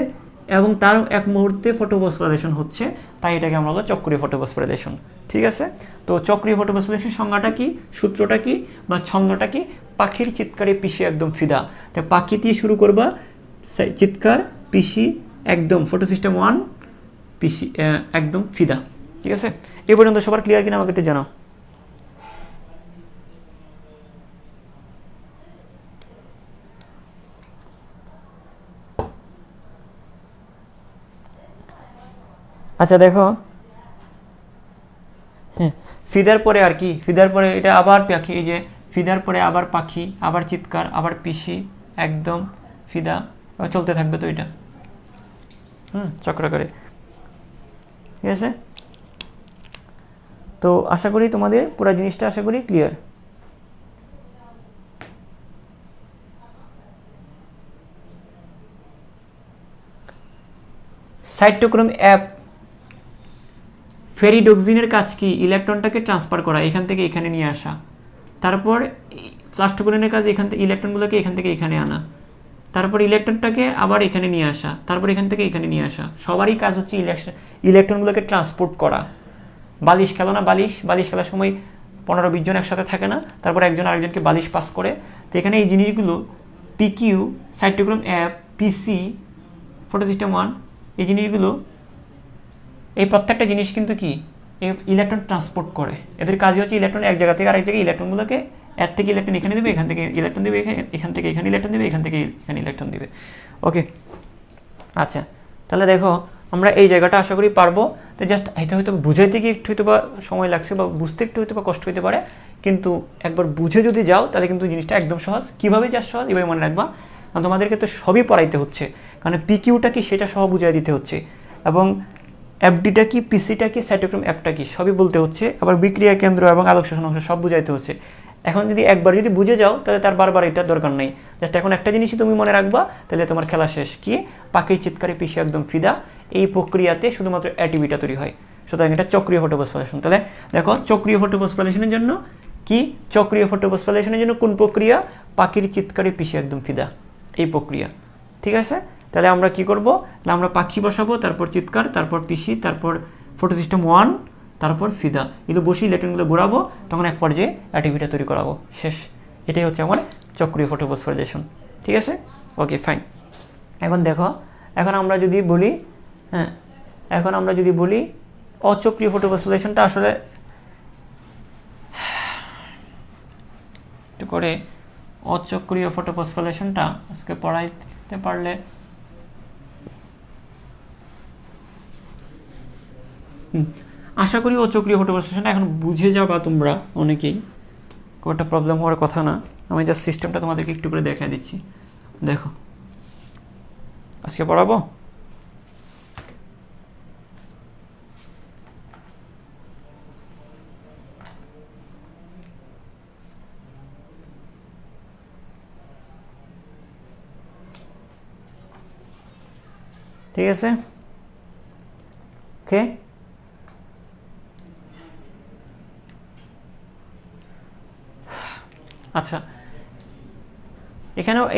S1: এবং তার এক মুহূর্তে ফটোফসফোরাইলেশন হচ্ছে, তাই এটাকে আমরা বলবো চক্রীয় ফটোফসফোরাইলেশন। ঠিক আছে, তো চক্রীয় ফটোফসফোরাইলেশন সংজ্ঞাটা কি, সূত্রটা কি বা ছন্দটা কি, পাখির চিৎকারে পিসি একদম ফিদা। তাই পাখি দিয়ে শুরু করবা, চিৎকার পিসি একদম, ফটো সিস্টেম 1 পিসি একদম ফিদা। ঠিক আছে, এই পর্যন্ত সবার ক্লিয়ার কিনা আমাকে একটু জানাও। আচ্ছা দেখো, হ্যাঁ ফিদার পরে আর কি, ফিদার পরে এটা আবার পাখি, এই যে ফিদার পরে আবার পাখি, আবার চিৎকার, আবার পিসি একদম ফিদা, চলতে থাকবে তো এটা, চক্র করে। ঠিক আছে, তো আশা করি তোমাদের পুরো জিনিসটা আশা করি ক্লিয়ার। সাইটোক্রোম অ্যাপ, ফেরিডক্সিনের কাজ কি, ইলেকট্রনটাকে ট্রান্সফার করা, এখান থেকে এখানে নিয়ে আসা, তারপর প্লাস্টোকোলিনের কাজ এখান থেকে ইলেকট্রনগুলোকে এখান থেকে এখানে আনা, তারপর ইলেকট্রনটাকে আবার এখানে নিয়ে আসা, তারপর এখান থেকে এখানে নিয়ে আসা, সবারই কাজ হচ্ছে ইলেকট্রনগুলোকে ট্রান্সপোর্ট করা। বালিশ খেলো না, বালিশ খেলার সময় 15-20 জন একসাথে থাকে না, তারপর একজন আরেকজনকে বালিশ পাস করে, তো এখানে এই জিনিসগুলো পিকিউ, সাইটোক্রোম অ্যাপ, পিসি, ফটোসিস্টেম 1, এই জিনিসগুলো, এই প্রত্যেকটা জিনিস কিন্তু কি ইলেকট্রন ট্রান্সপোর্ট করে, এদের কাজই হচ্ছে ইলেকট্রন এক জায়গা থেকে আরেক জায়গায় ইলেকট্রনগুলোকে, এর থেকে ইলেকট্রন এখানে দেবে, এখান থেকে ইলেকট্রন দেবে, এখান থেকে এখানে ইলেকট্রন দেবে, এখান থেকে এখানে ইলেকট্রন দেবে। ওকে, আচ্ছা তাহলে দেখো আমরা এই জায়গাটা আশা করি পারবো। তো জাস্ট এটা হয়তো বুঝাইতে গিয়ে একটু হয়তো বা সময় লাগছে বা বুঝতে একটু হয়তো বা কষ্ট হতে পারে, কিন্তু একবার বুঝে যদি যাও তাহলে কিন্তু জিনিসটা একদম সহজ। কীভাবে জাস্ট সহজ এভাবে মনে রাখবা, কারণ তোমাদেরকে তো সবই পড়াইতে হচ্ছে, কারণ পিকিউটা কি সেটা সব বুঝিয়ে দিতে হচ্ছে, এবং এফডিটা কি, পিসিটা কি, সাইটোক্রোম অ্যাপটা কি সবই বলতে হচ্ছে, আবার বিক্রিয়া কেন্দ্র এবং আলোক শোষণ অংশ সব বুঝাইতে হচ্ছে। এখন যদি একবার যদি বুঝে যাও তাহলে তার বারবার এটার দরকার নেই, জাস্ট এখন একটা জিনিসই তুমি মনে রাখবা, তাহলে তোমার খেলা শেষ। কি? পাখির চিৎকারে পিসি একদম ফিদা, এই প্রক্রিয়াতে শুধুমাত্র অ্যাটিভিটা তৈরি হয়। সুতরাং এটা চক্রীয় ফটোফসফোরিলেশন। তাহলে দেখো চক্রীয় ফটোফসফোরিলেশনের জন্য কি, চক্রীয় ফটোফসফোরিলেশনের জন্য কোন প্রক্রিয়া? পাখির চিৎকারে পিসি একদম ফিদা, এই প্রক্রিয়া। ঠিক আছে, তাহলে আমরা কি করব, তাহলে আমরা পাখি বসাবো, তারপর চিৎকার, তারপর পিসি, তারপর ফটোসিস্টেম 1, তারপর ফিদা, এগুলো বসিয়ে ইলেকট্রনগুলো ঘোরাবো, তখন এক পর্যায়ে অ্যাটিভিটা তৈরি করাবো, শেষ। এটাই হচ্ছে আমার চক্রীয় ফটোফসফোরিলেশন। ঠিক আছে, ওকে ফাইন। এখন দেখো, এখন আমরা যদি বলি, হ্যাঁ, এখন আমরা যদি বলি অচক্রীয় ফটোফসফোরিলেশনটা আসলে একটু করে অচক্রীয় ফটোফসফোরিলেশনটা আজকে পড়াইতে পারলে আশা করি অচক্রীয় ফটোফসফোরিলেশনটা এখন বুঝে যাবা তোমরা অনেকেই, খুব একটা প্রবলেম হওয়ার কথা না। আমি জাস্ট সিস্টেমটা তোমাদেরকে একটু করে দেখাই দিচ্ছি। দেখো আজকে পড়াবো, ঠিক আছে, ওকে। আচ্ছা,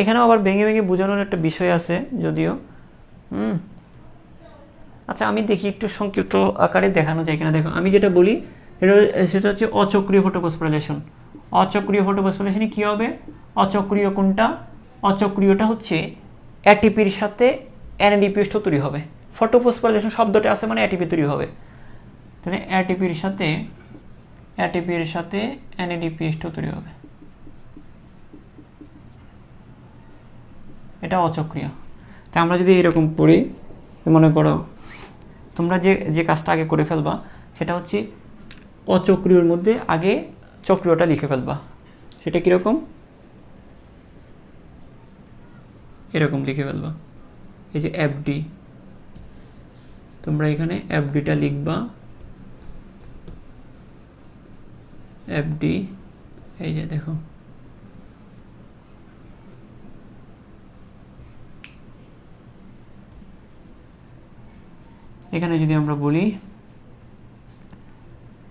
S1: এখানেও আবার ভেঙে ভেঙে বোঝানোর একটা বিষয় আছে যদিও। আচ্ছা, আমি দেখি একটু সংক্ষিপ্ত আকারে দেখানো যায় কিনা। দেখো, আমি যেটা বলি সেটা হচ্ছে অচক্রীয় ফটোফসফোরিলেশন। অচক্রীয় ফটোফসফোরিলেশনে কী হবে? অচক্রীয় কোনটা? অচক্রীয়টা হচ্ছে অ্যাটিপির সাথে এনএডিপি তৈরি হবে। ফটোফসফোরিলেশন শব্দটা আছে মানে অ্যাটিপি তৈরি হবে, তাহলে অ্যাটিপির সাথে এনএডিপি তৈরি হবে, এটা অচক্রীয়। তাই আমরা যদি এরকম পড়ি, মনে করো তোমরা যে কাজটা আগে করে ফেলবা সেটা হচ্ছে অচক্রীয়র মধ্যে আগে চক্রীয়টা লিখে ফেলবা। সেটা কীরকম? এরকম লিখে ফেলবা, এই যে এফডি, তোমরা এখানে এফডিটা লিখবা, এফডি, এই যে দেখো এখানে যদি আমরা বলি,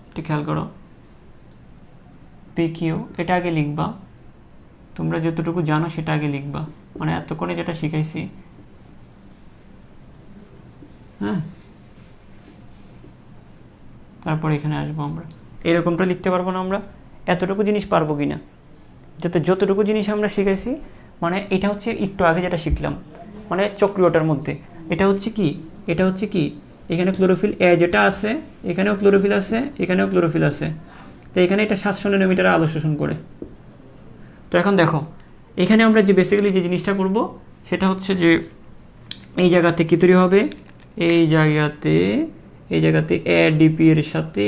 S1: একটু খেয়াল করো, পিকিউ এটা আগে লিখবা, তোমরা যতটুকু জানো সেটা আগে লিখবা, মানে এতক্ষণে যেটা শিখাইছি, হ্যাঁ। তারপর এখানে আসবো আমরা, এরকমটা লিখতে পারবো না আমরা? এতটুকু জিনিস পারবো কি না? যতটুকু জিনিস আমরা শিখাইছি, মানে এটা হচ্ছে একটু আগে যেটা শিখলাম, মানে চক্রীয়টার মধ্যে এটা হচ্ছে কি, এটা হচ্ছে কি, এখানে ক্লোরোফিল এ যেটা আছে, এখানেও ক্লোরোফিল আছে, এখানেও ক্লোরোফিল আছে, তো এখানে এটা 700 ন্যানোমিটার আলো শোষণ করে। তো এখন দেখো, এখানে আমরা যে বেসিক্যালি যে জিনিসটা করব সেটা হচ্ছে যে এই জায়গাতে কী তৈরি হবে, এই জায়গাতে এডিপি এর সাথে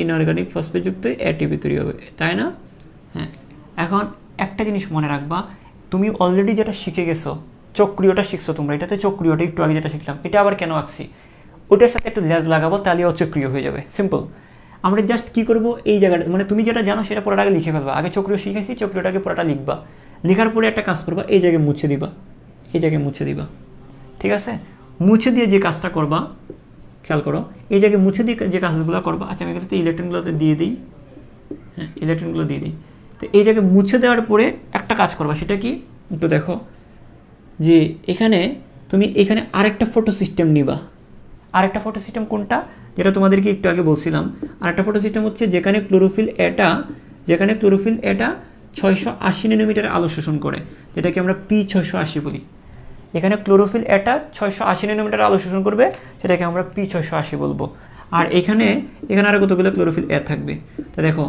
S1: ইনঅর্গানিক ফসফেটযুক্ত এটিপি তৈরি হবে, তাই না? হ্যাঁ। এখন একটা জিনিস মনে রাখবা, তুমি অলরেডি যেটা শিখে গেছো, চক্রীয়টা শিখছো তোমরা, এটাতে চক্রীয়টা একটু আগে যেটা শিখলাম, এটা আবার কেন আঁকছি? ওটার সাথে একটু লেজ লাগাবো, তাহলে অচক্রীয় হয়ে যাবে, সিম্পল। আমরা জাস্ট কী করবো, এই জায়গাটা মানে তুমি যেটা জানো সেটা পুরোটা আগে লিখে ফেলবা। আগে চক্রীয় শিখেছি, চক্রীয়টাকে পুরোটা লিখবা, লেখার পরে একটা কাজ করবা, এই জায়গায় মুছে দিবা, এই জায়গায় মুছে দিবা, ঠিক আছে? মুছে দিয়ে যে কাজটা করবা, খেয়াল করো, এই জায়গায় মুছে দিয়ে যে কাজগুলো করবা। আচ্ছা, আমি এগুলোতে ইলেকট্রনগুলোতে দিয়ে দিই, হ্যাঁ, ইলেকট্রনগুলো দিয়ে দিই। তো এই জায়গায় মুছে দেওয়ার পরে একটা কাজ করবা, সেটা কি একটু দেখো, যে এখানে তুমি এখানে আরেকটা ফটো সিস্টেম নিবা। আরেকটা ফটো সিস্টেম কোনটা, যেটা তোমাদেরকে একটু আগে বলছিলাম, আরেকটা ফটো সিস্টেম হচ্ছে যেখানে ক্লোরোফিল এটা 680 ন্যানোমিটার আলো শোষণ করে, যেটাকে আমরা P680 বলি। এখানে ক্লোরোফিল এটা 680 ন্যানোমিটার আলো শোষণ করবে, সেটাকে আমরা P680 বলবো। আর এখানে আরো কতগুলো ক্লোরোফিল এ থাকবে। তো দেখো,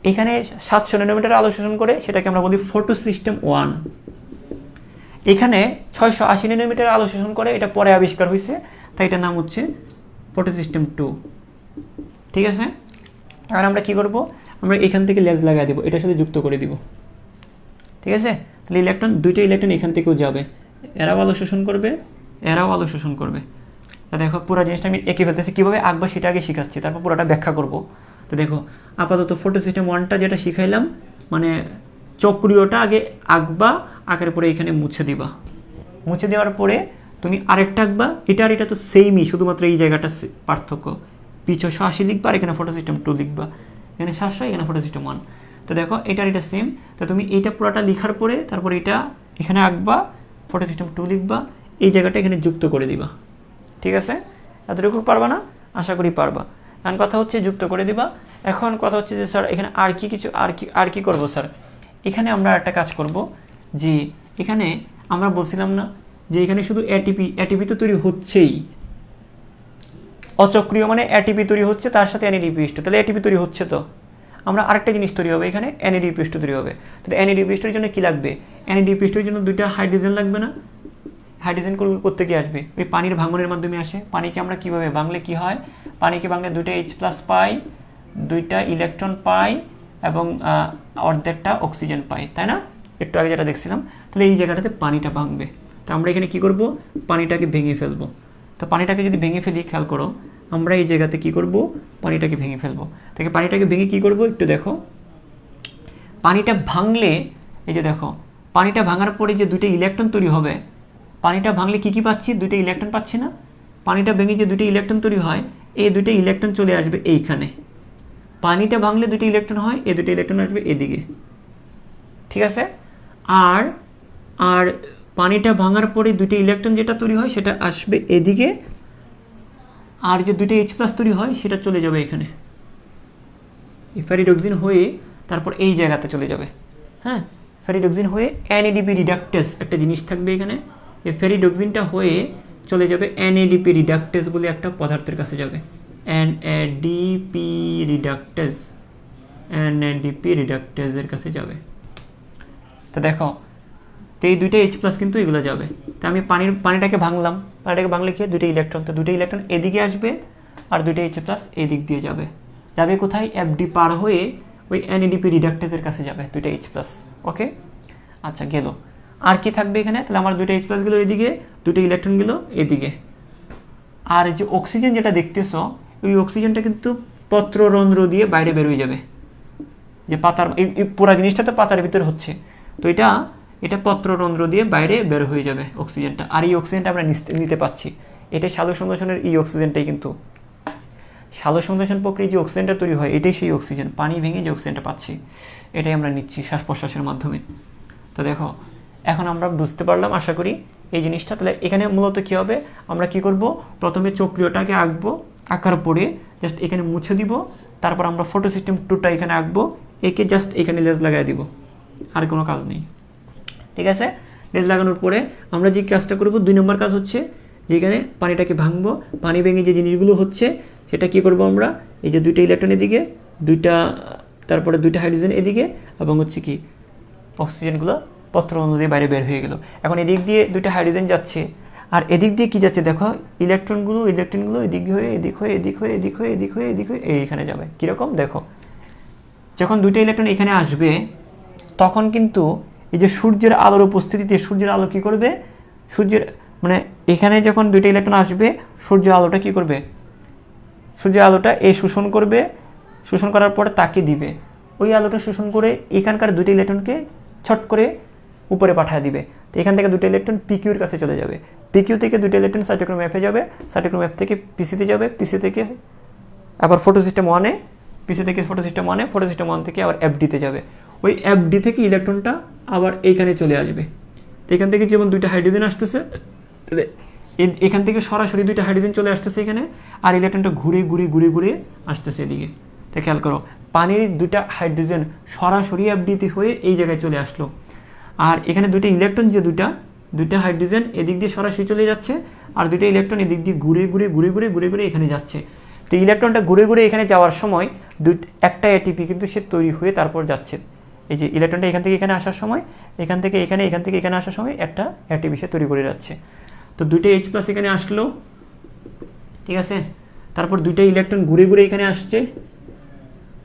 S1: এখানে 700 ন্যানোমিটার আলো শোষণ করে, সেটাকে আমরা বলি ফটো সিস্টেম 1। এখানে 680 ন্যানোমিটার আলো শোষণ করে, এটা পরে আবিষ্কার হয়েছে, তাই এটার নাম হচ্ছে ফটো সিস্টেম 2, ঠিক আছে? আর আমরা কি করব, আমরা এখান থেকে লেজ লাগাই দেব, এটার সাথে যুক্ত করে দিব, ঠিক আছে? তাহলে ইলেকট্রন, দুইটা ইলেকট্রন এখান থেকেও যাবে, এরাও আলো শোষণ করবে, এরাও আলো শোষণ করবে। তো দেখো পুরো জিনিসটা আমি এঁকে ফেলতেছি, কীভাবে আঁকবা সেটা আগে শিখাচ্ছি, তারপর পুরোটা ব্যাখ্যা করব। তো দেখো আপাতত ফটো সিস্টেম 1টা যেটা শিখাইলাম, মানে চক্রীয়টা আগে আঁকবা, আঁকার পরে এখানে মুছে দিবা। মুছে দেওয়ার পরে তুমি আরেকটা আঁকবা, এটা আর এটা তো সেমই, শুধুমাত্র এই জায়গাটা পার্থক্য। পিছু 180 লিখবা আর এখানে ফটো সিস্টেম 2 লিখবা, এখানে 700, এখানে ফটো সিস্টেম 1। তো দেখো এটা আর এটা সেম, তো তুমি এইটা পুরোটা লিখার পরে তারপর এটা এখানে আঁকবা, ফটো সিস্টেম 2 লিখবা, এই জায়গাটা এখানে যুক্ত করে দিবা। ঠিক আছে, এতটুকু পারবা না? আশা করি পারবা। এখন কথা হচ্ছে যুক্ত করে দিবা। এখন কথা হচ্ছে যে স্যার এখানে আর কি কিছু আর কি করবো স্যার? এখানে আমরা একটা কাজ করব, যে এখানে আমরা বলছিলাম না যে এখানে শুধু এটিপি তো তৈরি হচ্ছেই, অচক্রীয় মানে এটিপি তৈরি হচ্ছে, তার সাথে NADPH2, তাহলে এটিপি তৈরি হচ্ছে। তো আমরা আরেকটা জিনিস তৈরি হবে, এখানে NADPH2 তৈরি হবে। তাহলে NADPH2 এর জন্য কি লাগবে? NADPH2 এর জন্য 2টা হাইড্রোজেন লাগবে না? হাইড্রোজেন করতে কি আসবে? ওই পানির ভাঙনের মাধ্যমে আসে। পানিকে আমরা কিভাবে ভাঙলে কি হয়? পানিকে ভাঙলে 2টা H+ পাই, 2টা ইলেকট্রন পাই এবং অর্ধেকটা অক্সিজেন পাই, তাই না? একটু আগে যেটা দেখছিলাম। তাহলে এই জায়গাটাতে পানিটা ভাঙবে, তো আমরা এখানে কি করব? পানিটাকে ভেঙে ফেলবো। তো পানিটাকে যদি ভেঙে ফেলি, খেয়াল করো আমরা এই জায়গাতে কি করব? পানিটাকে ভেঙে ফেলবো। তাকে পানিটাকে ভেঙে কি করব একটু দেখো। পানিটা ভাঙলে এই যে দেখো, পানিটা ভাঙার পরে যে 2টা ইলেকট্রন তৈরি হবে, পানিটা ভাঙলে কি কি পাচ্ছি? 2টা ইলেকট্রন পাচ্ছি না? পানিটা ভেঙে যে 2টা ইলেকট্রন তৈরি হয়, এই 2টা ইলেকট্রন চলে আসবে এইখানে। পানিটা ভাঙলে 2টা ইলেকট্রন হয়, এই 2টা ইলেকট্রন আসবে এদিকে। ঠিক আছে, আর আর পানিটা ভাঙার পরে 2টা ইলেকট্রন যেটা তৈরি হয় সেটা আসবে এদিকে, আর যে 2টা H+ তৈরি হয় সেটা চলে যাবে এখানে, ফেরিডক্সিন হয়ে তারপর এই জায়গাতে চলে যাবে। হ্যাঁ, ফেরিডক্সিন হয়ে NADP রিডাক্টেস একটা জিনিস থাকবে এখানে, এই ফেরিডক্সিনটা হয়ে চলে যাবে NADP রিডাক্টেস বলে একটা পদার্থের কাছে যাবে, NADP রিডাক্টেসের কাছে যাবে। তো দেখো, তো এই 2টা H+ কিন্তু এগুলো যাবে। তো আমি পানিটাকে ভাঙলাম, পানিটাকে ভাঙলে কি 2টা ইলেকট্রন, তো 2টা ইলেকট্রন এদিকে আসবে আর 2টা H+ এদিক দিয়ে যাবে। যাবে কোথায়? FD পার হয়ে ওই NADP রিডাক্টেসের কাছে যাবে 2টা H+। ওকে, আচ্ছা গেল। আর কি থাকবে এখানে? তাহলে আমার 2টা H+ গুলো এদিকে, 2টা ইলেকট্রনগুলো এদিকে। আর যে অক্সিজেন যেটা দেখতেছো, ওই অক্সিজেনটা কিন্তু পত্ররন্ধ্র দিয়ে বাইরে বের হয়ে যাবে। যে পাতার এই পুরো জিনিসটা তো পাতার ভিতরে হচ্ছে, তো এটা পত্ররন্ধ্র দিয়ে বাইরে বের হয়ে যাবে অক্সিজেনটা। আর এই অক্সিজেনটা আমরা নিতে পাচ্ছি, এটা সালোক সংশ্লেষণের এই অক্সিজেনটাই, কিন্তু সালোক সংশ্লেষণ প্রক্রিয়ায় যে অক্সিজেনটা তৈরি হয় এটাই সেই অক্সিজেন, পানি ভেঙে যে অক্সিজেনটা পাচ্ছি এটাই আমরা নিচ্ছি শ্বাস প্রশ্বাসের মাধ্যমে। তো দেখো এখন আমরা বুঝতে পারলাম আশা করি এই জিনিসটা। তাহলে এখানে মূলত কী হবে? আমরা কি করব? প্রথমে চক্রীয়টাকে আঁকবো, আঁকার পরে জাস্ট এখানে মুছে দিব, তারপর আমরা ফটো সিস্টেম 2টা এখানে আঁকবো, একে জাস্ট এখানে লেজ লাগাই দিব, আর কোনো কাজ নেই। ঠিক আছে, লেজ লাগানোর পরে আমরা যে কাজটা করব, 2 নম্বর কাজ হচ্ছে যে এখানে পানিটাকে ভাঙবো, পানি ভেঙে যে জিনিসগুলো হচ্ছে সেটা কি করব আমরা? এই যে 2টা ইলেকট্রন এদিকে, 2টা তারপরে 2টা হাইড্রোজেন এদিকে, এবং হচ্ছে কি অক্সিজেনগুলো পত্ররন্ধ্র দিয়ে বাইরে বের হয়ে গেল। এখন এদিক দিয়ে 2টা হাইড্রোজেন যাচ্ছে, আর এদিক দিয়ে কি যাচ্ছে দেখো, ইলেকট্রনগুলো এদিক হয়ে এইখানে যাবে। কীরকম দেখো, যখন 2টা ইলেকট্রন এখানে আসবে তখন কিন্তু এই যে সূর্যের আলোর উপস্থিতিতে সূর্যের আলো কি করবে? সূর্যের মানে এখানে যখন 2টা ইলেকট্রন আসবে, সূর্যের আলোটা কি করবে? সূর্যের আলোটা শোষণ করবে, শোষণ করার পরে তাকে দিবে, ওই আলোটা শোষণ করে এখানকার 2টা ইলেকট্রনকে ছট করে উপরে পাঠিয়ে দিবে। তো এখান থেকে 2টা ইলেকট্রন পিকিউর কাছে চলে যাবে, পিকিউ থেকে 2টা ইলেকট্রন সাইটোক্রোম এফে যাবে, সাইটোক্রোম এফ থেকে পিসিতে যাবে, পিসি থেকে আবার ফটো সিস্টেম 1-এ, পিসি থেকে ফটো সিস্টেম 1-এ, ফটো সিস্টেম 1 থেকে আবার FDতে যাবে। ওই FD থেকে ইলেকট্রনটা আবার এইখানে চলে আসবে। তো এখান থেকে যেমন 2টা হাইড্রোজেন আসতেছে, এখান থেকে সরাসরি 2টা হাইড্রোজেন চলে আসতেছে এখানে, আর ইলেকট্রনটা ঘুরে আসতেছে এদিকে। তো খেয়াল করো, পানির 2টা হাইড্রোজেন সরাসরি FDতে হয়ে এই জায়গায় চলে আসলো, আর এখানে 2টা ইলেকট্রন যে 2টা হাইড্রোজেন এদিক দিয়ে সরাসরি চলে যাচ্ছে, আর 2টা ইলেকট্রন এদিক দিয়ে ঘুরে এখানে যাচ্ছে। তো ইলেকট্রনটা ঘুরে এখানে যাওয়ার সময় একটা ATP কিন্তু সে তৈরি হয়ে তারপর যাচ্ছে। এই যে ইলেকট্রনটা এখান থেকে এখানে আসার সময়, এখান থেকে এখানে আসার সময় একটা ATP সে তৈরি করে যাচ্ছে। তো 2টা H+ এখানে আসলো, ঠিক আছে, তারপর 2টা ইলেকট্রন ঘুরে এখানে আসছে,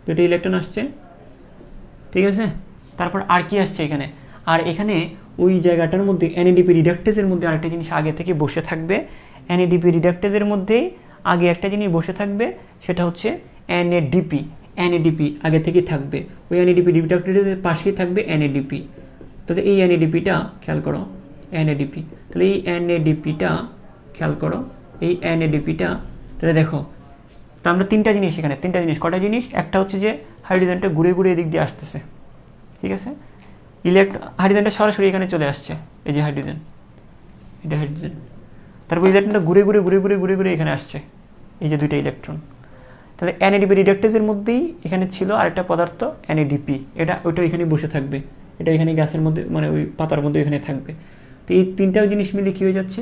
S1: 2টা ইলেকট্রন আসছে, ঠিক আছে, তারপর আর কি আসছে এখানে? আর এখানে ওই জায়গাটার মধ্যে NADP রিডাক্টেজের মধ্যে আরেকটা জিনিস আগে থেকে বসে থাকবে। NADP রিডাক্টেজের মধ্যেই আগে একটা জিনিস বসে থাকবে, সেটা হচ্ছে NADP। NADP আগে থেকেই থাকবে, ওই NADP রিডাক্টেজের পাশেই থাকবে NADP। তাহলে এই NADPটা খেয়াল করো, NADP, তাহলে এই NADPটা খেয়াল করো, এই NADPটা, তাহলে দেখো, তা আমরা তিনটা জিনিস এখানে, তিনটা জিনিস, কটা জিনিস, একটা হচ্ছে যে হাইড্রোজেনটা ঘুরে ঘুরে এদিক দিয়ে আসতেছে, ঠিক আছে, হাইড্রোজেনটা সরাসরি এখানে চলে আসছে, এই যে হাইড্রোজেন, এটা হাইড্রোজেন, তারপর ইলেকট্রনটা ঘুরে ঘুরে ঘুরে ঘুরে ঘুরে ঘুরে এখানে আসছে, এই যে দুইটা ইলেকট্রন। তাহলে NADP রিডাক্টেজের মধ্যেই এখানে ছিল আরেকটা পদার্থ NADP, এটা ওইটা এখানে বসে থাকবে, এটা এখানে গাছের মধ্যে মানে ওই পাতার মধ্যে এখানে থাকবে। তো এই তিনটা জিনিস মিলে কী হয়ে যাচ্ছে,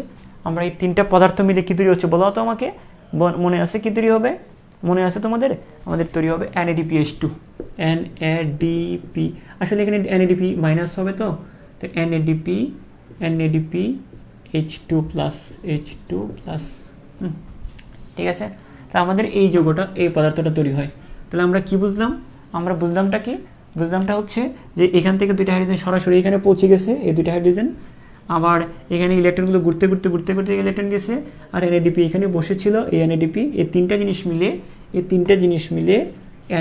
S1: আমরা এই তিনটা পদার্থ মিলে কী তৈরি হচ্ছে বলো তো আমাকে, মনে আছে কী তৈরি হবে, মনে আছে তোমাদের, আমাদের তৈরি হবে NADPH2, NADP, আসলে এখানে NADP মাইনাস হবে, তো NADPH2+, ঠিক আছে। তা আমাদের এই যৌগটা, এই পদার্থটা তৈরি হয়। তাহলে আমরা কি বুঝলাম, আমরা বুঝলামটা কি, বুঝলামটা হচ্ছে যে এখান থেকে দুইটা হাইড্রোজেন সরাসরি এখানে পৌঁছে গেছে, এই দুইটা হাইড্রোজেন, আবার এখানে ইলেকট্রনগুলো ঘুরতে ঘুরতে ঘুরতে ঘুরতে ইলেকট্রন গেছে, আর NADP এখানে বসেছিল, এই NADP, এই তিনটা জিনিস মিলে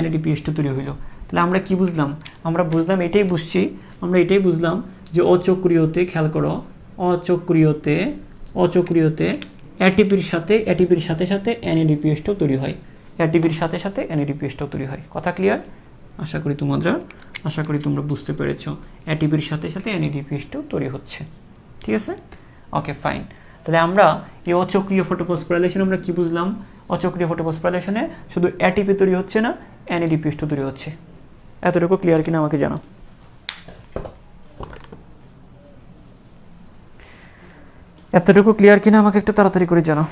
S1: NADPH2 তৈরি হইলো। তাহলে আমরা কি বুঝলাম, আমরা বুঝলাম, এটাই বুঝছি, আমরা এটাই বুঝলাম যে অচক্রিয়তে, খেয়াল করো, অচক্রিয়তে ATPর সাথে সাথে NADPH2 তৈরি হয়, ATPর সাথে সাথে NADPH2 তৈরি হয়। কথা ক্লিয়ার? আশা করি তোমরা বুঝতে পেরেছো, ATPর সাথে সাথে NADPH2 তৈরি হচ্ছে, ঠিক আছে, ওকে ফাইন। তাহলে আমরা এই অচক্রিয় ফটোফসফোরাইলেশন আমরা কি বুঝলাম, অচক্রিয় ফটোফসফোরাইলেশনে শুধু ATP তৈরি হচ্ছে না, NADPH2 তৈরি হচ্ছে। এতটুকু ক্লিয়ার কিনা আমাকে জানাও। এতটুকু ক্লিয়ার কিনা আমাকে একটু তাড়াতাড়ি করে জানাও।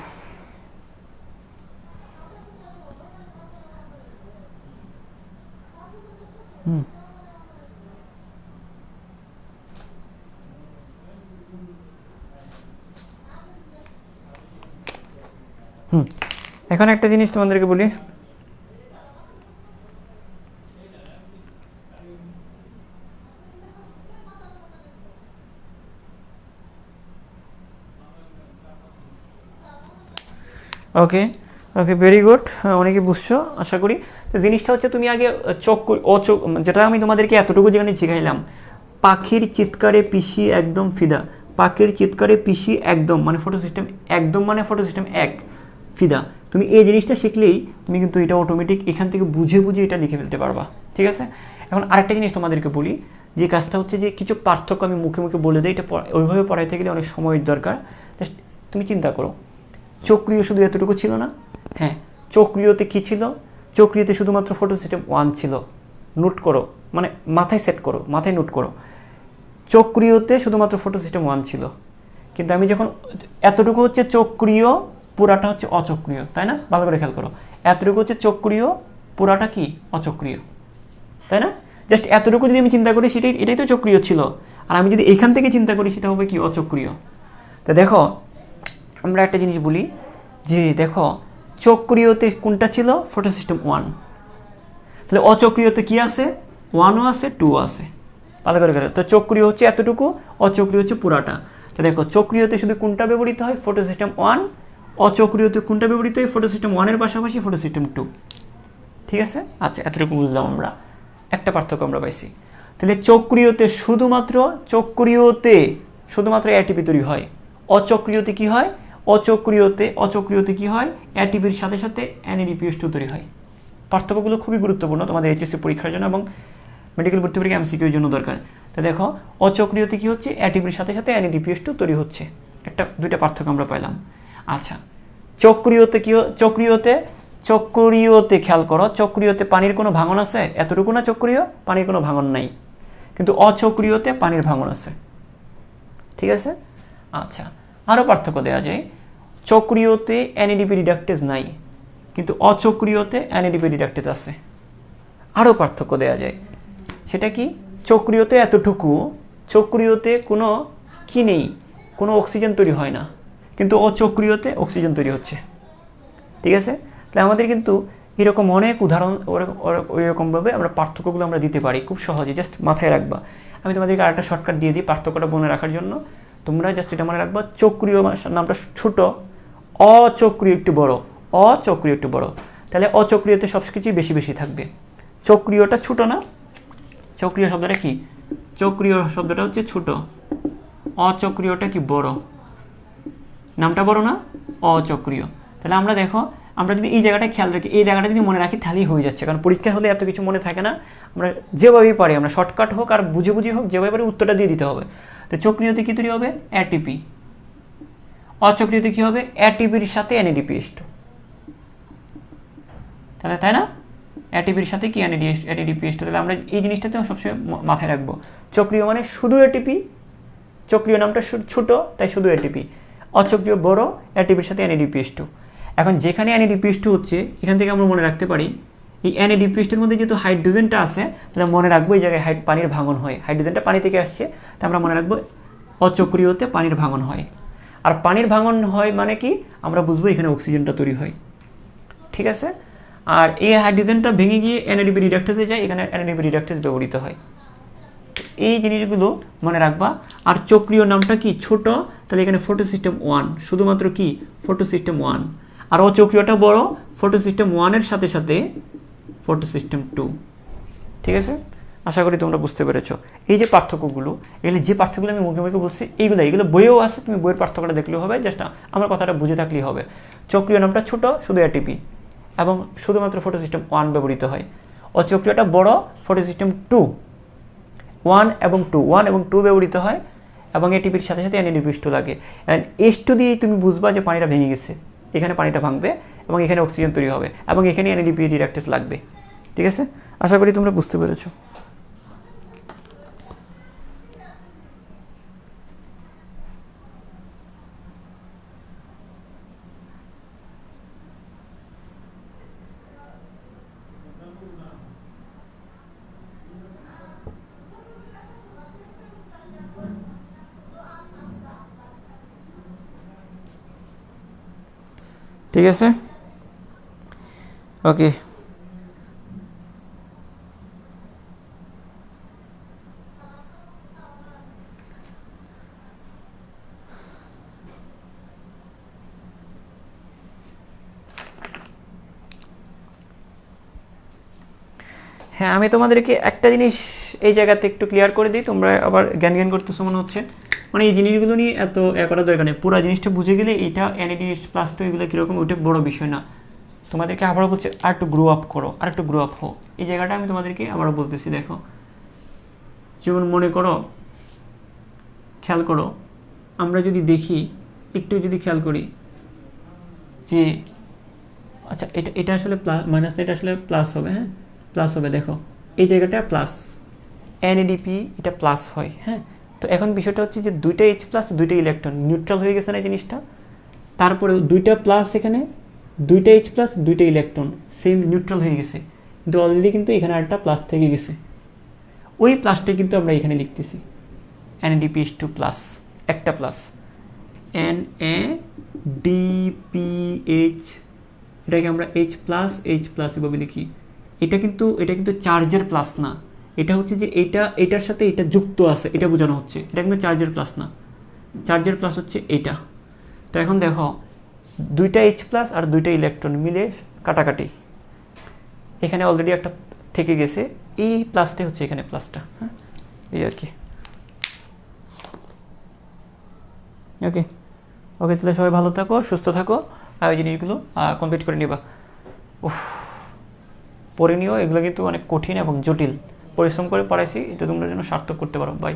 S1: এখন একটা জিনিস তোমাদেরকে বলি, ওকে ভেরি গুড, অনেকে বুঝছো আশা করি। জিনিসটা হচ্ছে তুমি আগে যেটা আমি তোমাদেরকে এতটুকু যেখানে শিখাইলাম, পাখির চিৎকারে পিসি একদম ফিদা, পাখির চিৎকারে পিসি একদম মানে ফটোসিস্টেম একদম, মানে ফটোসিস্টেম এক ফিদা, তুমি এই জিনিসটা শিখলেই তুমি কিন্তু এটা অটোমেটিক এখান থেকে বুঝে এটা লিখে ফেলতে পারবা, ঠিক আছে। এখন আরেকটা জিনিস তোমাদেরকে বলি, যে কাজটা হচ্ছে যে কিছু পার্থক্য আমি মুখে মুখে বলে দিই, এটা ওইভাবে পড়াইতে গেলে অনেক সময়ের দরকার। জাস্ট তুমি চিন্তা করো, চক্রীয় শুধু এতটুকু ছিল না, হ্যাঁ, চক্রীয়তে কি ছিল, চক্রীয়তে শুধুমাত্র ফটোসিস্টেম 1 ছিল, নোট করো, মানে মাথায় সেট করো, মাথায় নোট করো, চক্রীয়তে শুধুমাত্র ফটোসিস্টেম 1 ছিল। কিন্তু আমি যখন এতটুকু হচ্ছে চক্রীয়, পুরাটা হচ্ছে অচক্রীয়, তাই না, ভালো করে খেয়াল করো, এতটুকু হচ্ছে চক্রীয়, পুরাটা কি অচক্রীয়, তাই না, জাস্ট এতটুকু যদি আমি চিন্তা করি এটাই তো চক্রীয় ছিল, আর আমি যদি এখান থেকে চিন্তা করি সেটা হবে কি অচক্রীয়। তা দেখো আমরা একটা জিনিস বলি যে দেখো চক্রীয়তে কোনটা ছিল, ফটোসিস্টেম 1, তাহলে অচক্রীয়তে কি আছে, 1ও আছে 2ও আছে, ভালো করে গেলে তো চক্রীয় হচ্ছে এতটুকু, অচক্রীয় হচ্ছে পুরাটা। তো দেখো চক্রীয়তে শুধু কোনটা ব্যবহৃত হয়, ফটোসিস্টেম 1, অচক্রীয়তে কোনটা ব্যবহৃত হয়, ফটোসিস্টেম 1 এর পাশাপাশি ফটোসিস্টেম 2, ঠিক আছে। আচ্ছা এতটুকু বুঝলাম, আমরা একটা পার্থক্য আমরা পাইছি। তাহলে চক্রীয়তে শুধুমাত্র এটিপি তৈরি হয়, অচক্রীয়তে কি হয়, অচক্রীয়তে কি হয়, এটিপির সাথে সাথে NADPH2 তৈরি হয়। পার্থক্যগুলো খুবই গুরুত্বপূর্ণ তোমাদের HSC পরীক্ষার জন্য এবং মেডিকেল ভর্তি পরীক্ষা MCQ এর জন্য দরকার। তো দেখো অচক্রীয়তে কি হচ্ছে, এটিপির সাথে সাথে NADPH2 তৈরি হচ্ছে, দুইটা পার্থক্য আমরা পাইলাম। আচ্ছা চক্রীয়তে কি, চক্রীয়তে খেয়াল করো, চক্রীয়তে পানির কোনো ভাঙন আছে, এতটুকু না চক্রীয়, পানির কোনো ভাঙন নাই, কিন্তু অচক্রীয়তে পানির ভাঙন আছে, ঠিক আছে। আচ্ছা আরও পার্থক্য দেওয়া যায়, চক্রীয়তে NADP রিডাক্টেজ নাই, কিন্তু অচক্রীয়তে NADP রিডাক্টেজ আছে। আরও পার্থক্য দেওয়া যায়, সেটা কি, চক্রীয়তে এতটুকু, চক্রীয়তে কোনো কি নেই, কোনো অক্সিজেন তৈরি হয় না, কিন্তু অচক্রীয়তে অক্সিজেন তৈরি হচ্ছে, ঠিক আছে। তাহলে আমাদের কিন্তু এরকম অনেক উদাহরণ ওইরকমভাবে আমরা পার্থক্যগুলো আমরা দিতে পারি খুব সহজে, জাস্ট মাথায় রাখবা। আমি তোমাদেরকে আরেকটা শর্টকাট দিয়ে দিই পার্থক্যটা মনে রাখার জন্য। তোমরা জাস্ট এটা মনে রাখবা, চক্রীয় নামটা ছোট, অচক্রীয় একটু বড়, অচক্রীয় একটু বড়। তাহলে অচক্রীয়তে সব কিছুই বেশি বেশি থাকবে, চক্রীয়টা ছোট না, চক্রীয় শব্দটা কি, চক্রীয় শব্দটা হচ্ছে ছোট, অচক্রীয়টা কি বড়, নামটা বড় না, অচক্রীয়। তাহলে আমরা দেখো, আমরা যদি এই জায়গাটা খেয়াল রাখি, এই জায়গাটা যদি মনে রাখি তাহলেই হয়ে যাচ্ছে, কারণ পরীক্ষা হলে এত কিছু মনে থাকে না। আমরা যেভাবেই পারি, আমরা শর্টকাট হোক আর বুঝে বুঝে হোক, যেভাবে পারি উত্তরটা দিয়ে দিতে হবে। তো চক্রীয়তে কী তৈরি হবে, এটিপি, অচক্রীয়তে কী হবে, এটিপির সাথে NADPH2, তাহলে তাই না, এটিপির সাথে কি NADPH2। তাহলে আমরা এই জিনিসটাতে সবসময় মাথায় রাখবো, চক্রীয় মানে শুধু এটিপি, চক্রীয় নামটা ছোট তাই শুধু এটিপি, অচক্রীয় বড়, এটিপির সাথে NADPH2। এখন যেখানে NADPH2 হচ্ছে, এখান থেকে আমরা মনে রাখতে পারি এই NADPH2 এর মধ্যে যেহেতু হাইড্রোজেনটা আছে, তাহলে মনে রাখবো এই জায়গায় পানির ভাঙন হয়, হাইড্রোজেনটা পানি থেকে আসছে, তা আমরা মনে রাখবো অচক্রীয়তে পানির ভাঙন হয়। আর পানির ভাঙন হয় মানে কি, আমরা বুঝবো এখানে অক্সিজেনটা তৈরি হয়, ঠিক আছে। আর এই হাইড্রোজেনটা ভেঙে গিয়ে NADP রিডাক্টেসে যায়, এখানে NADP রিডাক্টেস ব্যবহৃত হয়। এই জিনিসগুলো মনে রাখবা। আর চক্রীয় নামটা কি, ছোট, তাহলে এখানে ফটোসিস্টেম 1, শুধুমাত্র কি ফটোসিস্টেম 1। আর অচক্রীয়টা বড়, ফটোসিস্টেম 1 এর সাথে সাথে ফটোসিস্টেম 2, ঠিক আছে। আশা করি তোমরা বুঝতে পেরেছো এই যে পার্থক্যগুলো, এগুলো যে পার্থক্যগুলো আমি মুখে মুখে বলছি, এইগুলো বইয়েও আছে, তুমি বইয়ের পার্থক্যটা দেখলেও হবে, জাস্ট আমার কথাটা বুঝে থাকলেই হবে। চক্রীয় নামটা ছোট, শুধু এটিপি, এবং শুধুমাত্র ফটোসিস্টেম 1 ব্যবহৃত হয়। অচক্রীয়টা বড়, ফটোসিস্টেম 2, 1 এবং 2 ব্যবহৃত হয়, এবং এটিপির সাথে সাথে NADPH2 লাগে। H2 দিয়ে তুমি বুঝবা যে পানিটা ভেঙে গেছে, এখানে পানিটা ভাঙবে এবং এখানে অক্সিজেন তৈরি হবে, এবং এখানে NADP রিডাক্টেস লাগবে, ঠিক আছে। আশা করি তোমরা বুঝতে পেরেছো। ঠিক আছে, ওকে। হ্যাঁ, আমি তোমাদেরকে একটা জিনিস এই জায়গাতে একটু ক্লিয়ার করে দিই, তোমরা আবার জ্ঞান করতেছো মনে হচ্ছে, মানে এই জিনিসগুলো নিয়ে এত করার দরকার নেই, পুরো জিনিসটা বুঝে গেলে এটা NADH+2 এগুলো কীরকম ওইটা বড় বিষয় না। তোমাদেরকে আবারও বলছে আর একটু গ্রো আপ করো, আর একটু গ্রো আপ হো, এই জায়গাটা আমি তোমাদেরকে আবারও বলতেছি। দেখো, যেমন মনে করো, খেয়াল করো, আমরা যদি দেখি, একটু যদি খেয়াল করি যে আচ্ছা এটা আসলে মাইনাস, এটা আসলে প্লাস হবে, হ্যাঁ প্লাস হবে। দেখো এই জায়গাটা প্লাস, NADP এটা প্লাস হয়, হ্যাঁ। তো এখন বিষয়টা হচ্ছে যে দুইটা H+, দুইটা ইলেকট্রন নিউট্রাল হয়ে গেছে না জিনিসটা, তারপরে দুইটা প্লাস, এখানে দুইটা H+, দুইটা ইলেকট্রন সেম নিউট্রাল হয়ে গেছে, কিন্তু অলরেডি কিন্তু এখানে একটা প্লাস থেকে গেছে, ওই প্লাসটা কিন্তু আমরা এখানে লিখতেছি NADPH2 প্লাস, একটা প্লাস NADPH, এটাকে আমরা H+, এভাবে লিখি। এটা কিন্তু চার্জের প্লাস না, এটা হচ্ছে যে এটার সাথে এটা যুক্ত আছে, এটা বোঝানো হচ্ছে, এটা কিন্তু চার্জের প্লাস না, চার্জের প্লাস হচ্ছে এটা। তো এখন দেখো, দুইটা H+ আর দুইটা ইলেকট্রন মিলে কাটাকাটি, এখানে অলরেডি একটা থেকে গেছে, এই প্লাসটাই হচ্ছে এখানে প্লাসটা, হ্যাঁ এই আর কি। ওকে, তাহলে সবাই ভালো থাকো, সুস্থ থাকো, আর ওই জিনিসগুলো কমপ্লিট করে নিবা। পড়ে নিও, এগুলো কিন্তু অনেক কঠিন এবং জটিল, পরিশ্রম করে পড়াইছি, এটা তোমরা যেন সার্থক করতে পারো। বাই।